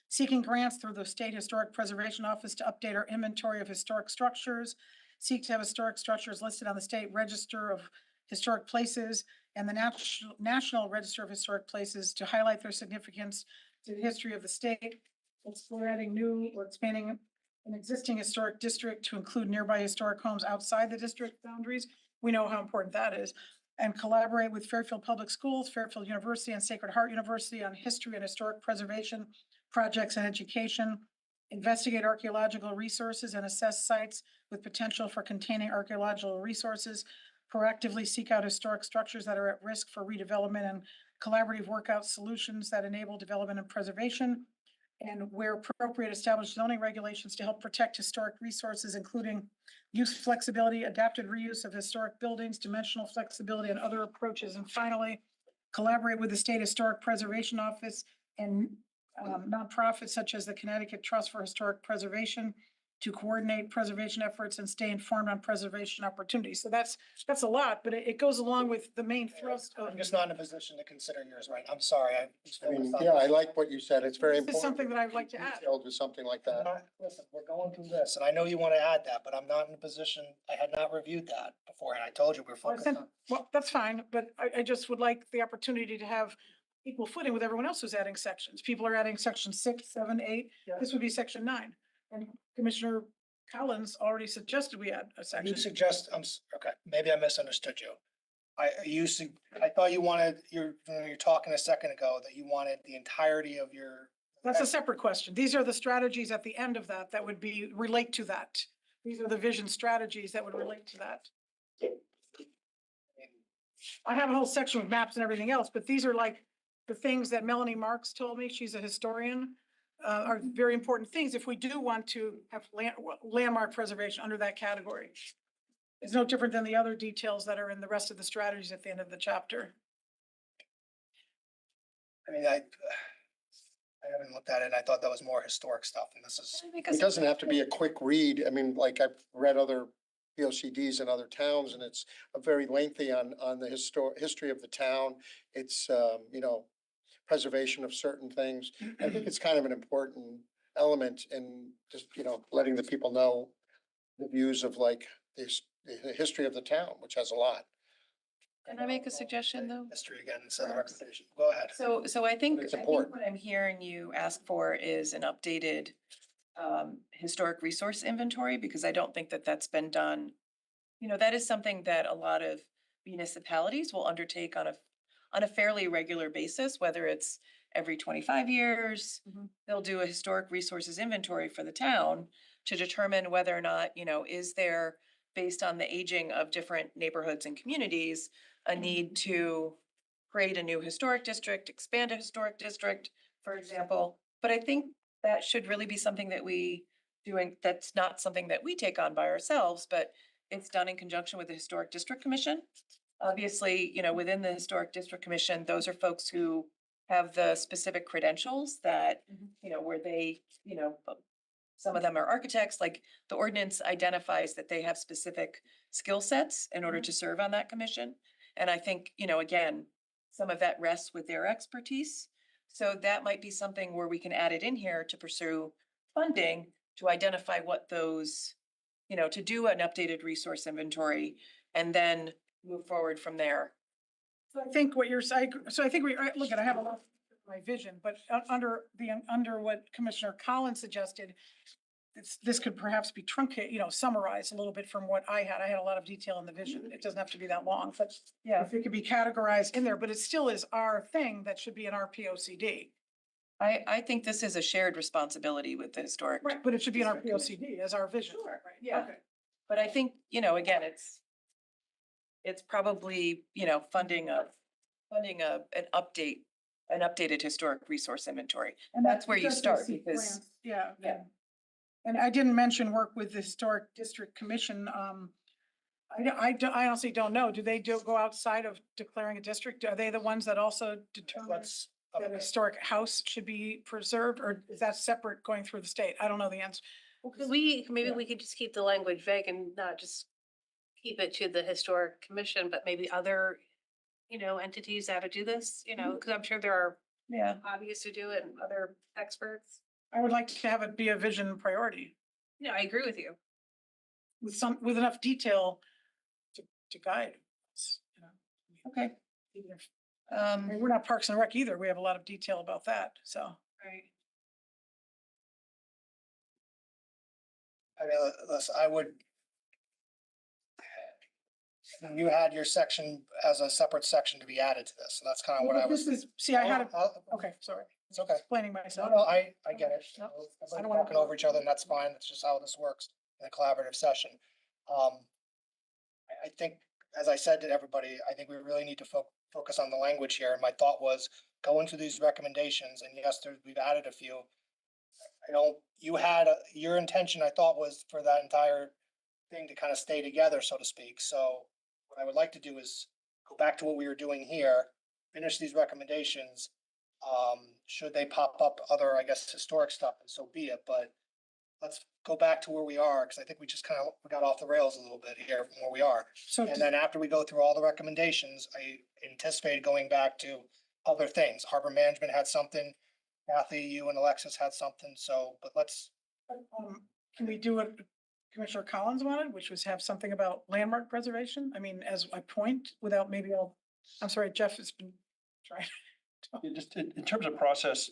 seeking grants through the State Historic Preservation Office to update our inventory of historic structures. Seek to have historic structures listed on the state register of historic places and the National Register of Historic Places to highlight their significance to the history of the state. We're adding new or expanding an existing historic district to include nearby historic homes outside the district boundaries. We know how important that is. And collaborate with Fairfield Public Schools, Fairfield University, and Sacred Heart University on history and historic preservation projects and education. Investigate archaeological resources and assess sites with potential for containing archaeological resources. Proactively seek out historic structures that are at risk for redevelopment and collaborative workout solutions that enable development and preservation. And where appropriate, establish zoning regulations to help protect historic resources, including use flexibility, adapted reuse of historic buildings, dimensional flexibility, and other approaches. And finally, collaborate with the State Historic Preservation Office and nonprofits such as the Connecticut Trust for Historic Preservation to coordinate preservation efforts and stay informed on preservation opportunities. So that's a lot, but it goes along with the main thrust of. I'm just not in a position to consider yours, right? I'm sorry. I mean, yeah, I like what you said. It's very This is important. something that I'd like to add. Detailed with something like I'm that. not- Listen, we're going through this and I know you want to add that, but I'm not in a position, I had not reviewed that before. And I told you we're Well, I focused sent- on. Well, that's fine, but I just would like the opportunity to have equal footing with everyone else who's adding sections. People are adding section 6, 7, 8. This would be section 9. And Commissioner Collins already suggested we add a You section. suggest, okay, maybe I misunderstood you. I thought you wanted, you're talking a second ago that you wanted the entirety of your. That's a separate question. These are the strategies at the end of that would relate to that. These are the vision strategies that would relate to that. I have a whole section with maps and everything else, but these are like the things that Melanie Marks told me, she's a historian, are very important things if we do want to have landmark preservation under that category. It's no different than the other details that are in the rest of the strategies at the end of the chapter. I mean, I haven't looked at it. I thought that was more historic stuff and this is, It doesn't have to be a quick read. I mean, like I've read other POCDs in other towns and it's a very lengthy on the history of the town. It's, you know, preservation of certain things. I think it's kind of an important element in just, you know, letting the people know the views of like the history of the town, which has a lot. Can I make a suggestion though? history again, instead of the recommendation. Go ahead. So I think, It's I think important. what I'm hearing you ask for is an updated historic resource inventory, because I don't think that that's been done. You know, that is something that a lot of municipalities will undertake on a fairly regular basis, whether it's every 25 years. They'll do a historic resources inventory for the town to determine whether or not, you know, is there, based on the aging of different neighborhoods and communities, a need to create a new historic district, expand a historic district, for example. But I think that should really be something that we doing, that's not something that we take on by ourselves, but it's done in conjunction with the Historic District Commission. Obviously, you know, within the Historic District Commission, those are folks who have the specific credentials that, you know, where they, you know, some of them are architects, like the ordinance identifies that they have specific skill sets in order to serve on that commission. And I think, you know, again, some of that rests with their expertise. So that might be something where we can add it in here to pursue funding to identify what those, you know, to do an updated resource inventory and then move forward from there. So I think what you're saying, so I think look, I have a lot of my vision, but under what Commissioner Collins suggested, this could perhaps be truncated, you know, summarized a little bit from what I had. I had a lot of detail in the vision. It doesn't have to be that long, but Yeah. if it could be categorized in there, but it still is our thing that should be in our POCD. I think this is a shared responsibility with the historic. Right, but it should be in our POCD as our vision. Sure, Right, yeah. okay. But I think, you know, again, it's probably, you know, funding an updated historic resource inventory. And That's where you just start basic because, grants, yeah. yeah. And I didn't mention work with the Historic District Commission. I honestly don't know. Do they go outside of declaring a district? Are they the ones that also determine Let's, that a historic house should be preserved, or is that separate going through the state? I don't know the answer. Maybe Yeah. we could just keep the language vague and not just keep it to the historic commission, but maybe other, you know, entities that do this, you know, because I'm sure there are Yeah. hobbyists who do it and other experts. I would like to have it be a vision priority No, I agree with you. with enough detail to guide us, you know. Okay. Even if, I mean, Um, we're not Parks and Rec either. We have a lot of detail about that, so. Right. I mean, listen, I would. You had your section as a separate section to be added to this, so that's kind of what I was. See, I had it, I'll- okay, sorry, It's okay. explaining No, myself. no, I get it. No, Everybody's I don't wanna- talking over each other and that's fine. That's just how this works in a collaborative session. I think, as I said to everybody, I think we really need to focus on the language here. And my thought was go into these recommendations and yes, we've added a few. I know you had, your intention, I thought, was for that entire thing to kind of stay together, so to speak. So what I would like to do is go back to what we were doing here, finish these recommendations. Should they pop up other, I guess, historic stuff, and so be it, but let's go back to where we are, because I think we just kind of, we got off the rails a little bit here from where we are. So And then after we go through all the recommendations, I anticipated going back to other things. Harbor Management had something, Kathy, you and Alexis had something, so, but let's, can we do what Commissioner Collins wanted, which was have something about landmark preservation? I mean, as a point, without maybe I'm sorry, Jeff has been trying. Just in terms of process,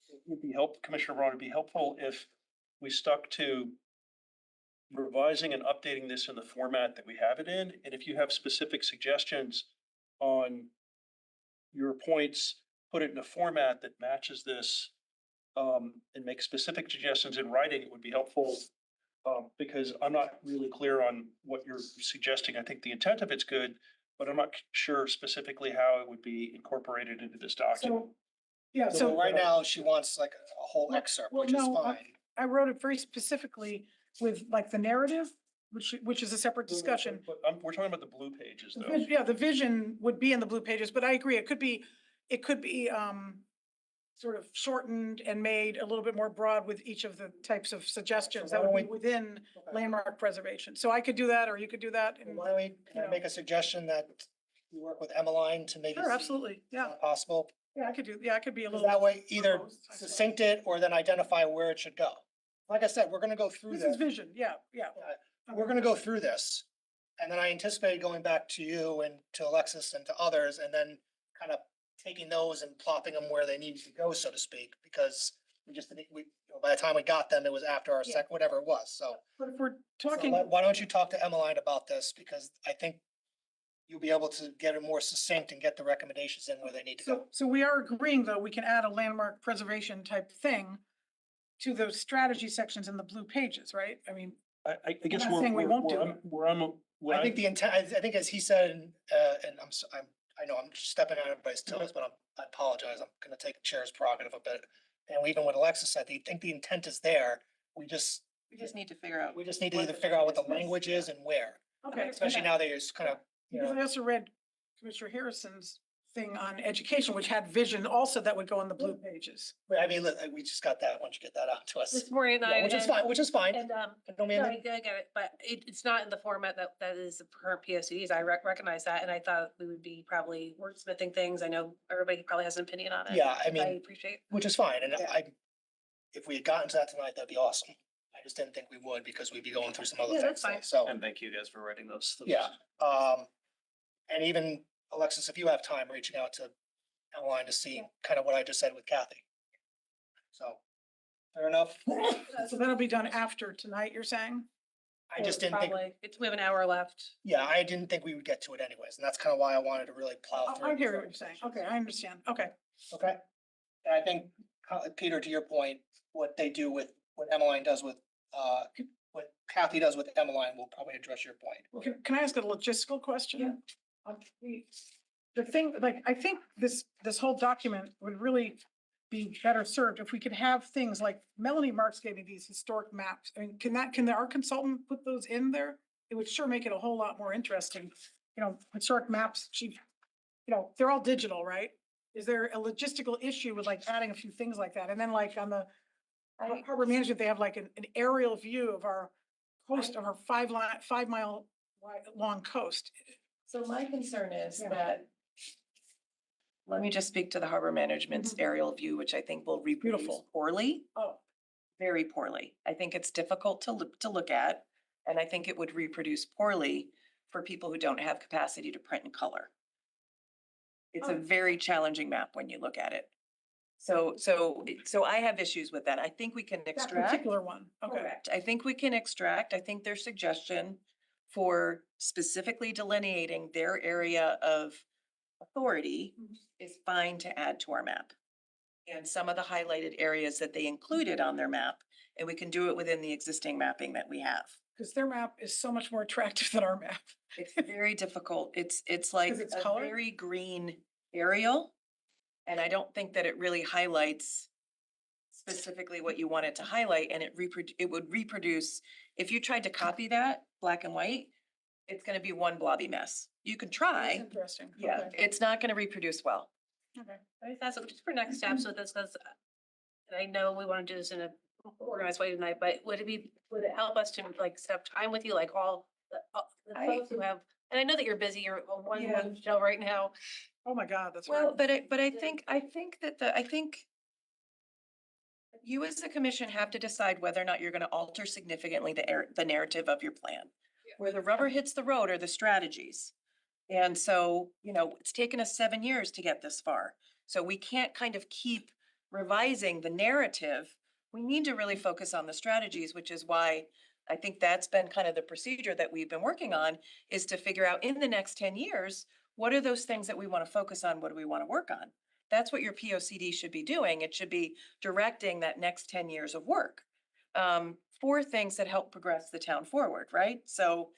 it would be Commissioner Braun, it'd be helpful if we stuck to revising and updating this in the format that we have it in. And if you have specific suggestions on your points, put it in a format that matches this, and make specific suggestions in writing, it would be helpful. Because I'm not really clear on what you're suggesting. I think the intent of it's good, but I'm not sure specifically how it would be incorporated into this document. So, yeah, so so right now, she wants like a whole Well- excerpt, well, which is no, fine. I wrote it very specifically with like the narrative, which is a separate discussion. But we're talking about the blue pages though. Yeah, the vision would be in the blue pages, but I agree, it could be it could be, sort of shortened and made a little bit more broad with each of the types of suggestions that would be within landmark preservation. So I could do that, or you could do that. and, Why don't we, can I make a suggestion that we work with Emmeline to make it Sure, absolutely, yeah, possible? yeah, I could do, yeah, I could be a 'Cause little. that way, either close, I suppose. succinct it or then identify where it should go. Like I said, we're gonna go through This is this. vision, yeah, yeah. We're gonna go through this. And then I anticipate going back to you and to Alexis and to others, and then kind of taking those and plopping them where they need to go, so to speak, because we just, by the time we got them, it was after our Yeah. whatever it was, so. But if we're So talking, why don't you talk to Emmeline about this, because I think you'll be able to get it more succinct and get the recommendations in where they need to go. so we are agreeing, though, we can add a landmark preservation type thing to those strategy sections in the blue pages, right? I mean, I guess not saying we won't do it. what I think the intent, I think as he said, and I know I'm stepping on everybody's toes, but I apologize, I'm gonna take the chair's prerogative a bit. And even what Alexis said, I think the intent is there, We just need to figure out. we just need to either figure out what the language is and where, okay. especially now that it's kind of, you Because know. I also read Commissioner Harrison's thing on education, which had vision also that would go on the blue pages. I mean, look, we just got that, once you get that out to us. This morning and I. Yeah, which is fine, which is fine. And, I don't mean no, to- I get it, but it's not in the format that is the current POCDs. I recognize that, and I thought we would be probably wordsmithing things. I know everybody probably has an opinion on it. Yeah, I which mean, appreciate. which is fine, and Yeah. if we had gotten to that tonight, that'd be awesome. I just didn't think we would, because we'd be going through some other Yeah, things, that's fine. so. And thank you guys for writing those. Yeah, and even Alexis, if you have time, reaching out to Emmeline to see kind of what I just said with Kathy. So, fair enough? So that'll be done after tonight, you're saying? I just didn't think, Probably. We have an hour left. yeah, I didn't think we would get to it anyways, and that's kind of why I wanted to really plow through. I hear what you're saying. Okay, I understand. Okay. Okay, and I think, Peter, to your point, what they do with, what Emmeline does with, what Kathy does with Emmeline will probably address your point. Can I ask a logistical question? Yeah. The thing, like, I think this whole document would really be better served if we could have things like Melanie Marks gave me these historic maps. I mean, can our consultant put those in there? It would sure make it a whole lot more interesting. You know, historic maps, they're all digital, right? Is there a logistical issue with like adding a few things like that? And then like on the harbor management, they have like an aerial view of our coast, of our 5 mile long coast. So my concern is Yeah. that, let me just speak to the harbor management's aerial view, which I think will reproduce Beautiful. poorly, Oh, very poorly. I think it's difficult to look at, and I think it would reproduce poorly for people who don't have capacity to print in color. It's a Oh. very challenging map when you look at it. So I have issues with that. I think we can that extract. particular one. Okay. Correct. I think we can extract, I think their suggestion for specifically delineating their area of authority Mhm. is fine to add to our map. And some of the highlighted areas that they included on their map, and we can do it within the existing mapping that we have. Because their map is so much more attractive than our map. It's very difficult. It's like it's a colored? very green aerial. And I don't think that it really highlights specifically what you want it to highlight, and it would reproduce, if you tried to copy that, black and white, it's gonna be one blobby mess. You could That's try, interesting. yeah, Okay. it's not gonna reproduce well. Okay. That's just for next steps with this, because I know we want to do this in a organized way tonight, but would it help us to like set up time with you, like all the folks who have, and I know that you're busy, you're on one show right now. Oh my God, that's. Well, right. but I think you as the commission have to decide whether or not you're gonna alter significantly the narrative of your plan. Where the rubber hits the road are the strategies. And so, it's taken us 7 years to get this far. So we can't kind of keep revising the narrative. We need to really focus on the strategies, which is why I think that's been kind of the procedure that we've been working on, is to figure out in the next 10 years, what are those things that we want to focus on? What do we want to work on? That's what your POCD should be doing. It should be directing that next 10 years of work for things that help progress the town forward, right? So,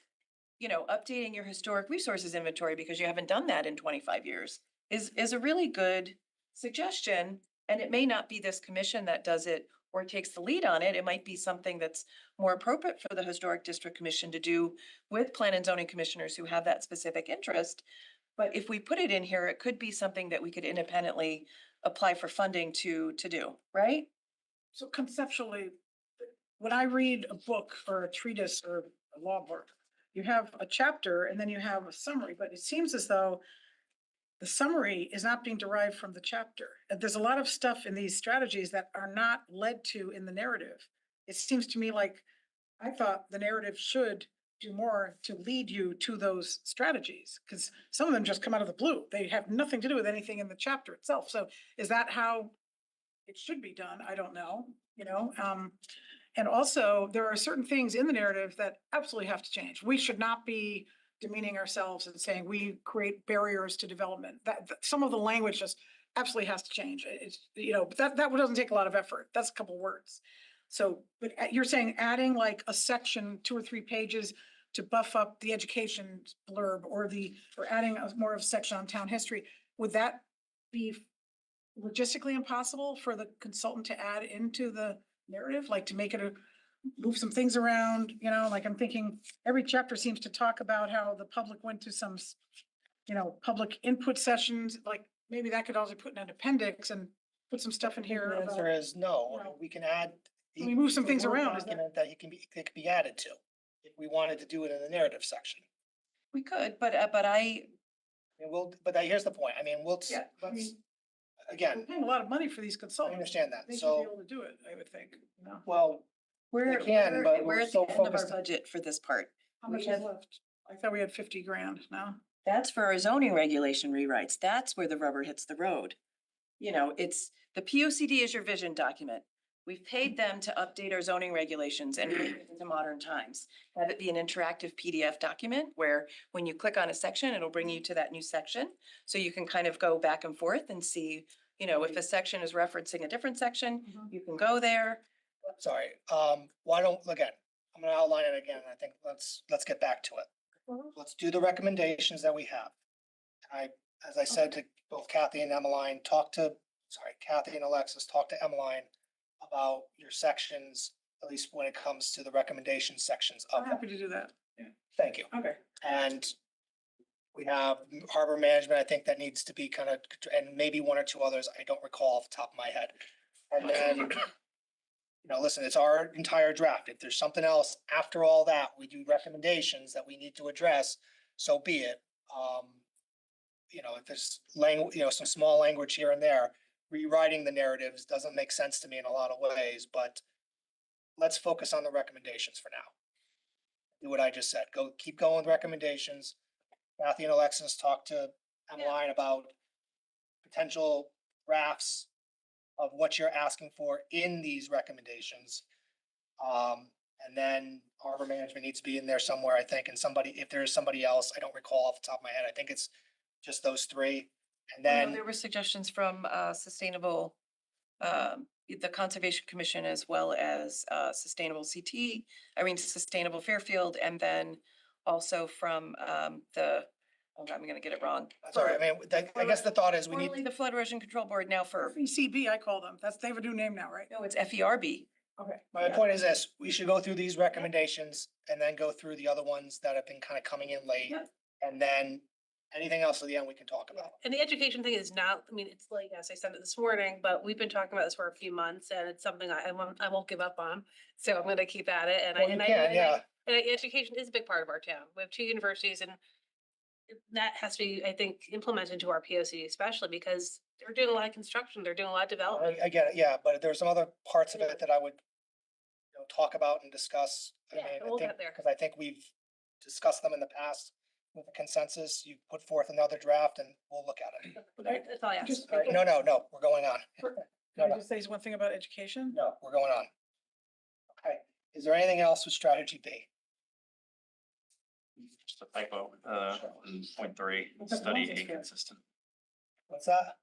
updating your historic resources inventory, because you haven't done that in 25 years, is a really good suggestion. And it may not be this commission that does it or takes the lead on it. It might be something that's more appropriate for the Historic District Commission to do with plan and zoning commissioners who have that specific interest. But if we put it in here, it could be something that we could independently apply for funding to do, right? So conceptually, when I read a book or a treatise or a law book, you have a chapter and then you have a summary, but it seems as though the summary is not being derived from the chapter. And there's a lot of stuff in these strategies that are not led to in the narrative. It seems to me like I thought the narrative should do more to lead you to those strategies, because some of them just come out of the blue. They have nothing to do with anything in the chapter itself. So is that how it should be done? I don't know, and also there are certain things in the narrative that absolutely have to change. We should not be demeaning ourselves and saying we create barriers to development. Some of the language just absolutely has to change. But that doesn't take a lot of effort. That's a couple words. So, but you're saying adding like a section, 2 or 3 pages to buff up the education blurb or adding more of a section on town history, would that be logistically impossible for the consultant to add into the narrative, like to make it move some things around, like I'm thinking every chapter seems to talk about how the public went to some, public input sessions, like maybe that could also put in an appendix and put some stuff in here. The answer about- is no. you know, We can add. Can we move some the things Word around? Is that- document That it can be added to, if we wanted to do it in the narrative section. We could, but I mean, here's the point. I mean, Yeah, I let's, mean, we're again, paying a lot of money for these I consultants. understand that. They should be So, able to do it, I would think, well, we're, They can, but we're we're at so the end of our focused- budget for this part. How We much have- is left? I thought we had 50 grand now. That's for our zoning regulation rewrites. That's where the rubber hits the road. It's, the POCD is your vision document. We've paid them to update our zoning regulations and bring it into modern times. Have it be an interactive PDF document where when you click on a section, it'll bring you to that new section. So you can kind of go back and forth and see, if a section is referencing a different section, you can go there. sorry, again, I'm gonna outline it again. I think let's get back to it. Let's do the recommendations that we have. As I said to both Kathy and Emmeline, Kathy and Alexis, talk to Emmeline about your sections, at least when it comes to the recommendation sections of I'm them. happy to do that. Thank you. Okay. And we have harbor management, I think that needs to be and maybe 1 or 2 others, I don't recall off the top of my head. And then, listen, it's our entire draft. If there's something else after all that, we do recommendations that we need to address, so be it. If there's some small language here and there, rewriting the narratives doesn't make sense to me in a lot of ways, but let's focus on the recommendations for now. Do what I just said. Keep going with recommendations. Kathy and Alexis talk to Emmeline about potential drafts of what you're asking for in these recommendations. And then harbor management needs to be in there somewhere, I think, and if there is somebody else, I don't recall off the top of my head. I think it's just those 3. And then. There were suggestions from sustainable, the Conservation Commission, as well as Sustainable Sustainable Fairfield, and then also from I'm gonna get it wrong. Sorry, I mean, I guess the thought is we Formerly need, the Flood Erosion Control Board, now for, FECB, I call them. They have a new name now, right? no, it's FERB. Okay. my point is this, we should go through these recommendations and then go through the other ones that have been kind of coming in late. Yep. And then anything else at the end we can talk about. And the education thing is not, it's like, as I said it this morning, but we've been talking about this for a few months and it's something I won't give up on. So I'm gonna keep at it and Well, you can, yeah. education is a big part of our town. We have 2 universities and that has to be, I think, implemented into our POCD, especially because they're doing a lot of construction, they're doing a lot of development. I get it, yeah, but there's some other parts of it that I would, talk about and discuss. Yeah, we'll get there. Because I think we've discussed them in the past with the consensus. You put forth another draft and we'll look at it. That's all I ask. Just- All right, no, we're going on. Can I just say one thing about education? No, we're going on. Okay, is there anything else with strategy B? Just a typo, in point 3, What's that study process for? inconsistent. What's that?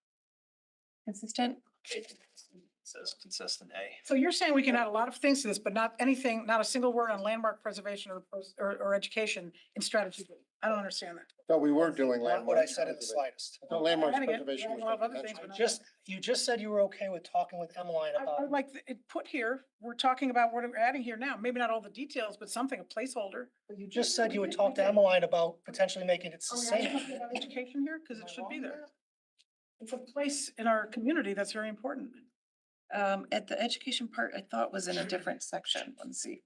Consistent? It says consistent A. So you're saying we can add a lot of things to this, but not a single word on landmark preservation or education in strategy B? I don't understand that. So we were doing Not landmark. what I said in the preservation. slightest. I thought landmarks Adding it, preservation adding was a lot of other mentioned. things, but not Just, you just said you were okay with talking with Emmeline I about. would like it put here, we're talking about what we're adding here now, maybe not all the details, but something, a placeholder. You just said you would talk to Emmeline about potentially making it Are we adding succinct. something about education here? Cause it should be there. It's a place in our community that's very important. At the education part, I thought was in a different section. Let's see.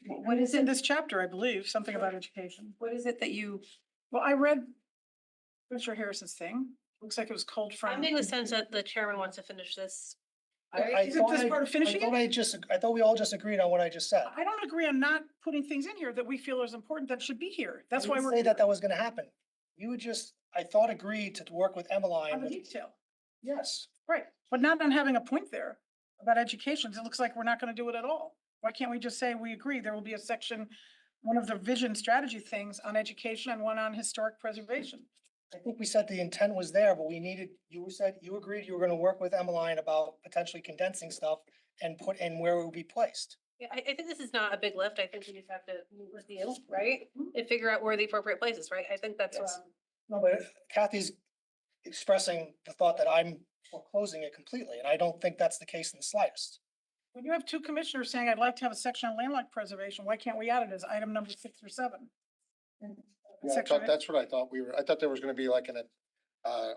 What is In it? this chapter, I believe, something about education. What is it that you, Well, I read Mr. Harrison's thing. Looks like it was culled from. I'm getting the sense that the chairman wants to finish this. Isn't this part of finishing it? I thought we all just agreed on what I just said. I don't agree on not putting things in here that we feel is important that should be here. That's why I didn't we're. say that was gonna happen. You would just, I thought, agreed to work with On Emmeline. the with- detail. Yes. Right, but not on having a point there about education. It looks like we're not gonna do it at all. Why can't we just say we agree there will be a section, one of the vision strategy things on education and one on historic preservation? I think we said the intent was there, but we needed, you said, you agreed you were gonna work with Emmeline about potentially condensing stuff and put in where it would be placed. Yeah, I think this is not a big lift. I think we just have to meet with you, right? And figure out where the appropriate places, right? I think that's, Yes. No, but Kathy's expressing the thought that I'm foreclosing it completely, and I don't think that's the case in the slightest. When you have two commissioners saying, I'd like to have a section on landlocked preservation, why can't we add it as item number 6 or 7? Yeah, I thought that's what I thought I thought there was gonna be like an,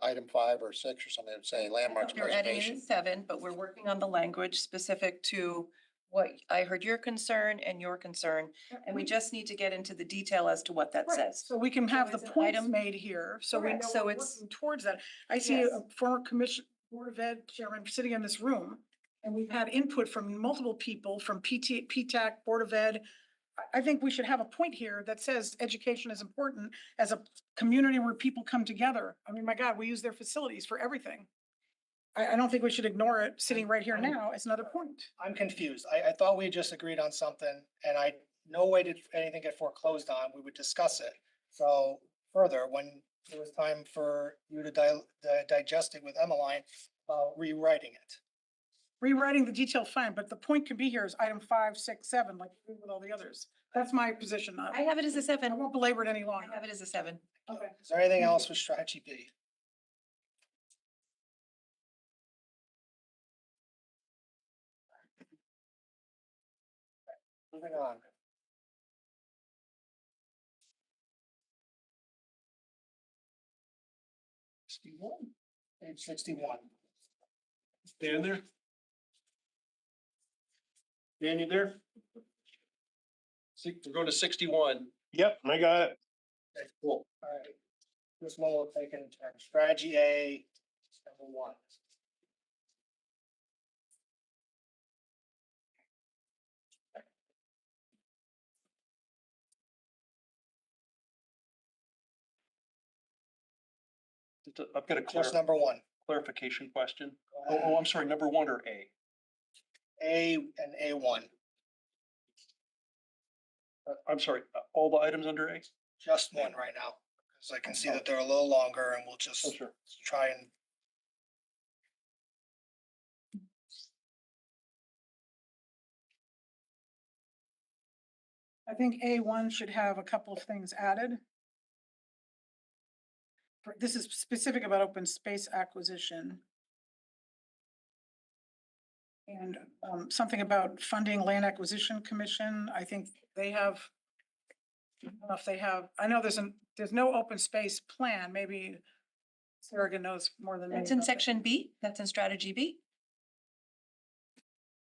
item 5 or 6 or something, that would say landmarks you're adding it preservation. in 7, but we're working on the language specific to what I heard your concern and your concern. And we just need to get into the detail as to what that Right, says. so we can have the is it points item- made here, so we know Correct, so we're it's- working towards that. I see Yes. a former commission, Board of Ed chairman sitting in this room, and we've had input from multiple people, from PTAC, Board of Ed. I think we should have a point here that says education is important as a community where people come together. I mean, my God, we use their facilities for everything. I don't think we should ignore it sitting right here now as another point. I'm confused. I thought we just agreed on something, and no way did anything get foreclosed on. We would discuss it. So further, when it was time for you to digest it with Emmeline, rewriting it. Rewriting the detail, fine, but the point could be here is item 5, 6, 7, like we do with all the others. That's my position. I have it as a I 7. won't belabor it any I longer. have it as a 7. Okay. Is there anything else with strategy B? Moving on. Page 61. Dan there? Dan, you there? We're going to 61. Yep, I got it. Okay, cool. All right. This one will take in turn. Strategy A, number 1. I've got a Just number 1. clarification question. Oh, I'm sorry, number 1 or A? A and A1. I'm sorry, all the items under A? Just one right now. Because I can see that they're a little longer and we'll just Sure. try and. I think A1 should have a couple of things added. This is specific about open space acquisition. And something about funding land acquisition commission. I think they have. I don't know if they have, I know there's no open space plan, maybe Sarah knows more than me. That's in about that. section B. That's in strategy B.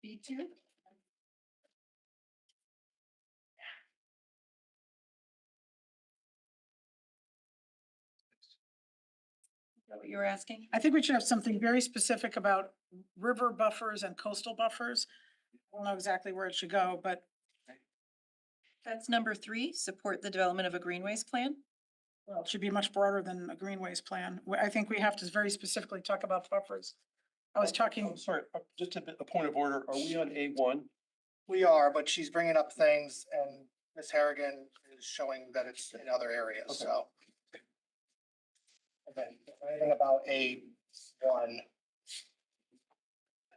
B2. Is that what you were asking? I think we should have something very specific about river buffers and coastal buffers. I don't know exactly where it should go, but That's number 3, support the development of a greenways plan. well, it should be much broader than a greenways plan. I think we have to very specifically talk about buffers. I was talking, I'm sorry, just a point of order. Are we on A1? We are, but she's bringing up things and Ms. Harrigan is showing that it's in other areas, Okay. so. Okay, anything about A1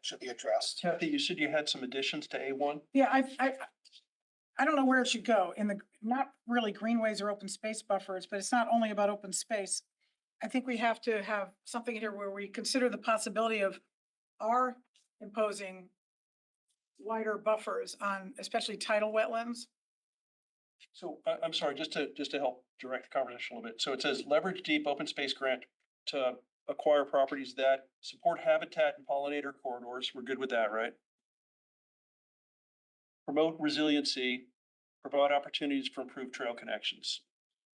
should be addressed. Kathy, you said you had some additions to A1? yeah, I I don't know where it should go in the, not really greenways or open space buffers, but it's not only about open space. I think we have to have something here where we consider the possibility of our imposing wider buffers on especially tidal wetlands. So I'm sorry, just to help direct the conversation a little bit. So it says leverage deep open space grant to acquire properties that support habitat and pollinator corridors. We're good with that, right? Promote resiliency, provide opportunities for improved trail connections.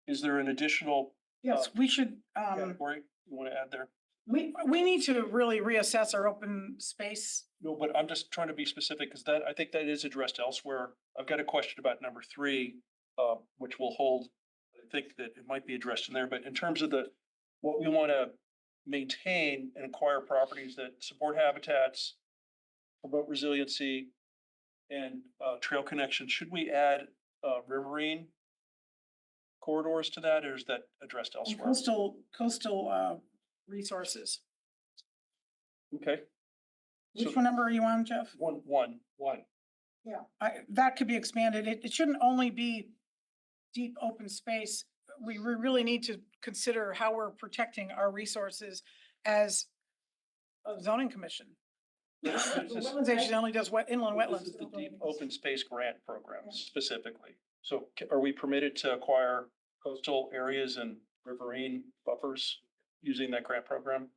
Is there an additional Yes, we should, category you want to add there? we need to really reassess our open space. No, but I'm just trying to be specific because that, I think that is addressed elsewhere. I've got a question about number 3, which will hold. I think that it might be addressed in there, but in terms of what we want to maintain and acquire properties that support habitats, promote resiliency and trail connections, should we add riverine corridors to that, or is that addressed And elsewhere? coastal resources. Okay. Which So- one number are you on, Jeff? One. Yeah, that could be expanded. It shouldn't only be deep open space. We really need to consider how we're protecting our resources as a zoning commission. The wetlands agency only does inland This wetlands. is the deep open space grant program specifically. So are we permitted to acquire coastal areas and riverine buffers using that grant program?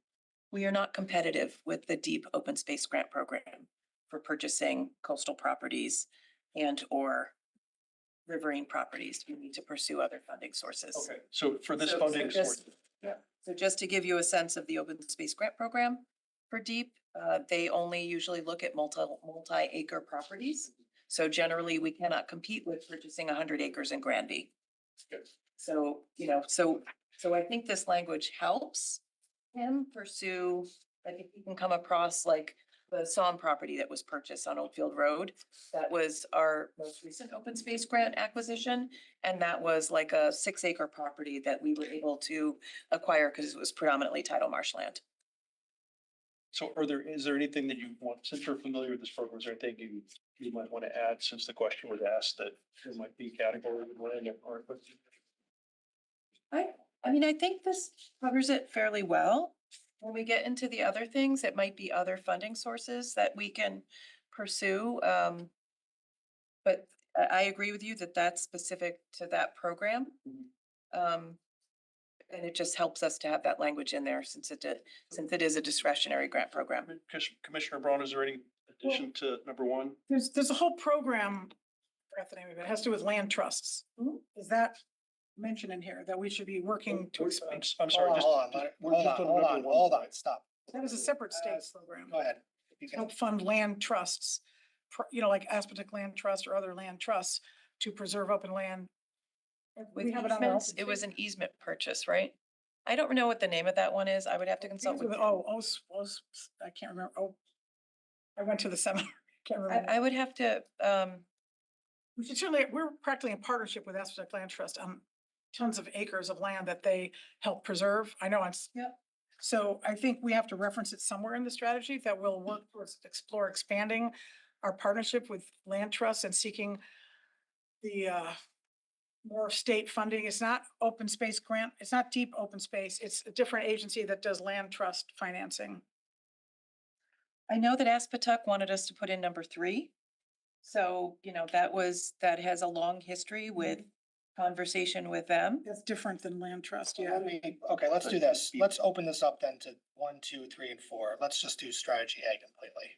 We are not competitive with the deep open space grant program for purchasing coastal properties and or riverine properties. We need to pursue other funding sources. Okay, so for this So- funding so just- source, So just to give you a sense of the open space grant program for deep, they only usually look at multi-acre properties. So generally, we cannot compete with purchasing 100 acres in Granby. Good. So, so I think this language helps him pursue, like if you can come across like the Psalm property that was purchased on Oldfield Road. That was our most recent open space grant acquisition. And that was like a 6-acre property that we were able to acquire because it was predominantly tidal marshland. so is there anything that you want, since you're familiar with this program, is there anything you might want to add since the question was asked that there might be categories of land that aren't? I mean, I think this covers it fairly well. When we get into the other things, it might be other funding sources that we can pursue. But I agree with you that that's specific to that program. And it just helps us to have that language in there since it is a discretionary grant program. Commissioner Braun, is there any addition to number 1? There's a whole program, I forgot the name of it, it has to do with land trusts. Is that mentioned in here that we should be working to expand? I'm sorry, just. Hold number on, stop. That is a separate state program. Go ahead. If you can- Help fund land trusts, like Aspetuck Land Trust or other land trusts to preserve open land. With We have it on our easements, open it was space. an easement purchase, right? I don't know what the name of that one is. I would have to consult with. I can't remember. Oh, I went to the seminar. Can't remember. I would have to, We should certainly, we're practically in partnership with Aspetuck Land Trust on tons of acres of land that they help preserve. I know it's. Yep. So I think we have to reference it somewhere in the strategy that will work towards explore expanding our partnership with land trusts and seeking the more state funding. It's not open space grant. It's not deep open space. It's a different agency that does land trust financing. I know that Aspetuck wanted us to put in number 3. So, that has a long history with conversation with them. That's different than land trust, So yeah. Okay, let's do this. Let's open this up then to 1, 2, 3, and 4. Let's just do strategy A completely.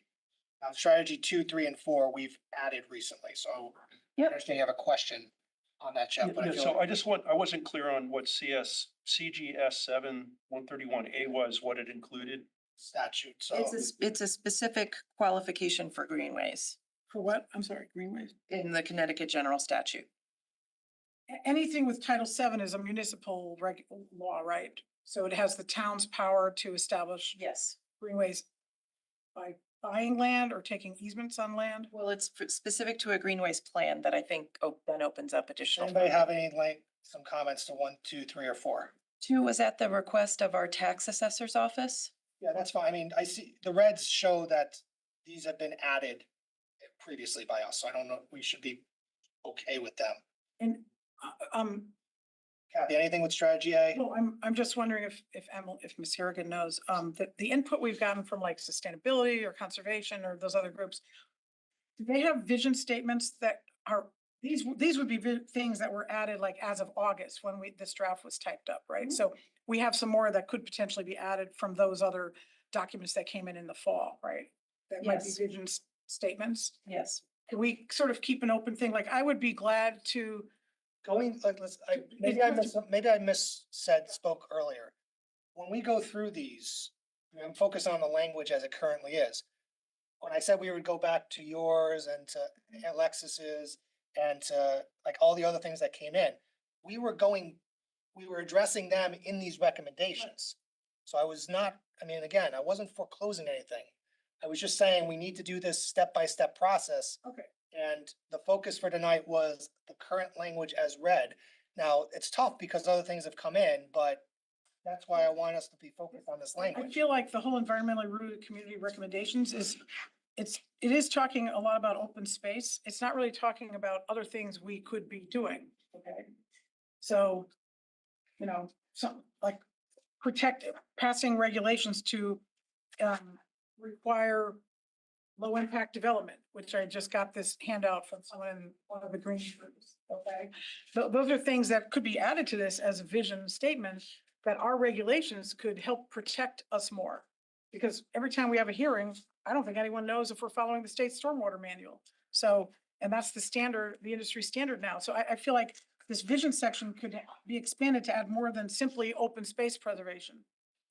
Now, strategy 2, 3, and 4, we've added recently, so I Yep. understand you have a question on that, Jeff, but I Yeah, feel so like- I wasn't clear on what CGS 7-131A was, what it included. statute, so. It's a specific qualification for greenways For what? I'm sorry, greenways. in the Connecticut general statute. Anything with Title VII is a municipal law, right? So it has the town's power to establish Yes. greenways by buying land or taking easements on land. Well, it's specific to a greenways plan that I think then opens up additional. Anybody have funding. some comments to 1, 2, 3, or 4? 2 was at the request of our tax assessor's office. Yeah, that's fine. I mean, I see the reds show that these have been added previously by us, so I don't know, we should be okay with them. And, Kathy, anything with strategy A? well, I'm just wondering if Ms. Harrigan knows, the input we've gotten from like sustainability or conservation or those other groups, do they have vision statements that are, these would be things that were added like as of August when this draft was typed up, right? So we have some more that could potentially be added from those other documents that came in the fall, right? That might be Yes. vision statements. Yes. Can we sort of keep an open thing? Like, I would be glad to, Going, like, maybe I spoke earlier. When we go through these, I'm focused on the language as it currently is. When I said we would go back to yours and to Alexis's and to like all the other things that came in, we were addressing them in these recommendations. So I was not, I mean, again, I wasn't foreclosing anything. I was just saying we need to do this step-by-step process. okay. And the focus for tonight was the current language as read. Now, it's tough because other things have come in, but that's why I want us to be focused on this I language. feel like the whole environmentally rooted community recommendations it is talking a lot about open space. It's not really talking about other things we could be doing, okay? So, some like passing regulations to require low impact development, which I just got this handout from someone in one of the green groups, okay? Those are things that could be added to this as a vision statement that our regulations could help protect us more. Because every time we have a hearing, I don't think anyone knows if we're following the state stormwater manual. So, and that's the standard, the industry standard now. So I feel like this vision section could be expanded to add more than simply open space preservation.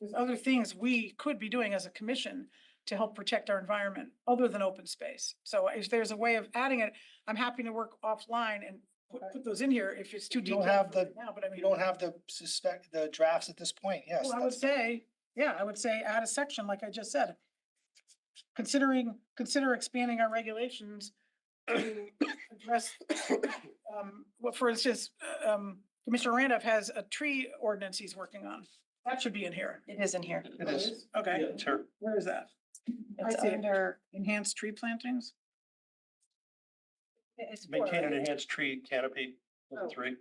There's other things we could be doing as a commission to help protect our environment other than open space. So if there's a way of adding it, I'm happy to work offline and put those in here if it's too You don't detailed have right now, but I mean. You don't have the drafts at this point, yes. Well, I would say, add a section, like I just said. Consider expanding our regulations to address, well, for instance, Commissioner Randolph has a tree ordinance he's working on. That should be in here. It is in here. It is. Okay, Yeah, it's her. where is that? I It's see it. under, Enhanced tree plantings? it's Maintain an enhanced tree canopy, number Oh. 3.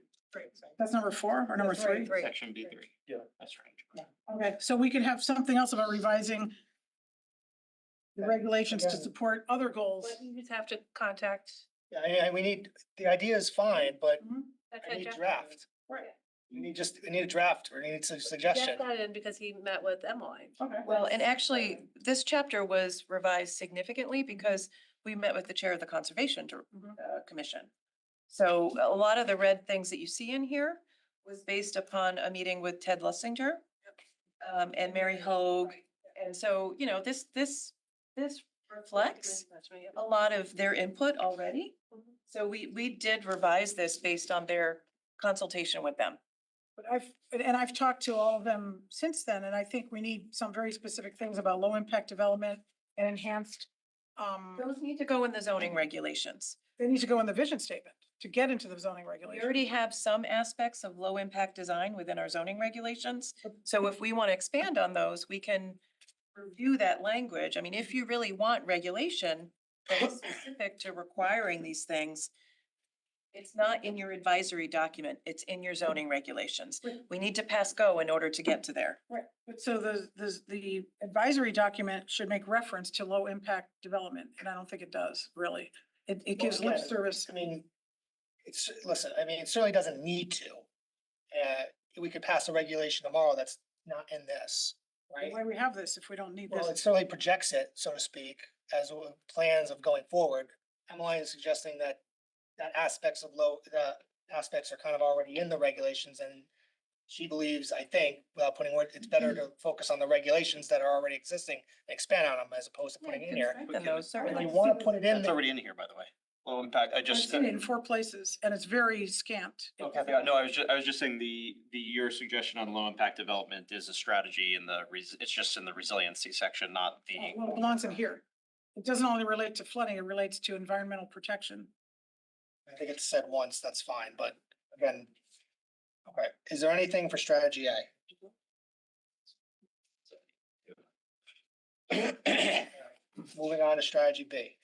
That's number 4 or number 3? Section B three. Yeah. That's right. Okay, so we could have something else about revising the regulations to support other goals. But you just have to contact. Yeah, we need, the idea is fine, but that's I what need Jeff draft. Right. We need a draft or need some Jeff suggestion. got it in because he met with Emmeline. Okay. well, and actually, this chapter was revised significantly because we met with the chair of the Conservation Commission. So a lot of the red things that you see in here was based upon a meeting with Ted Lussinger and Mary Hoag. And so, this reflects a lot of their input already. So we did revise this based on their consultation with them. But I've talked to all of them since then, and I think we need some very specific things about low impact development and enhanced. Those need to go in the zoning regulations. They need to go in the vision statement to get into the zoning We regulations. already have some aspects of low impact design within our zoning regulations. So if we want to expand on those, we can review that language. I mean, if you really want regulation that is specific to requiring these things, it's not in your advisory document, it's in your zoning regulations. We need to pass go in order to get to there. Right, but so the advisory document should make reference to low impact development, and I don't think it does, really. It gives lip again, service. I mean, it certainly doesn't need to. We could pass a regulation tomorrow that's not in this, right? Why we have this if we don't need Well, it this? certainly projects it, so to speak, as plans of going forward. Emily is suggesting that aspects are kind of already in the regulations, and she believes, I think, without putting word, it's better to focus on the regulations that are already existing and expand on them as opposed to putting in here. And those If certainly. you want to put it in That's there, already in here, by the way. Low impact, I I've just. seen it in 4 places, and it's very scant. Okay, yeah, no, I was just saying your suggestion on low impact development is a strategy in it's just in the resiliency section, not Well, it belongs in here. It doesn't only relate to flooding, it relates to environmental protection. I think it's said once, that's fine, but again, okay, is there anything for strategy A? Moving on to strategy B.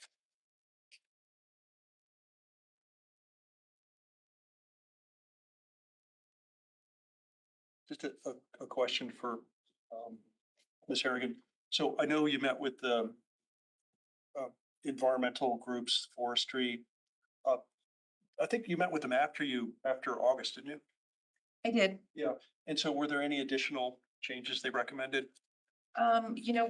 Just a question for Ms. Harrigan. So I know you met with the environmental groups, forestry. I think you met with them after August, didn't you? I did. Yeah. And so were there any additional changes they recommended?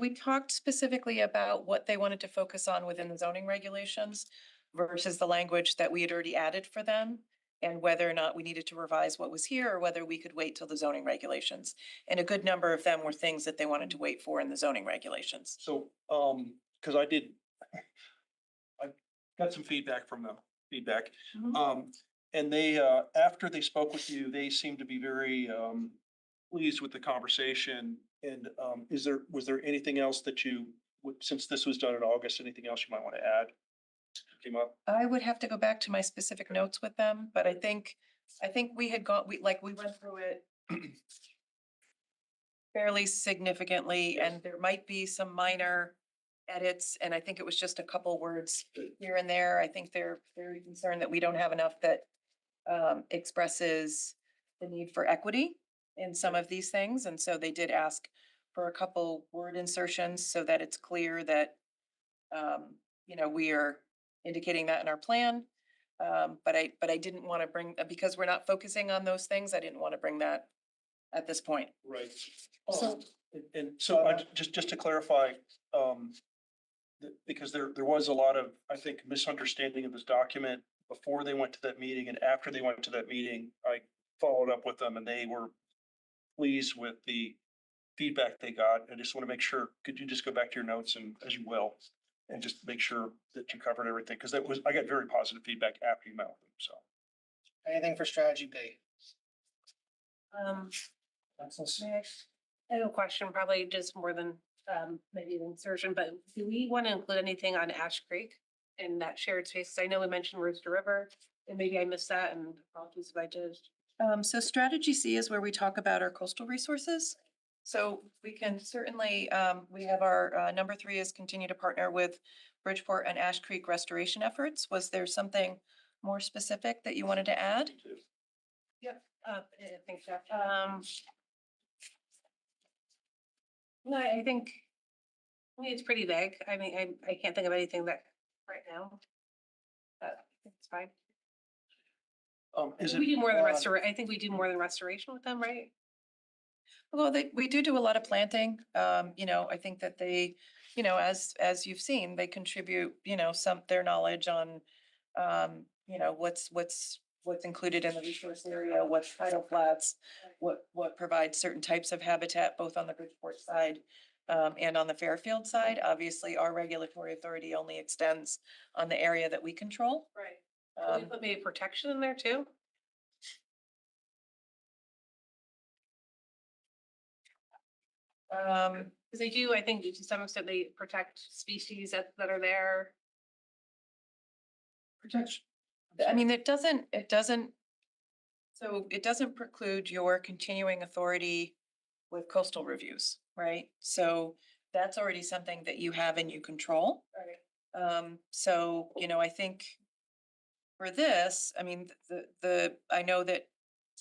We talked specifically about what they wanted to focus on within the zoning regulations versus the language that we had already added for them, and whether or not we needed to revise what was here or whether we could wait till the zoning regulations. And a good number of them were things that they wanted to wait for in the zoning regulations. So, because I got some feedback from them, and they, after they spoke with you, they seemed to be very, pleased with the conversation. And, was there anything else that since this was done in August, anything else you might want to add? Came up? I would have to go back to my specific notes with them, but I think we had we went through it fairly significantly, and there might be some minor edits, and I think it was just a couple words here and there. I think they're very concerned that we don't have enough that expresses the need for equity in some of these things, and so they did ask for a couple word insertions so that it's clear that we are indicating that in our plan. But I didn't want to bring, because we're not focusing on those things, I didn't want to bring that at this point. Right. So, and so just to clarify, because there was a lot of, I think, misunderstanding of this document before they went to that meeting, and after they went to that meeting, I followed up with them and they were pleased with the feedback they got. I just want to make sure, could you just go back to your notes, and as you will, and just make sure that you covered everything, because I got very positive feedback after you met with them, so. Anything for strategy B? May I have a question, probably just more than maybe an insertion, but do we want to include anything on Ash Creek in that shared spaces? I know we mentioned Rooster River, and maybe I missed that, and apologies if I did. So strategy C is where we talk about our coastal resources. So we can certainly, we have our number 3 is continue to partner with Bridgeport and Ash Creek restoration efforts. Was there something more specific that you wanted to add? Yep, I think so. No, I think it's pretty vague. I mean, I can't think of anything that right now. It's fine. Is We it, do more than I think we do more than restoration with them, right? Well, we do a lot of planting. I think that they, as you've seen, they contribute, their knowledge on, what's included in the resource area, what's tidal flats, what provides certain types of habitat, both on the Bridgeport side and on the Fairfield side. Obviously, our regulatory authority only extends on the area that we control. Right. Can we put maybe protection in there too? Because they do, I think to some extent, they protect species that are there. Protection. I mean, it doesn't preclude your continuing authority with coastal reviews, right? So that's already something that you have and you control. Right. So, I think for this, I mean, I know that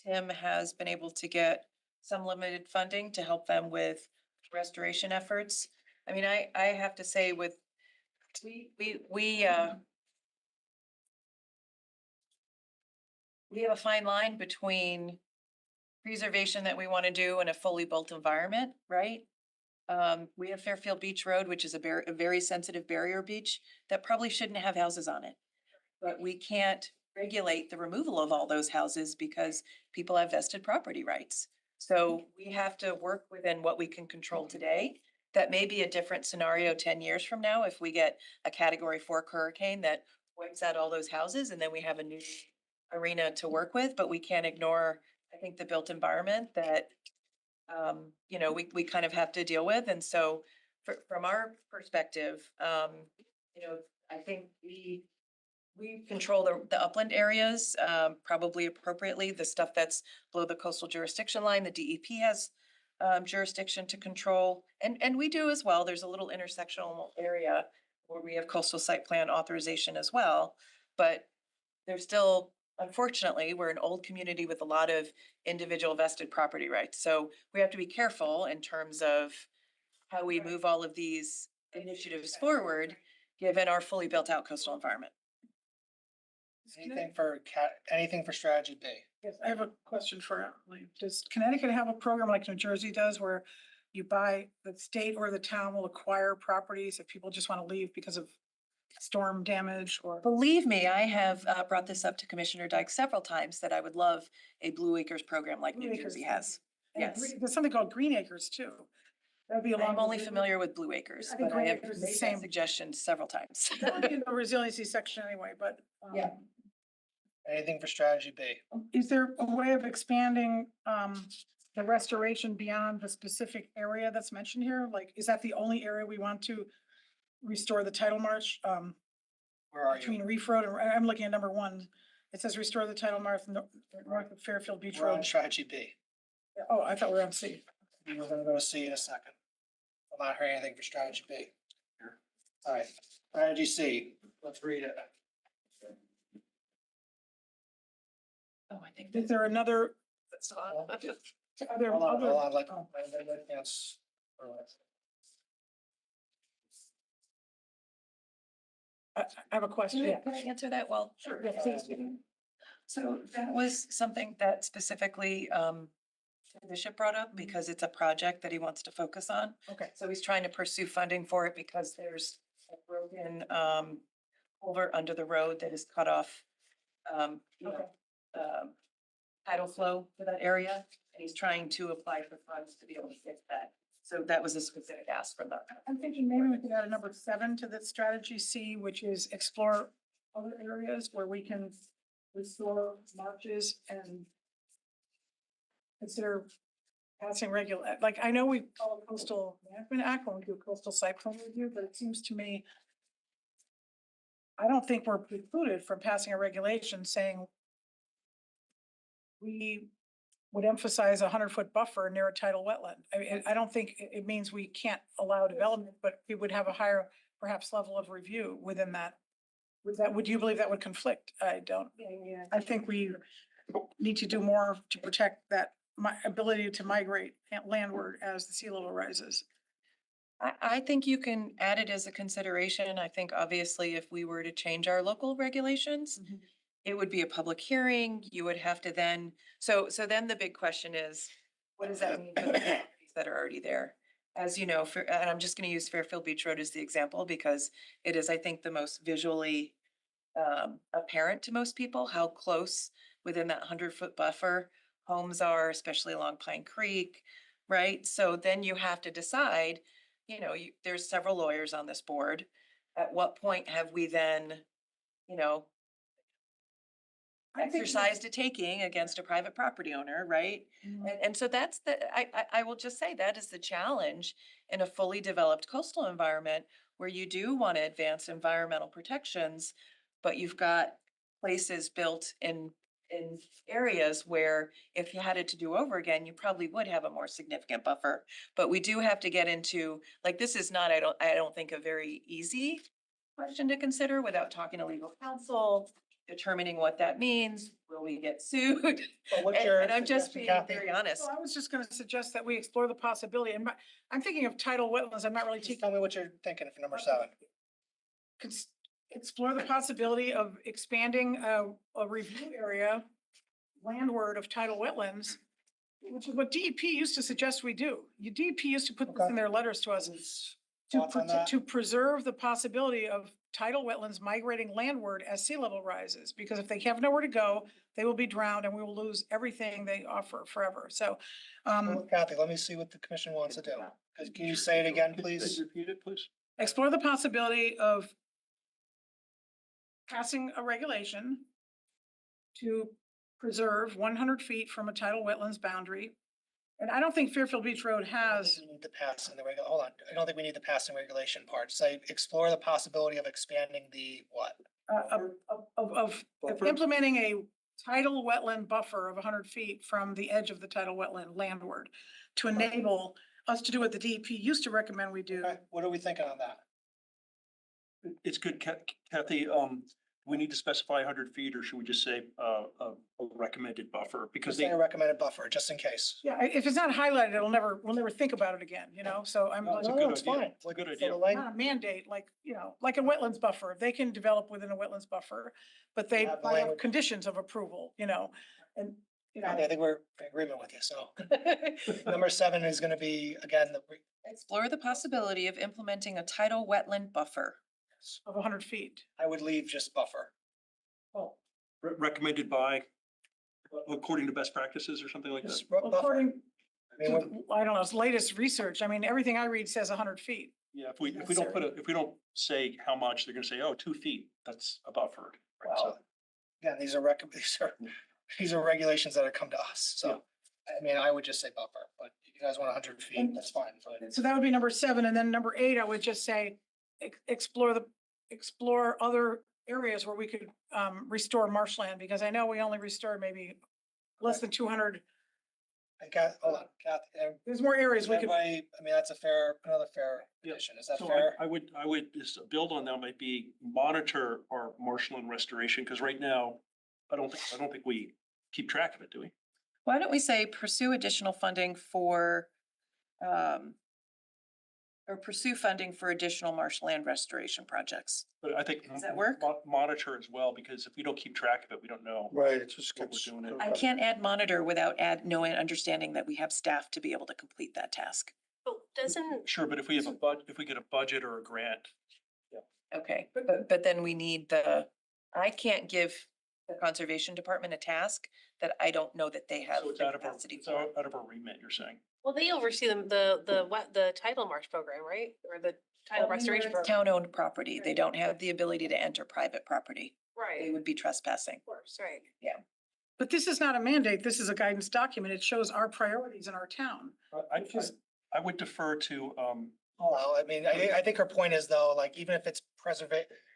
Tim has been able to get some limited funding to help them with restoration efforts. I mean, I have to say we have a fine line between preservation that we want to do in a fully built environment, right? We have Fairfield Beach Road, which is a very sensitive barrier beach that probably shouldn't have houses on it. But we can't regulate the removal of all those houses because people have vested property rights. So we have to work within what we can control today. That may be a different scenario 10 years from now if we get a Category 4 hurricane that wipes out all those houses, and then we have a new arena to work with, but we can't ignore, I think, the built environment that we kind of have to deal with. And so from our perspective, I think we control the upland areas probably appropriately. The stuff that's below the coastal jurisdiction line, the DEP has jurisdiction to control, and we do as well. There's a little intersectional area where we have coastal site plan authorization as well, but there's still unfortunately, we're an old community with a lot of individual vested property rights. So we have to be careful in terms of how we move all of these initiatives forward, given our fully built out coastal environment. Anything for strategy B? Yes, I have a question for Emily. Does Connecticut have a program like New Jersey does where you buy, the state or the town will acquire properties if people just want to leave because of storm damage or? Believe me, I have brought this up to Commissioner Dyke several times that I would love a Blue Acres program like New Blue Acres, Jersey has. And Yes. There's something called Green Acres too. That'd be along. I'm only familiar with Blue Acres, I think but I Green have Acres is the made that same. suggestion several times. That would be in the resiliency section anyway, but. Yeah. Anything for strategy B? Is there a way of expanding the restoration beyond the specific area that's mentioned here? Like, is that the only area we want to restore the tidal marsh? Where are you? Between Reef Road and, I'm looking at number 1. It says restore the tidal marsh north of Fairfield Beach We're on Road. strategy B. Oh, I thought we were on C. We're gonna go to C in a second. I'm not hearing anything for strategy B. All right, strategy C, let's read it. Oh, I think Is there another, That's not. other, Hold on, other? hold on, oh. yes. I have a question. Can I answer that? Well, Sure, yeah, please. so that was something that specifically Bishop brought up because it's a project that he wants to focus on. Okay. So he's trying to pursue funding for it because there's a broken culvert under the road that is cut off tidal flow for that area. And he's trying to apply for funds to be able to fix that. So that was a specific ask from that. I'm thinking maybe we could add a number 7 to the strategy C, which is explore other areas where we can restore marshes and consider passing like, I know we follow coastal management act when we do a coastal site plan review, but it seems to me I don't think we're precluded from passing a regulation saying we would emphasize a 100-foot buffer near a tidal wetland. I mean, I don't think it means we can't allow development, but we would have a higher perhaps level of review within that. Would you believe that would conflict? I don't. I think we need to do more to protect that ability to migrate landward as the sea level rises. I think you can add it as a consideration. I think obviously if we were to change our local regulations, it would be a public hearing. You would have to then, so then the big question is, what does that mean for the properties that are already there? As you know, and I'm just going to use Fairfield Beach Road as the example because it is, I think, the most visually apparent to most people how close within that 100-foot buffer homes are, especially along Pine Creek, right? So then you have to decide, there's several lawyers on this board. At what point have we then, exercised a taking against a private property owner, right? And so that's I will just say that is the challenge in a fully developed coastal environment where you do want to advance environmental protections, but you've got places built in areas where if you had it to do over again, you probably would have a more significant buffer. But we do have to get into, like, this is not, I don't think a very easy question to consider without talking to legal counsel, determining what that means. Will we get sued? But what's your And I'm just suggestion, being Kathy? very honest. So I was just gonna suggest that we explore the possibility, and I'm thinking of tidal wetlands. I'm not really Just taking. tell me what you're thinking for number 7. Explore the possibility of expanding a review area landward of tidal wetlands, which is what DEP used to suggest we do. DEP used to put this in their letters to us Thoughts on that? to preserve the possibility of tidal wetlands migrating landward as sea level rises, because if they have nowhere to go, they will be drowned and we will lose everything they offer forever. So, Kathy, let me see what the commission wants to do. Can you say it again, please? Repeat it, please. explore the possibility of passing a regulation to preserve 100 feet from a tidal wetlands boundary. And I don't think Fairfield Beach Road has. We need to pass in the hold on, I don't think we need the passing regulation part. Say, explore the possibility of expanding the what? Of implementing a tidal wetland buffer of 100 feet from the edge of the tidal wetland landward to enable us to do what the DEP used to recommend we do. Okay, what are we thinking on that? It's good, Kathy. we need to specify 100 feet, or should we just say, a recommended buffer? Because Just say they, a recommended buffer, just in case. Yeah, if it's not highlighted, we'll never think about it again, you know, so I'm. No, like, it's a No, good no, it's idea. fine. It's a good So idea. the lang- Not a mandate, like, you know, like a wetlands buffer, they can develop within a wetlands buffer, but they Have the might have language. conditions of approval, you know, and, you know. I think we're in agreement with you, so. Number 7 is gonna be, again, Explore the possibility of implementing a tidal wetland buffer. Of 100 feet. I would leave just buffer. Well, recommended by, according to best practices or something like that. Just buffer. according I mean, to, we're- I don't know, it's latest research, I mean, everything I read says 100 feet. Yeah, if we don't put if we don't say how much, they're gonna say, oh, 2 feet, that's a buffer. Right, so- Well, again, these are regulations that have come to us, so. I mean, I would just say buffer, but if you guys want 100 feet, that's fine. But So that would be number 7, and then number 8, I would just say, explore other areas where we could, restore marshland, because I know we only restore maybe less than 200. And hold on, Kathy, There's more areas we could. everybody, I mean, that's another fair Yeah. addition. Is that So fair? I would just build on that, might be monitor our marshland restoration, because right now, I don't think we keep track of it, do we? Why don't we say pursue additional funding for, or pursue funding for additional marshland restoration projects? But I think. Does that work? Monitor as well, because if we don't keep track of it, we don't know. Right, it just What we're gets. doing it. I can't add monitor without knowing, understanding that we have staff to be able to complete that task. But doesn't, Sure, but if we have if we get a budget or a grant, Okay, but then we need I can't give the conservation department a task that I don't know that they have so it's the out of our, capacity it's for. out of our remit, you're saying. well, they oversee the tidal marsh program, right? Or the tidal Only where restoration it's program. town-owned property. They don't have the ability to enter private property. They Right, would be trespassing. of course, right. But this is not a mandate, this is a guidance document, it shows our priorities in our town. I would defer to, Well, I mean, I think her point is though, like, even if it's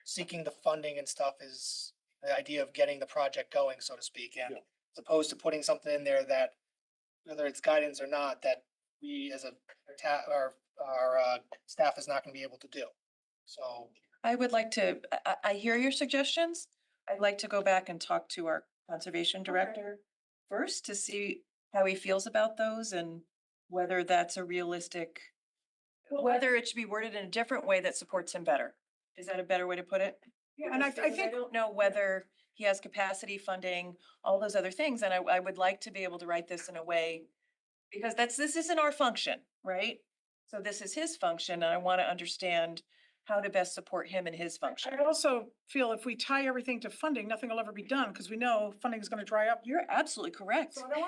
seeking the funding and stuff is the idea of getting the project going, so to speak, and Yeah. as opposed to putting something in there that, whether it's guidance or not, that we as our staff is not gonna be able to do. So, I would like to, I hear your suggestions. I'd like to go back and talk to our conservation director first to see how he feels about those and whether that's a realistic, whether it should be worded in a different way that supports him better. Is that a better way to put it? Yeah, and I Because think, don't know whether he has capacity funding, all those other things, and I would like to be able to write this in a way, because this isn't our function, right? So this is his function, and I want to understand how to best support him in his function. I also feel if we tie everything to funding, nothing will ever be done, because we know funding is gonna dry up. You're absolutely correct. So I don't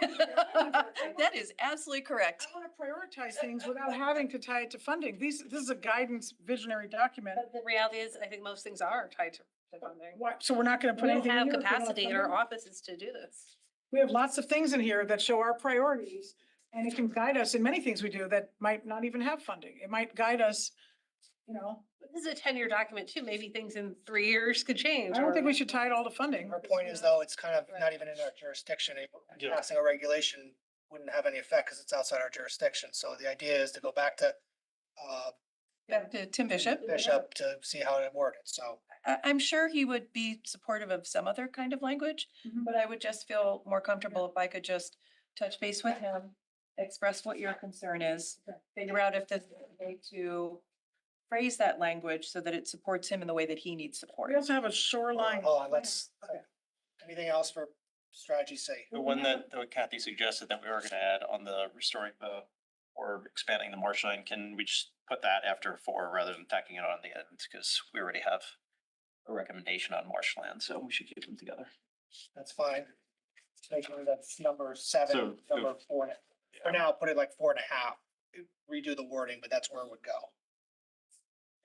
want That is absolutely correct. I wanna prioritize things without having to tie it to funding. This is a guidance visionary document. But the reality is, I think most things are tied to funding. What, so we're not gonna We put don't anything in have here if we don't have capacity in our funding? offices to do this. We have lots of things in here that show our priorities, and it can guide us in many things we do that might not even have funding. It might guide us, you know. This is a 10-year document too. Maybe things in 3 years could change. I don't or- think we should tie it all to funding. her point is though, it's kind of not even in our jurisdiction. Yeah. Passing a regulation wouldn't have any effect because it's outside our jurisdiction. So the idea is to go back to Back to Tim Bishop. Bishop to see how it worded, so. I'm sure he would be supportive of some other kind of language, Mhm. but I would just feel more comfortable if I could just touch base with him, express what your concern is, figure out if there's a way to phrase that language so that it supports him in the way that he needs support. We also have a shoreline. Hold on, anything else for strategy C? The one that Kathy suggested that we were gonna add on the restoring the, or expanding the marshland, can we just put that after 4 rather than tacking it on the end? Because we already have a recommendation on marshland, so we should keep them together. That's fine. Make sure that's number 7, So, number 4. For now, put it like 4.5. Redo the wording, but that's where it would go.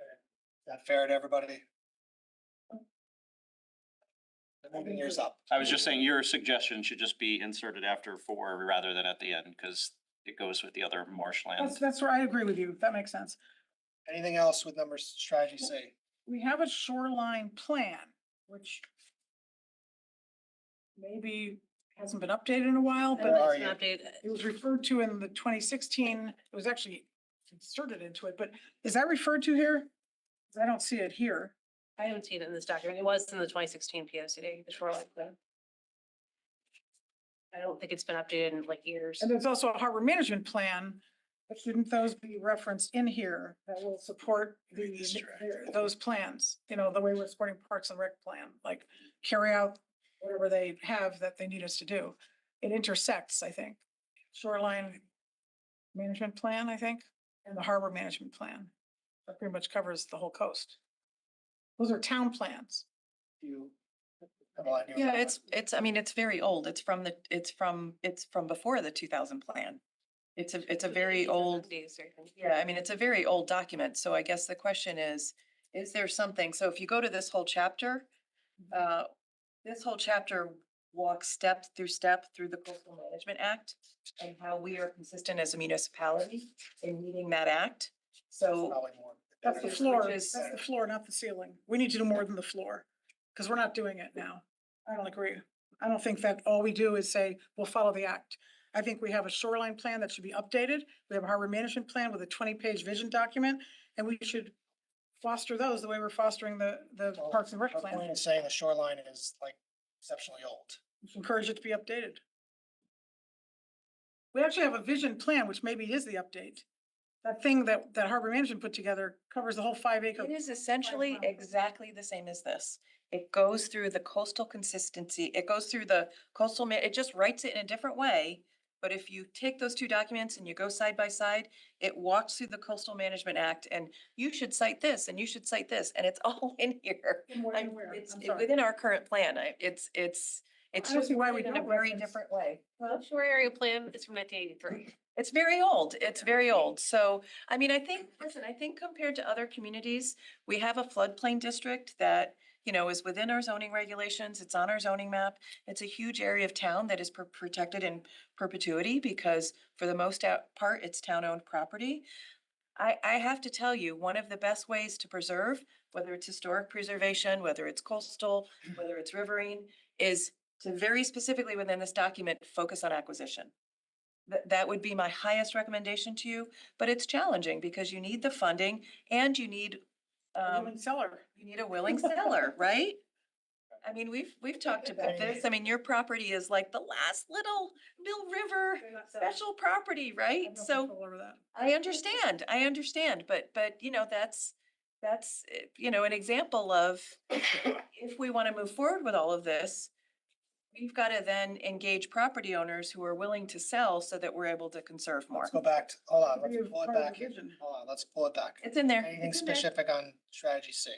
Is that fair to everybody? Moving yours up. I was just saying your suggestion should just be inserted after 4 rather than at the end, because it goes with the other marshland. That's where I agree with you. That makes sense. Anything else with number strategy C? We have a shoreline plan, which maybe hasn't been updated in a while, And but Where are it's you? an update. it was referred to in the 2016, it was actually inserted into it, but is that referred to here? 'Cause I don't see it here. I haven't seen it in this document. It was in the 2016 POCD, the shoreline plan. I don't think it's been updated in like years. And there's also a harbor management plan, but shouldn't those be referenced in here that will support those plans? You know, the way we're supporting Parks and Rec plan, like carry out whatever they have that they need us to do. It intersects, I think, shoreline management plan, I think, and the harbor management plan. That pretty much covers the whole coast. Those are town plans. You. Come on, you- Yeah, I mean, it's very old. It's from before the 2000 plan. It's a very old, yeah, I mean, it's a very old document. So I guess the question is there something, so if you go to this whole chapter, this whole chapter walks step through the Coastal Management Act and how we are consistent as a municipality in meeting that act. So Probably more. That's the Which floor, is- that's the floor, not the ceiling. We need to do more than the floor, because we're not doing it now. I don't agree. I don't think that all we do is say, we'll follow the act. I think we have a shoreline plan that should be updated. We have a harbor management plan with a 20-page vision document, and we should foster those the way we're fostering the Well, Parks and Rec our point plan. is saying the shoreline is like exceptionally old. Encourage it to be updated. We actually have a vision plan, which maybe is the update. That thing that harbor management put together covers the whole 5 acre. it is essentially mile. exactly the same as this. It goes through the coastal consistency, it goes through the it just writes it in a different way. But if you take those two documents and you go side by side, it walks through the Coastal Management Act and you should cite this and you should cite this, and it's all in here. Where- I'm- where? It's I'm sorry. within our current plan. It's I don't just see why we written in a don't very reference- different way. The shore area plan is from 1983. It's very old. It's very old. So, I mean, I think compared to other communities, we have a floodplain district that, you know, is within our zoning regulations. It's on our zoning map. It's a huge area of town that is protected in perpetuity because for the most part, it's town-owned property. I have to tell you, one of the best ways to preserve, whether it's historic preservation, whether it's coastal, whether it's riverine, is to very specifically within this document, focus on acquisition. That would be my highest recommendation to you, but it's challenging because you need the funding and you need, Willing seller. you need a willing seller, right? I mean, we've talked about this. I mean, your property is like the last little Mill River special property, I have right? no So control over that. I understand, but you know, that's, you know, an example of if we want to move forward with all of this, we've got to then engage property owners who are willing to sell so that we're able to conserve more. Let's go back, hold on, Maybe let's pull it part of the back here. vision. Hold on, let's pull it back. It's in there. Anything It's in there. specific on strategy C?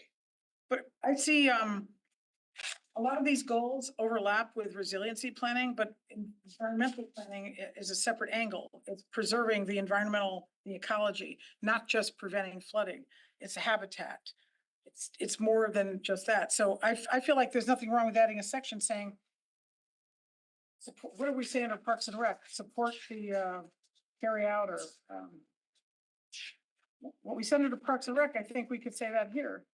But I see, a lot of these goals overlap with resiliency planning, but environmental planning is a separate angle. It's preserving the environmental, the ecology, not just preventing flooding. It's a habitat. It's more than just that. So I feel like there's nothing wrong with adding a section saying, support, what do we say under Parks and Rec? Support the, carry out or, what we said under Parks and Rec, I think we could say that here.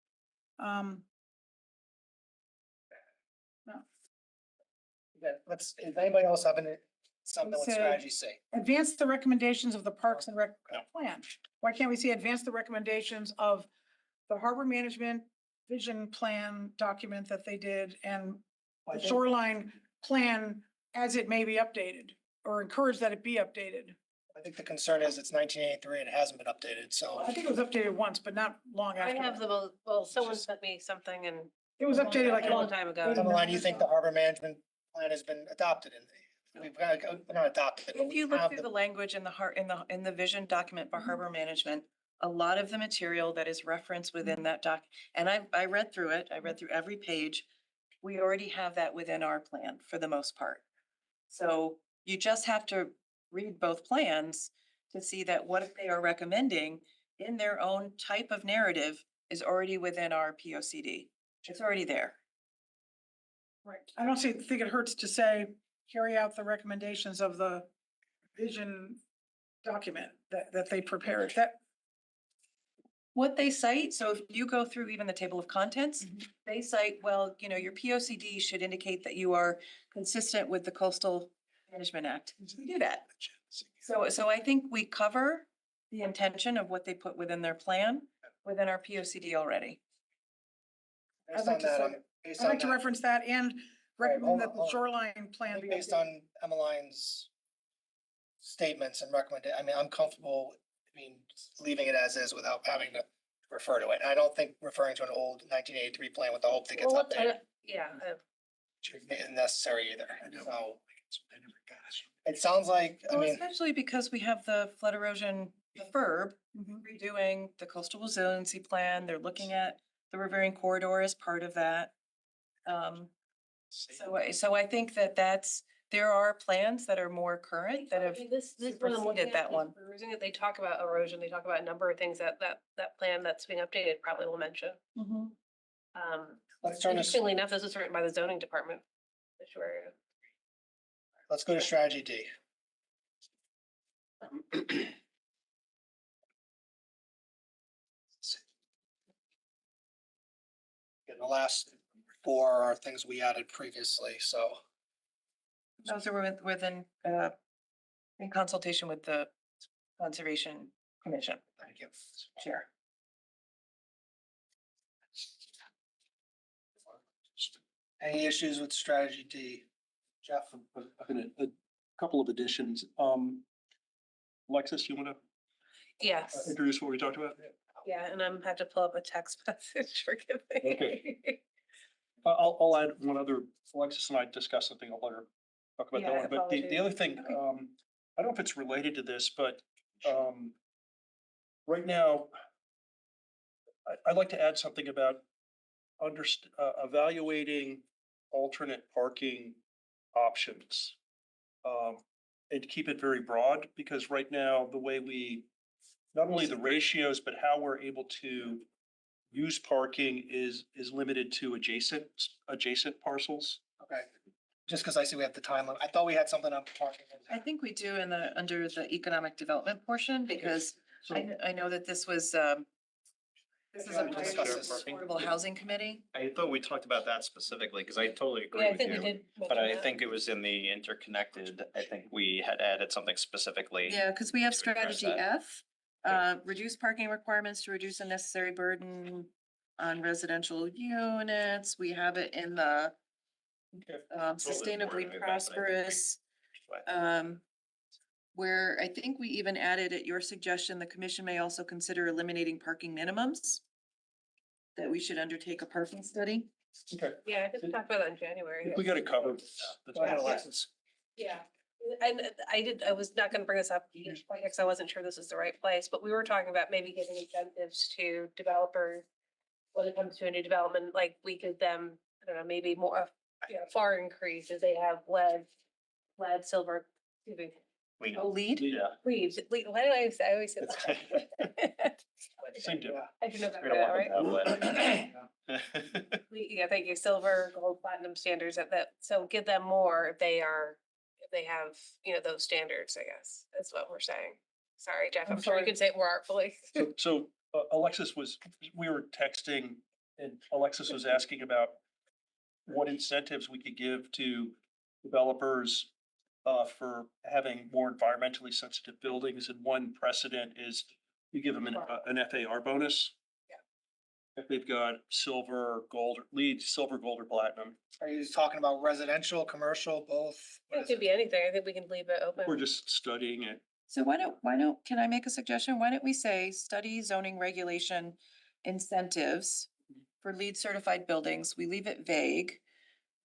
Okay, let's, is anybody else having something with Say- strategy C? Advance the recommendations of the Parks and Rec No. plan. Why can't we say advance the recommendations of the harbor management vision plan document that they did and I the think- shoreline plan as it may be updated or encourage that it be updated? I think the concern is it's 1983 and it hasn't been updated, so. I think it was updated once, but not long I after. have that. the, well, someone sent me something and It was updated like a long time ago. Down the line, you think the harbor management plan has been adopted and we've got, not adopted. but If we you look have through the language in in the vision document for harbor management, a lot of the material that is referenced within that and I read through it, I read through every page. We already have that within our plan for the most part. So you just have to read both plans to see that what they are recommending in their own type of narrative is already within our POCD. It's already there. Right. I don't think it hurts to say, carry out the recommendations of the vision document that they prepared. What they cite, so if you go through even the table of contents, they cite, well, you know, your POCD should indicate that you are consistent with the Coastal Management Act. We do that. So I think we cover the intention of what they put within their plan, within our POCD already. I'd Based like on to that, say, based I'd on like to that, reference that and Right, recommend hold that on, the hold on. shoreline I plan think be based updated. on Emmeline's statements and I mean, I'm comfortable, leaving it as is without having to refer to it. I don't think referring to an old 1983 plan with the hope that gets Well, updated yeah, isn't necessary either. So it sounds like, Well, especially because we have the flood erosion, the FERB redoing the coastal resiliency plan. They're looking at the rivering corridor as part of that. So I think there are plans that are more current that have this one I'm looking superseded at, that one. perusing it, they talk about erosion, they talk about a number of things that plan that's being updated probably will mention. let's turn this, Interestingly enough, this was written by the zoning department. Sure. let's go to strategy D. And the last four are things we added previously, so. Those are in consultation with the Conservation Commission. Thank you. Chair. Any issues with strategy D? Jeff? A couple of additions. Alexis, you want to Yes, introduce what we talked about? yeah, and I'm have to pull up a text message, forgive me. Okay. I'll add one other, Alexis and I discussed something, I'll let her talk about that Yeah, one, but the other thing, Okay. I don't know if it's related to this, but, right now, I'd like to add something about evaluating alternate parking options. And to keep it very broad, because right now, the way not only the ratios, but how we're able to use parking is limited to adjacent parcels. Okay, just because I see we have the time limit. I thought we had something on parking. I think we do under the economic development portion, because So I know that this was, this is Yeah, a we part discussed of this. the Affordable Housing Committee. I thought we talked about that specifically, because I totally agree Yeah, I with think we you. did. But mention I that. think it was in the interconnected, I think we had added something specifically. Yeah, because we have to address strategy that. F, reduce parking requirements to reduce unnecessary burden on residential units. We have it in the sustainably prosperous, where I think we even added at your suggestion, the commission may also consider eliminating parking minimums. That we should undertake a parking study. Okay, Yeah, I think we talked about that in January. if we got it covered. that's Go ahead, fine. Alexis. Yeah, and I was not gonna bring this up because I wasn't sure this is the right place, but we were talking about maybe giving incentives to developers. When it comes to a new development, like we give them, I don't know, maybe more, far increase if they have lead, silver, excuse me. Oh, lead? Yeah, Why do I always say that? same deal. I should know We don't better, want right? them to have lead. Yeah, thank you. Silver, gold, platinum standards so give them more if they have, those standards, I guess, that's what we're saying. Sorry, Jeff, I'm sure you sorry. could say it more artfully. So Alexis we were texting and Alexis was asking about what incentives we could give to developers for having more environmentally sensitive buildings. And one precedent is you give them an FAR bonus. Yeah. If they've got silver, gold, silver, gold, or platinum. Are you talking about residential, commercial, both? What It is could be anything. I think we can leave it open. We're just studying it. So can I make a suggestion? Why don't we say study zoning regulation incentives for LEED certified buildings? We leave it vague.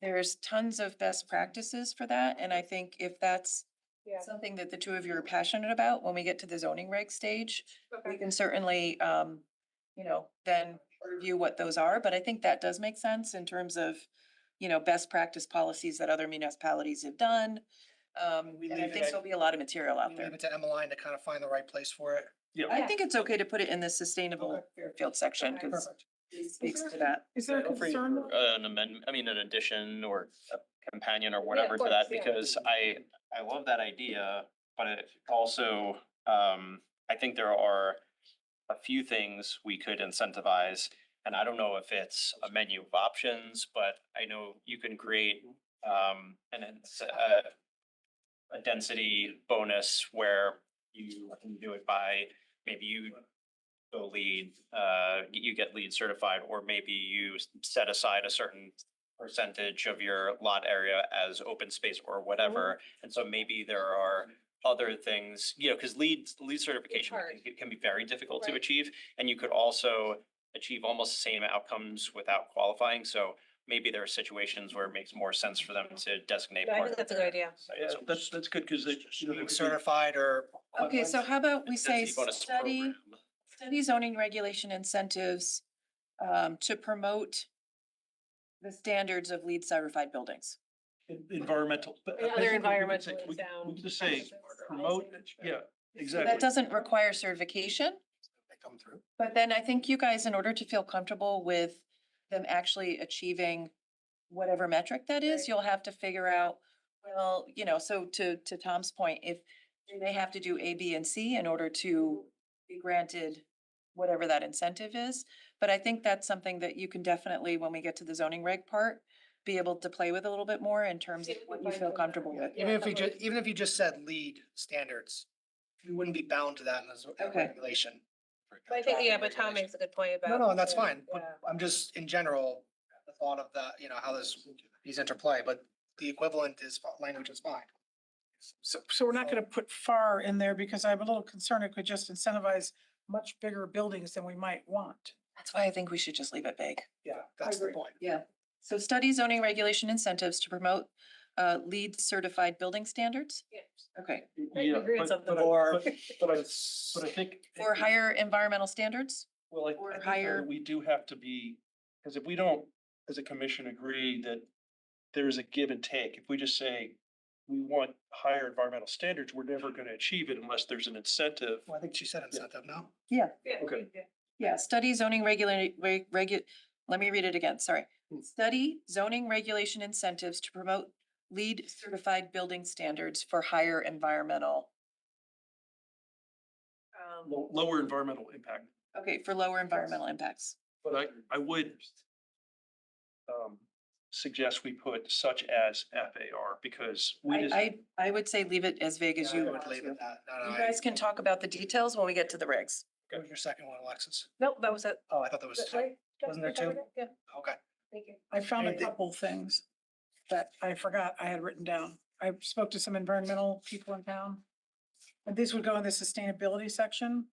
There's tons of best practices for that, and I think if that's Yeah. something that the two of you are passionate about, when we get to the zoning reg stage, we can certainly, then review what those are, but I think that does make sense in terms of, best practice policies that other municipalities have done. And I think there'll be a lot of material out there. Leave it to Emmeline to kind of find the right place for it. I think it's okay to put it in the sustainable Fairfield section, because Perfect. it speaks to that. Is there a concern? though? An amendment, an addition or a companion or whatever to that, because I love that idea, but it also, I think there are a few things we could incentivize. And I don't know if it's a menu of options, but I know you can create, a density bonus where you can do it by, maybe you go LEED, you get LEED certified, or maybe you set aside a certain percentage of your lot area as open space or whatever. And so maybe there are other things, because LEED certification can be very difficult to Right. achieve. And you could also achieve almost the same outcomes without qualifying. So maybe there are situations where it makes more sense for them to designate. I part think of that's a their good idea. site Yeah, as that's good because they, you know, Being certified or. Okay, so how about we say density bonus study, program. study zoning regulation incentives to promote the standards of LEED certified buildings. environmental. but And I other think we could environmentally say- we sound could just say practices. promote, yeah, That exactly. doesn't require certification, They come through. but then I think you guys, in order to feel comfortable with them actually achieving whatever metric that is, Right. you'll have to figure out, well, so to Tom's point, if they have to do A, B, and C in order to be granted whatever that incentive is. But I think that's something that you can definitely, when we get to the zoning reg part, be able to play with a little bit more in terms of what you feel comfortable with. Even if you just said LEED standards, we wouldn't be bound to that as a Okay. regulation. But I think, but Tom makes a good point about. No, no, and that's yeah, fine, but yeah. I'm just, in general, the thought of that, how these interplay, but the equivalent is, language is fine. So we're not gonna put far in there because I'm a little concerned it could just incentivize much bigger buildings than we might want. That's why I think we should just leave it vague. Yeah, that's the point. Yeah. So study zoning regulation incentives to promote LEED certified building standards? Yeah. Okay. I Yeah, agree on but- something. but I- Or- but I think. For higher environmental standards? Well, I or think higher- that we do have to be, because if we don't, as a commission, agree that there's a give and take, if we just say we want higher environmental standards, we're never gonna achieve it unless there's an incentive. Well, I think she said incentive, no? Yeah. Okay. Yeah, study zoning let me read it again, sorry. Study zoning regulation incentives to promote LEED certified building standards for higher environmental, Lower environmental impact, okay, for lower environmental impacts. but I would suggest we put such as FAR, because we just. I would say leave it as vague as I you would want leave to. it that. No, You no, guys can talk about the details when we get to the regs. What was your second one, Alexis? Nope, that was it. Oh, I thought that was two. Right? Wasn't there two? Yeah, Okay. thank you. I found a Anything- couple things that I forgot I had written down. I spoke to some environmental people in town. And these would go in the sustainability section.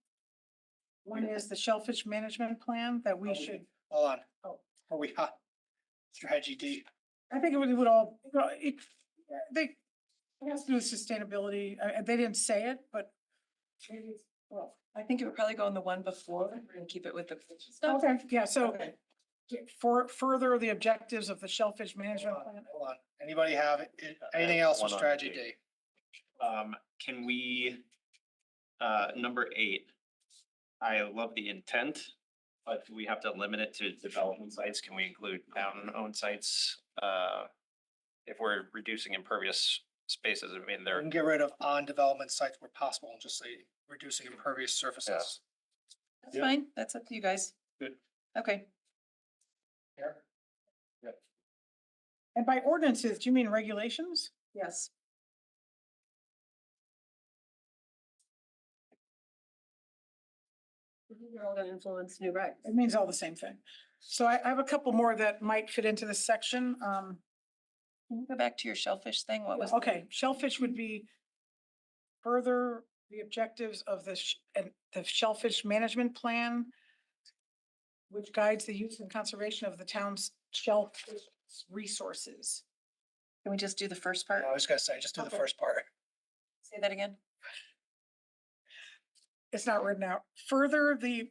One is the shellfish management plan that we should, Hold on. Oh. Are we hot? Strategy D. I think it would all, it has to do with sustainability. They didn't say it, but maybe, well, I think it would probably go in the one before and keep it with the stuff. okay, yeah, so Okay. for further the objectives of the shellfish management plan. Hold on. Anybody have anything else with One on strategy D. D? Can we, number 8, I love the intent, but do we have to limit it to development sites? Can we include town-owned sites? If we're reducing impervious spaces, I mean, We they're, can get rid of on development sites where possible and just say reducing impervious surfaces. That's Yeah. fine. That's up to you guys. Good. Okay. Here. And by ordinances, do you mean regulations? Yes. They're all gonna influence new regs. It means all the same thing. So I have a couple more that might fit into this section. Can you go back to your shellfish thing? What was? Okay, shellfish would be further the objectives of and the shellfish management plan, which guides the use and conservation of the town's shellfish resources. Can we just do the first part? I was gonna say, just do the Okay. first part. Say that again? It's not written out. Further the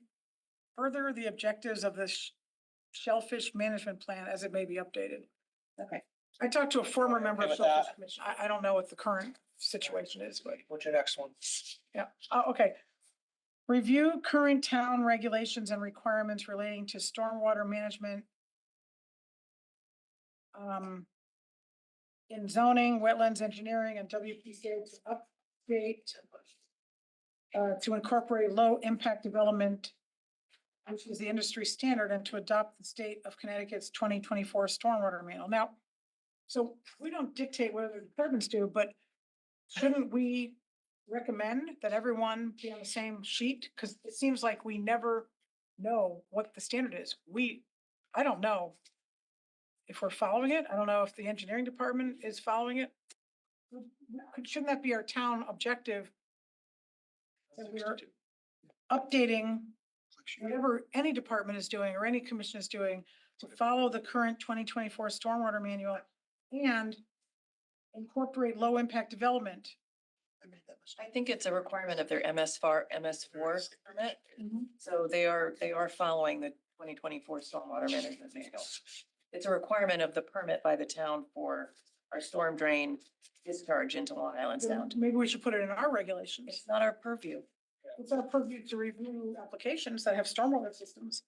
objectives of this shellfish management plan as it may be updated. Okay. I talked to a former member of with Shellfish that? Commission. I don't know what the current situation is, but What's your next one? yeah, okay. Review current town regulations and requirements relating to stormwater management. In zoning, wetlands engineering and WPCA to update. To incorporate low impact development. Which is the industry standard, and to adopt the state of Connecticut's 2024 stormwater manual. Now, so we don't dictate what other departments do, but shouldn't we recommend that everyone be on the same sheet? Because it seems like we never know what the standard is. I don't know if we're following it. I don't know if the engineering department is following it. Shouldn't that be our town objective? That we are updating whatever any department is doing or any commission is doing to follow the current 2024 stormwater manual and incorporate low impact development. I think it's a requirement of their MS4 permit. So they are following the 2024 stormwater management manual. It's a requirement of the permit by the town for our storm drain discharge into Long Island Sound. Maybe we should put it in our regulations. It's not our purview. It's our purview to review applications that have stormwater systems.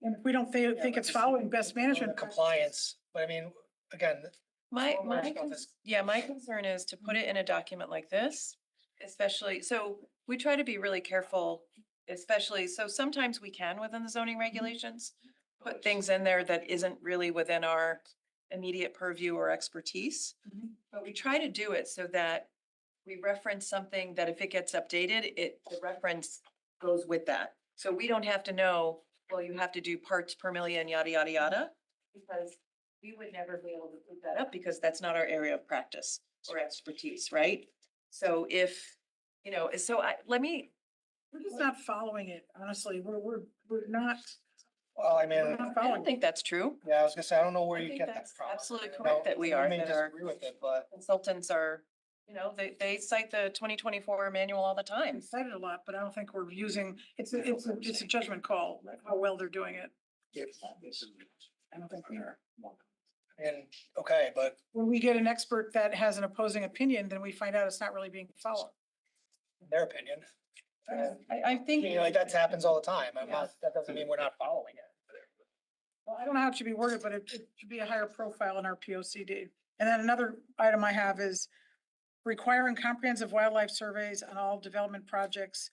And if we don't think it's following best management Compliance, but I mean, again. My stormwater stuff is- my concern is to put it in a document like this, especially, so we try to be really careful, especially, so sometimes we can within the zoning regulations, put things in there that isn't really within our immediate purview or expertise. But we try to do it so that we reference something that if it gets updated, the reference goes with that. So we don't have to know, well, you have to do parts per million, yada, yada, yada, because we would never be able to put that up because that's not our area of practice or expertise, right? So if, we're just not following it, honestly. We're not. Well, I mean, We're not I following don't think that's true. yeah, I was gonna say, I don't know where I you think get that that's from. absolutely You correct know, that we you are, may that our disagree with it, but consultants are, they cite the 2024 manual all the time. We cite it a lot, but I don't think we're using, it's a judgment call, like how well they're doing it. I don't think we are. and, okay, but When we get an expert that has an opposing opinion, then we find out it's not really being followed. in their opinion. I think. Like that happens all the time. That doesn't mean we're not following it. Well, I don't know how it should be worded, but it should be a higher profile in our POCD. And then another item I have is requiring comprehensive wildlife surveys on all development projects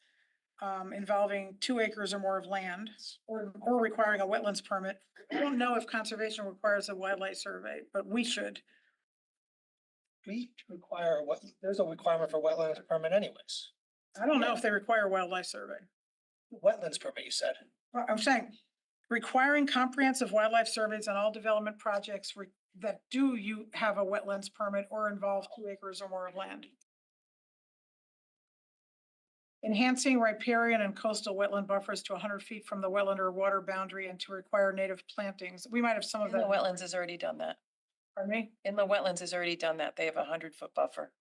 involving 2 acres or more of land, or requiring a wetlands permit. I don't know if conservation requires a wildlife survey, but we should. We require there's a requirement for wetlands permit anyways. I don't know if they require a wildlife survey. Wetlands permit, you said. I'm saying requiring comprehensive wildlife surveys on all development projects that you have a wetlands permit or involve 2 acres or more of land. Enhancing riparian and coastal wetland buffers to 100 feet from the wetland or water boundary and to require native plantings. We might have some of The that. wetlands has already done that. Pardon me? Inland wetlands has already done that. They have a 100-foot buffer.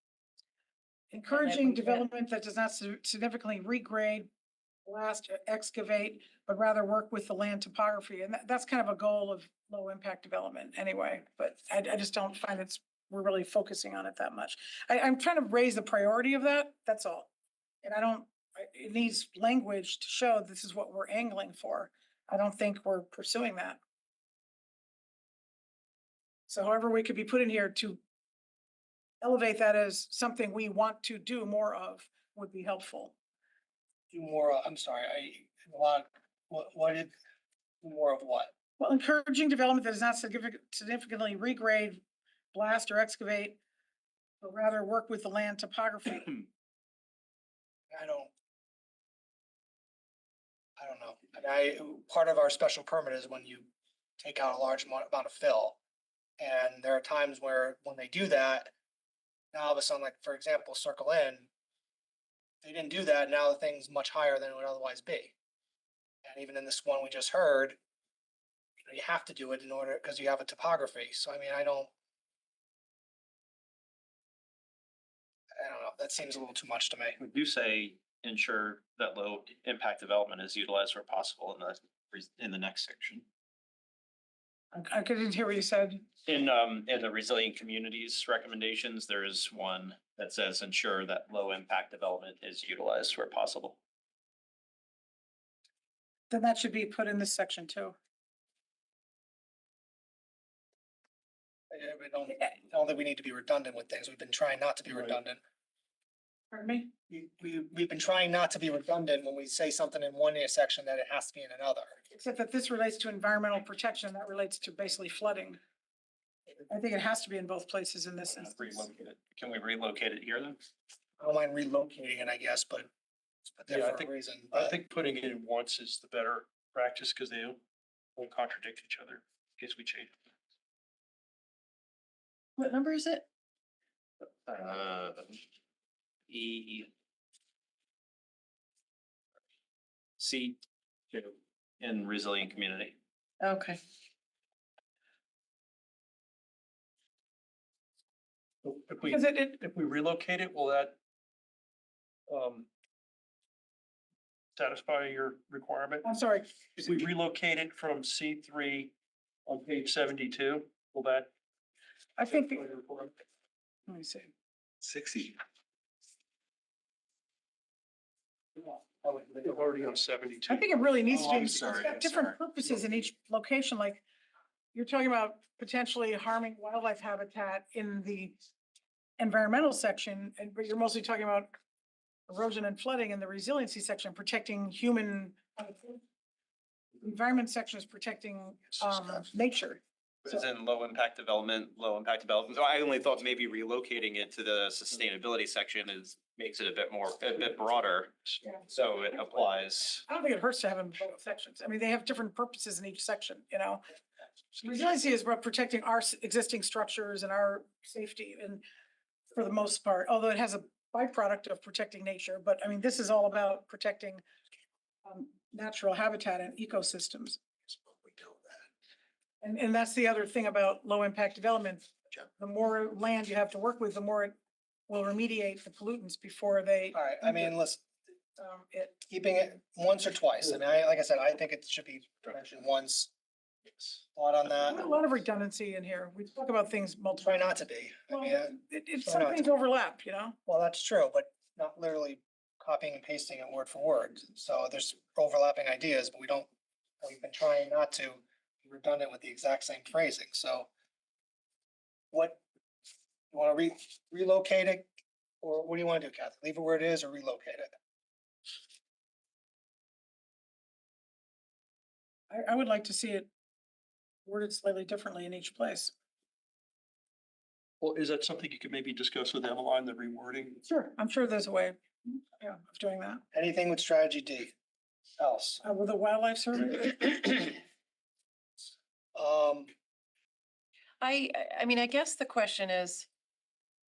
Encouraging development that does not significantly regrade, blast, or excavate, but rather work with the land topography. And that's kind of a goal of low impact development anyway, but I just don't find we're really focusing on it that much. I'm trying to raise the priority of that, that's all. And it needs language to show this is what we're angling for. I don't think we're pursuing that. So however we could be put in here to elevate that as something we want to do more of would be helpful. Do more, I'm sorry, what did, more of what? Well, encouraging development that does not significantly regrade, blast, or excavate, but rather work with the land topography. I don't know. Part of our special permit is when you take out a large amount of fill. And there are times where when they do that, now all of a sudden, like, for example, Circle N, they didn't do that, now the thing's much higher than it would otherwise be. And even in this one we just heard, you have to do it in order, because you have a topography. So I mean, I don't know, that seems a little too much to me. We do say ensure that low impact development is utilized where possible in the next section. I couldn't hear what you said. In the resilient communities recommendations, there is one that says ensure that low impact development is utilized where possible. Then that should be put in this section too. I don't think we need to be redundant with things. We've been trying not to be redundant. Pardon me? We've been trying not to be redundant when we say something in one section that it has to be in another. Except that this relates to environmental protection, that relates to basically flooding. I think it has to be in both places in this instance. Can we relocate it here then? I don't mind relocating it, I guess, but it's put there Yeah, I for a think- reason. I but- think putting it in once is the better practice because they won't contradict each other in case we change. What number is it? C2 in resilient community. Okay. If we, Because it, if we relocate it, will that satisfy your requirement? I'm sorry, If we relocate it from C3 on page 72, will that? I think, satisfy your requirement? let me see. 60. They're already on 72. I think it really needs to Oh, be, I'm it's sorry, got I'm different sorry. purposes in each location, like you're talking about potentially harming wildlife habitat in the environmental section, and but you're mostly talking about erosion and flooding in the resiliency section, protecting human. Environment section is protecting nature. As in low impact development. So I only thought maybe relocating it to the sustainability section makes it a bit broader. Yeah. So it applies. I don't think it hurts to have them in both sections. I mean, they have different purposes in each section, you know? Resiliency is about protecting our existing structures and our safety and for the most part, although it has a byproduct of protecting nature, but I mean, this is all about protecting natural habitat and ecosystems. And that's the other thing about low impact development. The more land you have to work with, the more it will remediate the pollutants before they. All right, I mean, listen, It, keeping it once or twice. I mean, like I said, I think it should be mentioned once. Thought on that. a lot of redundancy in here. We talk about things multiple. Try not to be. I Well, mean, try some not things to. overlap, you know? Well, that's true, but not literally copying and pasting it word for word. So there's overlapping ideas, but we've been trying not to be redundant with the exact same phrasing, so. What, you wanna relocate it, or what do you wanna do, Kathy? Leave it where it is or relocate it? I would like to see it worded slightly differently in each place. Well, is that something you could maybe discuss with Emmeline, the rewording? Sure, I'm sure there's a way, yeah, of doing that. Anything with strategy D else? With a wildlife survey, Um, I mean, I guess the question is,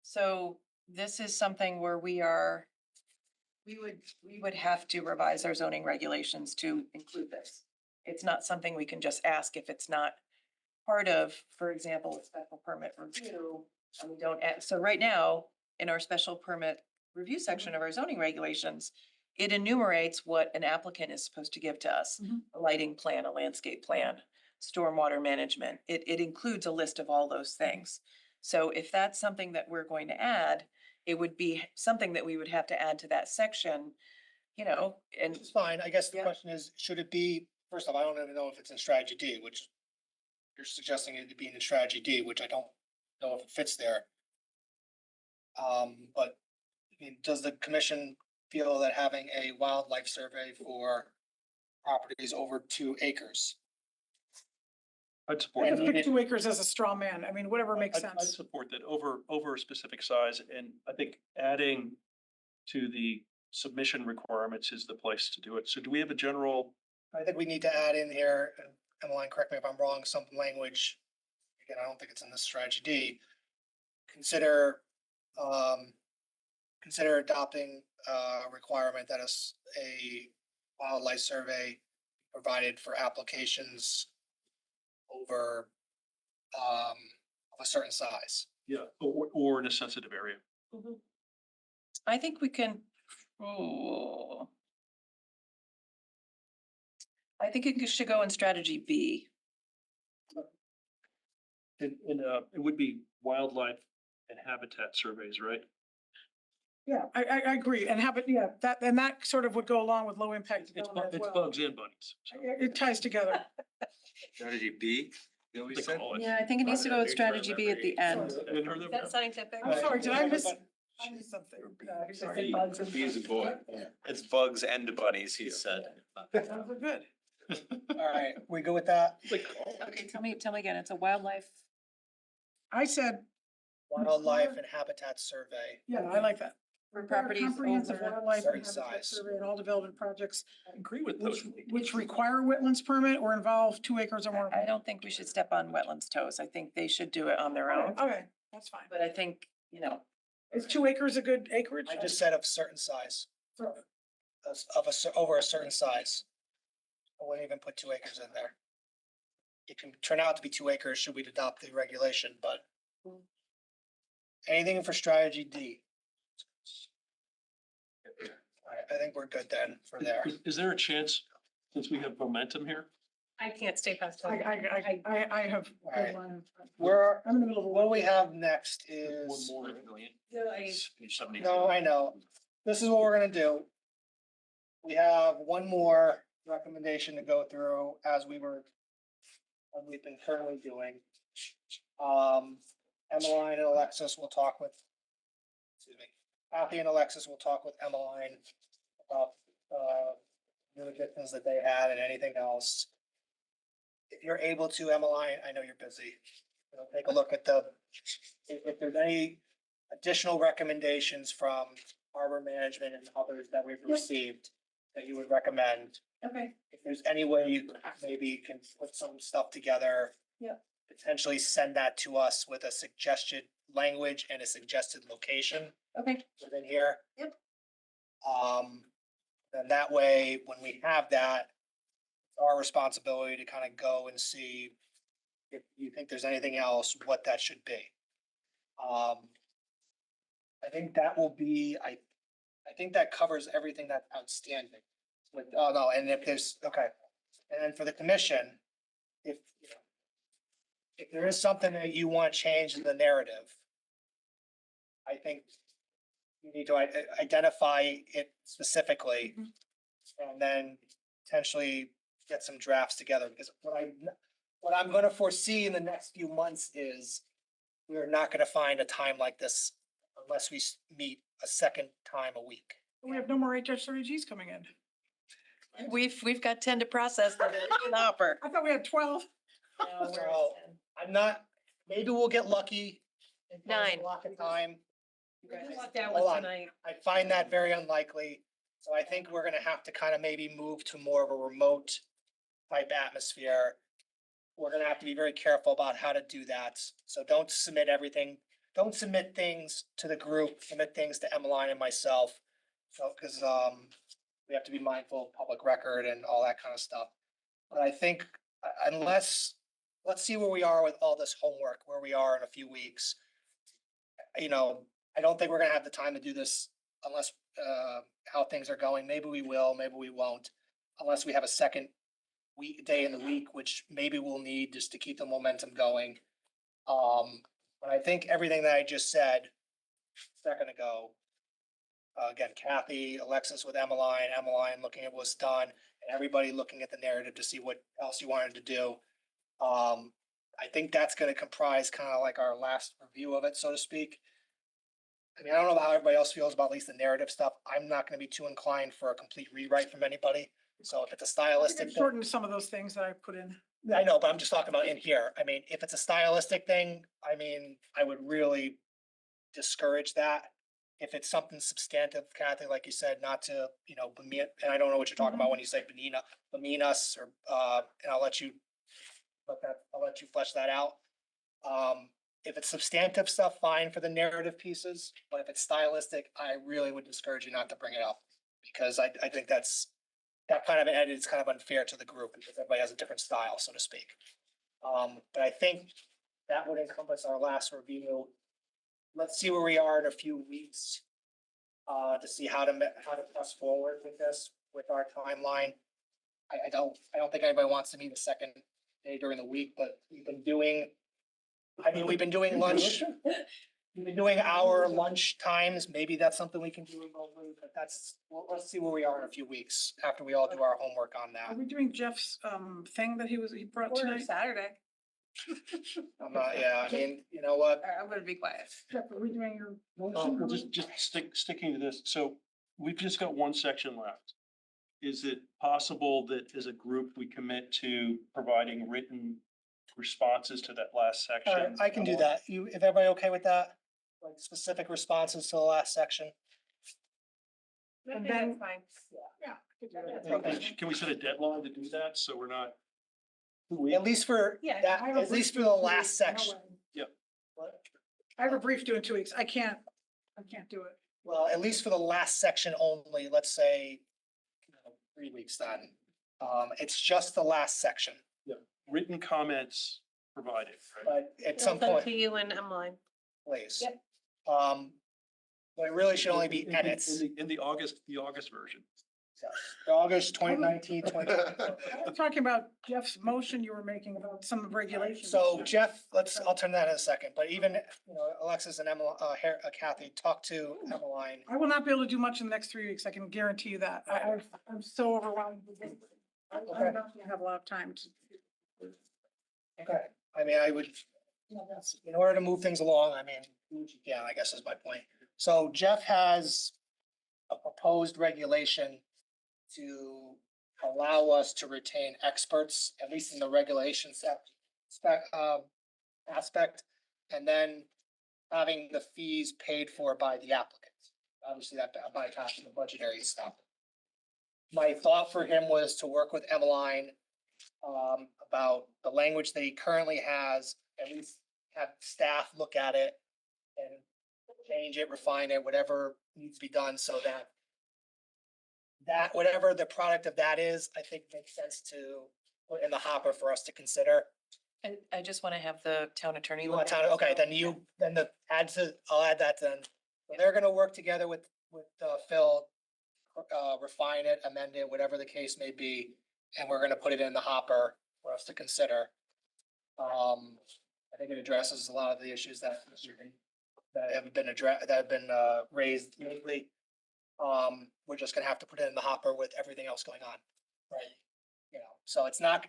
so this is something where we would have to revise our zoning regulations to include this. It's not something we can just ask if it's not part of, for example, a special permit review. And we don't, so right now, in our special permit review section of our zoning regulations, it enumerates what an applicant is supposed to give to us. Mhm. A lighting plan, a landscape plan, stormwater management. It includes a list of all those things. So if that's something that we're going to add, it would be something that we would have to add to that section, you know, and it's fine. I guess the Yeah. question is, should it be, first off, I don't even know if it's in strategy D, which you're suggesting it to be in strategy D, which I don't know if it fits there. But I mean, does the commission feel that having a wildlife survey for properties over 2 acres? I'd support I And that. could pick 2 acres as a straw man. I mean, whatever makes I'd sense. support that over a specific size, and I think adding to the submission requirements is the place to do it. So do we have a general? I think we need to add in here, and Emmeline, correct me if I'm wrong, some language. Again, I don't think it's in this strategy D. Consider adopting a requirement that a wildlife survey provided for applications over of a certain size. Yeah, or in a sensitive area. I think we can, oh. I think it should go in strategy B. And it would be wildlife and habitat surveys, right? Yeah, I agree. And yeah, that sort of would go along with low impact development as It's well. bugs and bunnies. so It ties together. Strategy B? You know what they we said? call it. Yeah, I think it needs to go with strategy B at the end. Haven't heard Is of that it? scientific? I'm sorry, did I miss something? B B is a boy. It's bugs and bunnies, he said. Those are good. All right, we go with that? Okay, tell me again, it's a wildlife. I said, Wildlife and habitat survey yeah, I like that. For properties Comprehensive over wildlife certain and habitat size. survey and all development projects I agree with those. which require wetlands permit or involve 2 acres or more. I don't think we should step on wetlands' toes. I think they should do it on their own. Okay, that's fine. But I think, you know, Is 2 acres a good acreage? I just said of certain size, So, over a certain size. I wouldn't even put 2 acres in there. It can turn out to be 2 acres should we adopt the regulation, but anything for strategy D. I think we're good then for there. Is there a chance, since we have momentum here? I can't stay past. I have. Alright. I'm We're, in the middle of a. what we have next One is, more. Page 72. no, I know. This is what we're gonna do. We have one more recommendation to go through as we've been currently doing. Emmeline and Alexis will talk with, excuse me, Kathy and Alexis will talk with Emmeline about, the victims that they had and anything else. If you're able to, Emmeline, I know you're busy, take a look at if there's any additional recommendations from harbor management and others that we've received that you would recommend. Okay. If there's any way you maybe can put some stuff together. Yep. Potentially send that to us with a suggested language and a suggested location okay. within here. Yep. Then that way, when we have that, it's our responsibility to kind of go and see if you think there's anything else, what that should be. I think that will be, I think that covers everything that's outstanding. With, oh no, and if there's, okay, and then for the commission, if, you know, if there is something that you want to change in the narrative, I think you need to identify it specifically and then potentially get some drafts together, because what I'm gonna foresee in the next few months is we are not gonna find a time like this unless we meet a second time a week. We have no more HH30Gs coming in. We've got 10 to process that are in the hopper. I thought we had 12. No, we're So, at 10. I'm not, maybe we'll get lucky. and find 9. a Block of time. That Hold was on. tonight. I find that very unlikely, so I think we're gonna have to kind of maybe move to more of a remote type atmosphere. We're gonna have to be very careful about how to do that, so don't submit things to the group, submit things to Emmeline and myself. So, cause we have to be mindful of public record and all that kind of stuff. But I think let's see where we are with all this homework, where we are in a few weeks. You know, I don't think we're gonna have the time to do this unless, how things are going. Maybe we will, maybe we won't. Unless we have a second day in the week, which maybe we'll need just to keep the momentum going. But I think everything that I just said a second ago, again, Kathy, Alexis with Emmeline looking at what's done, and everybody looking at the narrative to see what else you wanted to do. I think that's gonna comprise kind of like our last review of it, so to speak. I mean, I don't know how everybody else feels about at least the narrative stuff. I'm not gonna be too inclined for a complete rewrite from anybody. So if it's a stylistic thing, Shortened some of those things that I put in. I know, but I'm just talking about in here. I mean, if it's a stylistic thing, I mean, I would really discourage that. If it's something substantive, Kathy, like you said, not to, and I don't know what you're talking about when you say bemean us, or, and I'll let you flesh that out. If it's substantive stuff, fine for the narrative pieces, but if it's stylistic, I really would discourage you not to bring it up. Because I think that kind of an edit is kind of unfair to the group, because everybody has a different style, so to speak. But I think that would encompass our last review. Let's see where we are in a few weeks, to see how to press forward with this, with our timeline. I don't think anybody wants to meet a second day during the week, but we've been doing lunch. We've been doing our lunch times. Maybe that's something we can do remotely, but let's see where we are in a few weeks after we all do our homework on Are that. we doing Jeff's thing that he brought Or tonight? Saturday. I'm not, yeah, I mean, you know what? All right, I'm gonna be quiet. Jeff, are we doing your Well, motion? just sticking to this, so we've just got one section left. Is it possible that as a group, we commit to providing written responses to that last All section? right, I can do that. If everybody okay with that? Like specific responses to the last section? And Yeah, then- that's fine. Yeah. Can we set a deadline to do that? So we're not. 2 weeks? At least for Yeah, that, I have a at least for brief the due in 2 last weeks, no section. way. What? I have a brief due in 2 weeks. I can't do it. Well, at least for the last section only, let's say 3 weeks then. It's just the last section, Written comments provided, right? but at We'll some send it point, to you and Emmeline. please. Yep. But it really should only be edits. In the August version. August 2019, 20. I was talking about Jeff's motion you were making about some regulations. So Jeff, I'll turn that in a second, but even, Alexis and Emma, Kathy, talk to Emmeline. I will not be able to do much in the next 3 weeks. I can guarantee you that. I'm so overwhelmed. with this. I'm not gonna have a lot of time to. Okay, I mean, I would, in order to move things along, I mean, yeah, I guess is my point. So Jeff has a proposed regulation to allow us to retain experts, at least in the regulations aspect, and then having the fees paid for by the applicant. Obviously, that bypasses the budgetary stuff. My thought for him was to work with Emmeline about the language that he currently has, at least have staff look at it and change it, refine it, whatever needs to be done so that whatever the product of that is, I think makes sense to put in the hopper for us to consider. I just want to have the town attorney. You look want at to, it. okay, then I'll add that then. So they're gonna work together with Phil, refine it, amend it, whatever the case may be, and we're gonna put it in the hopper for us to consider. I think it addresses a lot of the issues that have been raised lately. We're just gonna have to put it in the hopper with everything else going on, right? So it's not,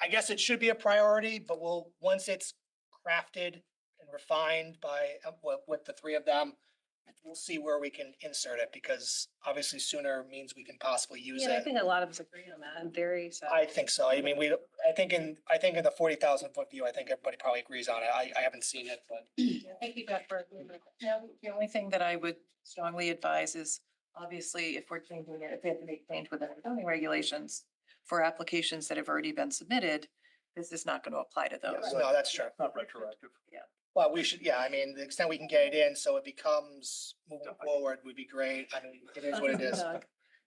I guess it should be a priority, but once it's crafted and refined by, with the three of them, we'll see where we can insert it, because obviously sooner means we can possibly use Yeah, I it. think a lot of us agree on that in theory, so. I think so. I mean, I think in the 40,000 foot view, I think everybody probably agrees on it. I haven't seen it, but. Thank you, Jeff, for. The only thing that I would strongly advise is, obviously, if we're changing it, if we have to make change within our zoning regulations for applications that have already been submitted, this is not going to apply to those. No, that's true. Not retroactive. Well, we should, yeah, I mean, the extent we can get it in, so it becomes moving forward would be great. I mean, it is what it is.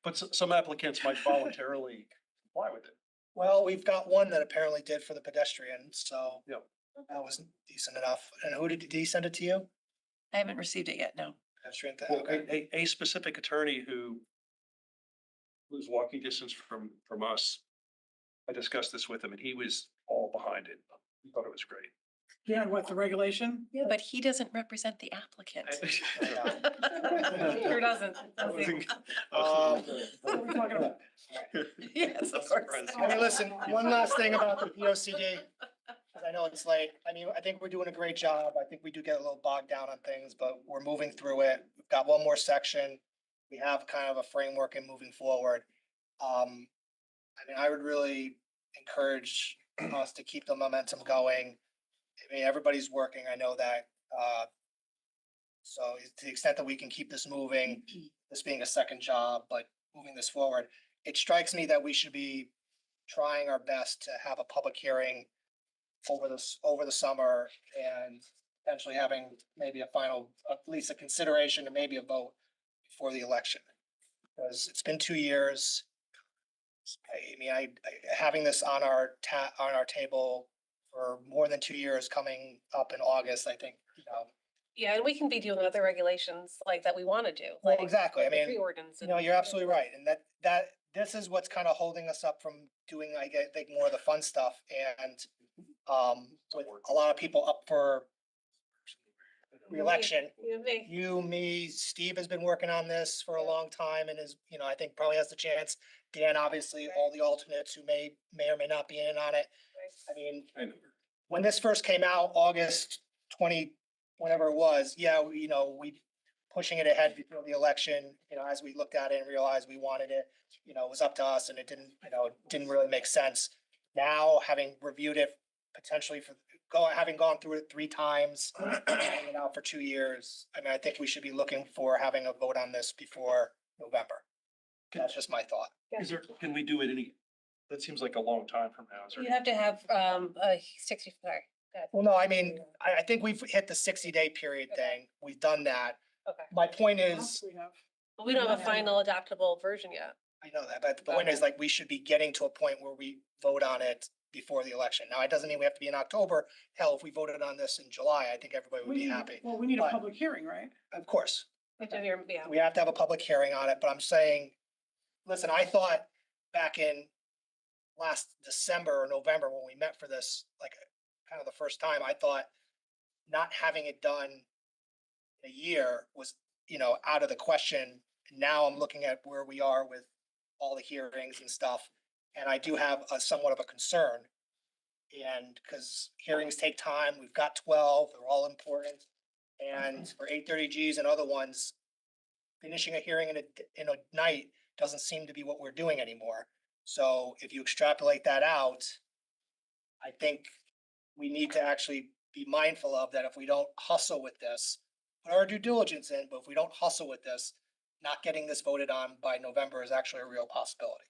But some applicants might voluntarily comply with it. Well, we've got one that apparently did for the pedestrian, so. Yep. That was decent enough. And did he send it to you? I haven't received it yet, no. Pedestrian thing, Well, okay. a specific attorney who's walking distance from us, I discussed this with him and he was all behind it. He thought it was great. Yeah, what, the regulation? Yeah, but he doesn't represent the applicant. Sure doesn't. Um, What are we talking about? Yes, of course. I mean, listen, one last thing about the POCD, because I know it's late. I mean, I think we're doing a great job. I think we do get a little bogged down on things, but we're moving through it. We've got one more section. We have kind of a framework in moving forward. I mean, I would really encourage us to keep the momentum going. I mean, everybody's working. I know that. So to the extent that we can keep this moving, this being a second job, but moving this forward, it strikes me that we should be trying our best to have a public hearing over the summer and potentially having maybe a final, at least a consideration and maybe a vote before the election. Because it's been 2 years. I mean, having this on our table for more than 2 years coming up in August, I think, Yeah, and we can be doing other regulations like that we want to do. Well, like- exactly. I like the mean, tree ordinance and- you're absolutely right. And that this is what's kind of holding us up from doing, I think, more of the fun stuff. And with a lot of people up for reelection, You and me. you, me, Steve has been working on this for a long time and is, I think probably has the chance. Dan, obviously, all the alternates who may or may not be in on it. I mean, when this first came out, August 20, whenever it was, yeah, we pushing it ahead before the election, as we looked at it and realized we wanted it, it was up to us and it didn't really make sense. Now, having reviewed it potentially having gone through it 3 times, for 2 years, I mean, I think we should be looking for having a vote on this before November. That's just my thought. Is there, can we do it that seems like a long time from now. Is there You have to have, a 60, sorry. go ahead. Well, no, I mean, I think we've hit the 60-day period thing. We've done that. Okay. My point is, We have. But we don't have a final adoptable version yet. I know that, but the point is like, we should be getting to a point where we vote on it before the election. Now, it doesn't mean we have to be in October. Hell, if we voted on this in July, I think everybody would be happy. Well, we need a But- public hearing, right? Of course, We have to hear- yeah. we have to have a public hearing on it, but I'm saying, listen, I thought back in last December or November when we met for this, like, kind of the first time, I thought not having it done in a year was, out of the question. Now I'm looking at where we are with all the hearings and stuff, and I do have a somewhat of a concern. And because hearings take time, we've got 12, they're all important. And for 830Gs and other ones, finishing a hearing in a night doesn't seem to be what we're doing anymore. So if you extrapolate that out, I think we need to actually be mindful of that. If we don't hustle with this, put our due diligence in, but if we don't hustle with this, not getting this voted on by November is actually a real possibility.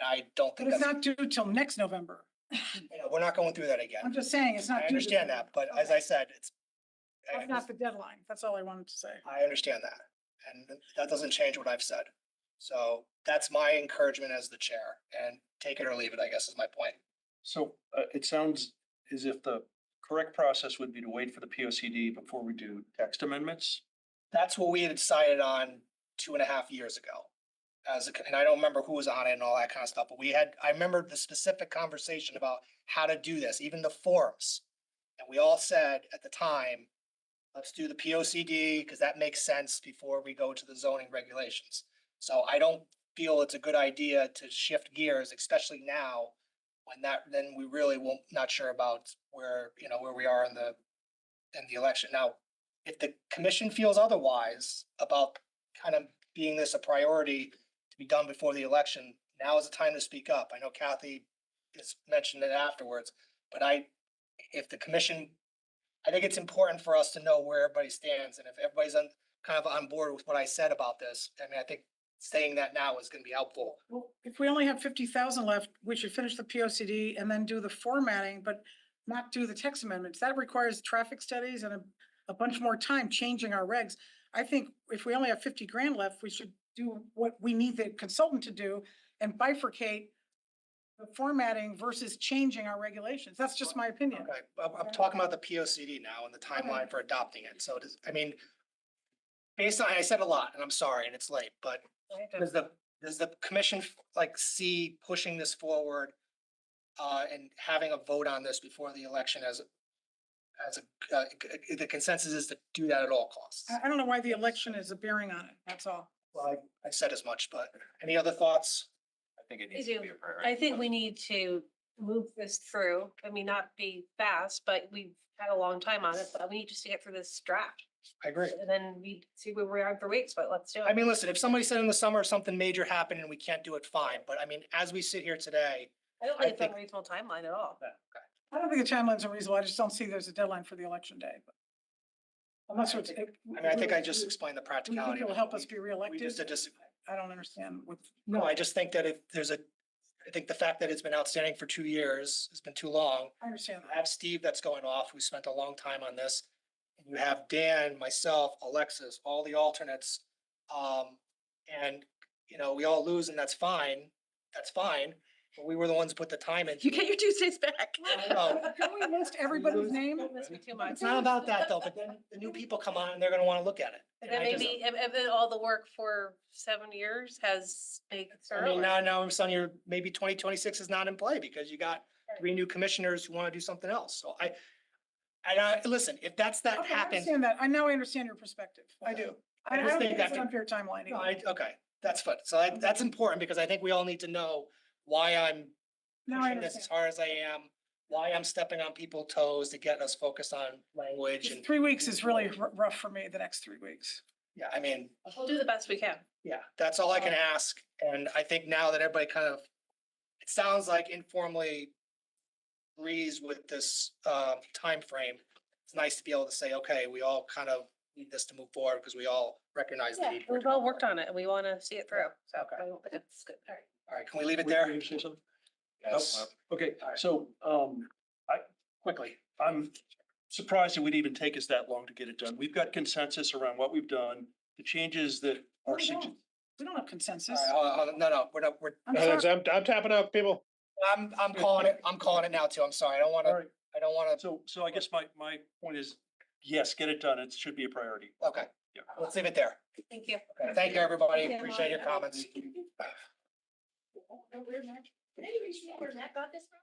I don't But think it's that's, not due till next November. we're not going through that again. I'm just saying, it's not. I due understand this that, but as I said, it's. That's not the deadline. That's all I wanted to say. I understand that, and that doesn't change what I've said. So that's my encouragement as the chair, and take it or leave it, I guess is my point. So it sounds as if the correct process would be to wait for the POCD before we do text amendments. That's what we had decided on 2.5 years ago. And I don't remember who was on it and all that kind of stuff, but I remember the specific conversation about how to do this, even the forms. And we all said at the time, let's do the POCD because that makes sense before we go to the zoning regulations. So I don't feel it's a good idea to shift gears, especially now when then we really won't, not sure about where we are in the election. Now, if the commission feels otherwise about kind of being this a priority to be done before the election, now is the time to speak up. I know Kathy has mentioned it afterwards, but if the commission, I think it's important for us to know where everybody stands, and if everybody's kind of on board with what I said about this, I mean, I think saying that now is gonna be helpful. Well, if we only have 50,000 left, we should finish the POCD and then do the formatting, but not do the text amendments. That requires traffic studies and a bunch more time changing our regs. I think if we only have 50 grand left, we should do what we need the consultant to do and bifurcate the formatting versus changing our regulations. That's just my opinion. Okay, I'm talking about the POCD now and the timeline for adopting it. So based on, I said a lot and I'm sorry and it's late, but does the commission see pushing this forward and having a vote on this before the election the consensus is to do that at all costs? I don't know why the election is a bearing on it. That's all. Well, I said as much, but any other thoughts? I think it I needs to do. be a priority. I think we need to move this through. I mean, not be fast, but we've had a long time on it, but we need just to get through this draft. I agree. And then we see where we are for weeks, but let's do it. I mean, listen, if somebody said in the summer something major happened and we can't do it, fine. But I mean, as we sit here today, I don't I think it's a think- reasonable timeline at all. I don't think the timeline's unreasonable. I just don't see there's a deadline for the election day. But unless it's. I mean, I think I just explained the Do you practicality. think it'll help us be We reelected? just, I don't understand what. no, I just think that if there's I think the fact that it's been outstanding for 2 years has been too long. I understand I have Steve that's going off, who spent a long time on this. And you have Dan, myself, Alexis, all the alternates. And, we all lose and that's fine. That's fine. But we were the ones who put the time in. You get your Tuesdays back. I know. Can we list everybody's name? Don't miss me too much. It's not about that though, but then the new people come on and they're gonna wanna look at it. And then maybe, if all the work for 7 years has been. I mean, now I'm telling you, maybe 2026 is not in play because you got 3 new commissioners who wanna do something else. So listen, if that's that Okay, I happens. understand that. I now understand your perspective. I do. I I just don't think think it's an that- unfair timeline. No, either. okay, that's fine. So that's important because I think we all need to know why I'm Now I pushing this as understand. hard as I am, why I'm stepping on people's toes to get us focused on language and, 3 weeks is really rough for me, the next 3 weeks. yeah, I mean, We'll do the best we can. yeah, that's all I can ask. And I think now that everybody it sounds like informally agrees with this timeframe. It's nice to be able to say, okay, we all kind of need this to move forward because we all recognize the Yeah, need. for it we've to move all worked forward. on it and we want to see it through. So Okay. I don't think it's good. All right. All right, can we leave it Were there? you gonna say something? Yes. Okay, so, I'm surprised it would even take us that long to get it done. We've got consensus around what we've done, the changes that are. We don't have consensus. All right, hold on, no, we're not, I'm sorry. I'm tapping out, people. I'm calling it now too. I'm sorry. I don't want All to, right, I don't want to, so I guess my point is, yes, get it done. It should be a priority. okay, Yeah. let's leave it there. Thank you. Okay, thank you, everybody. Appreciate your comments. Any reason where Matt got this from?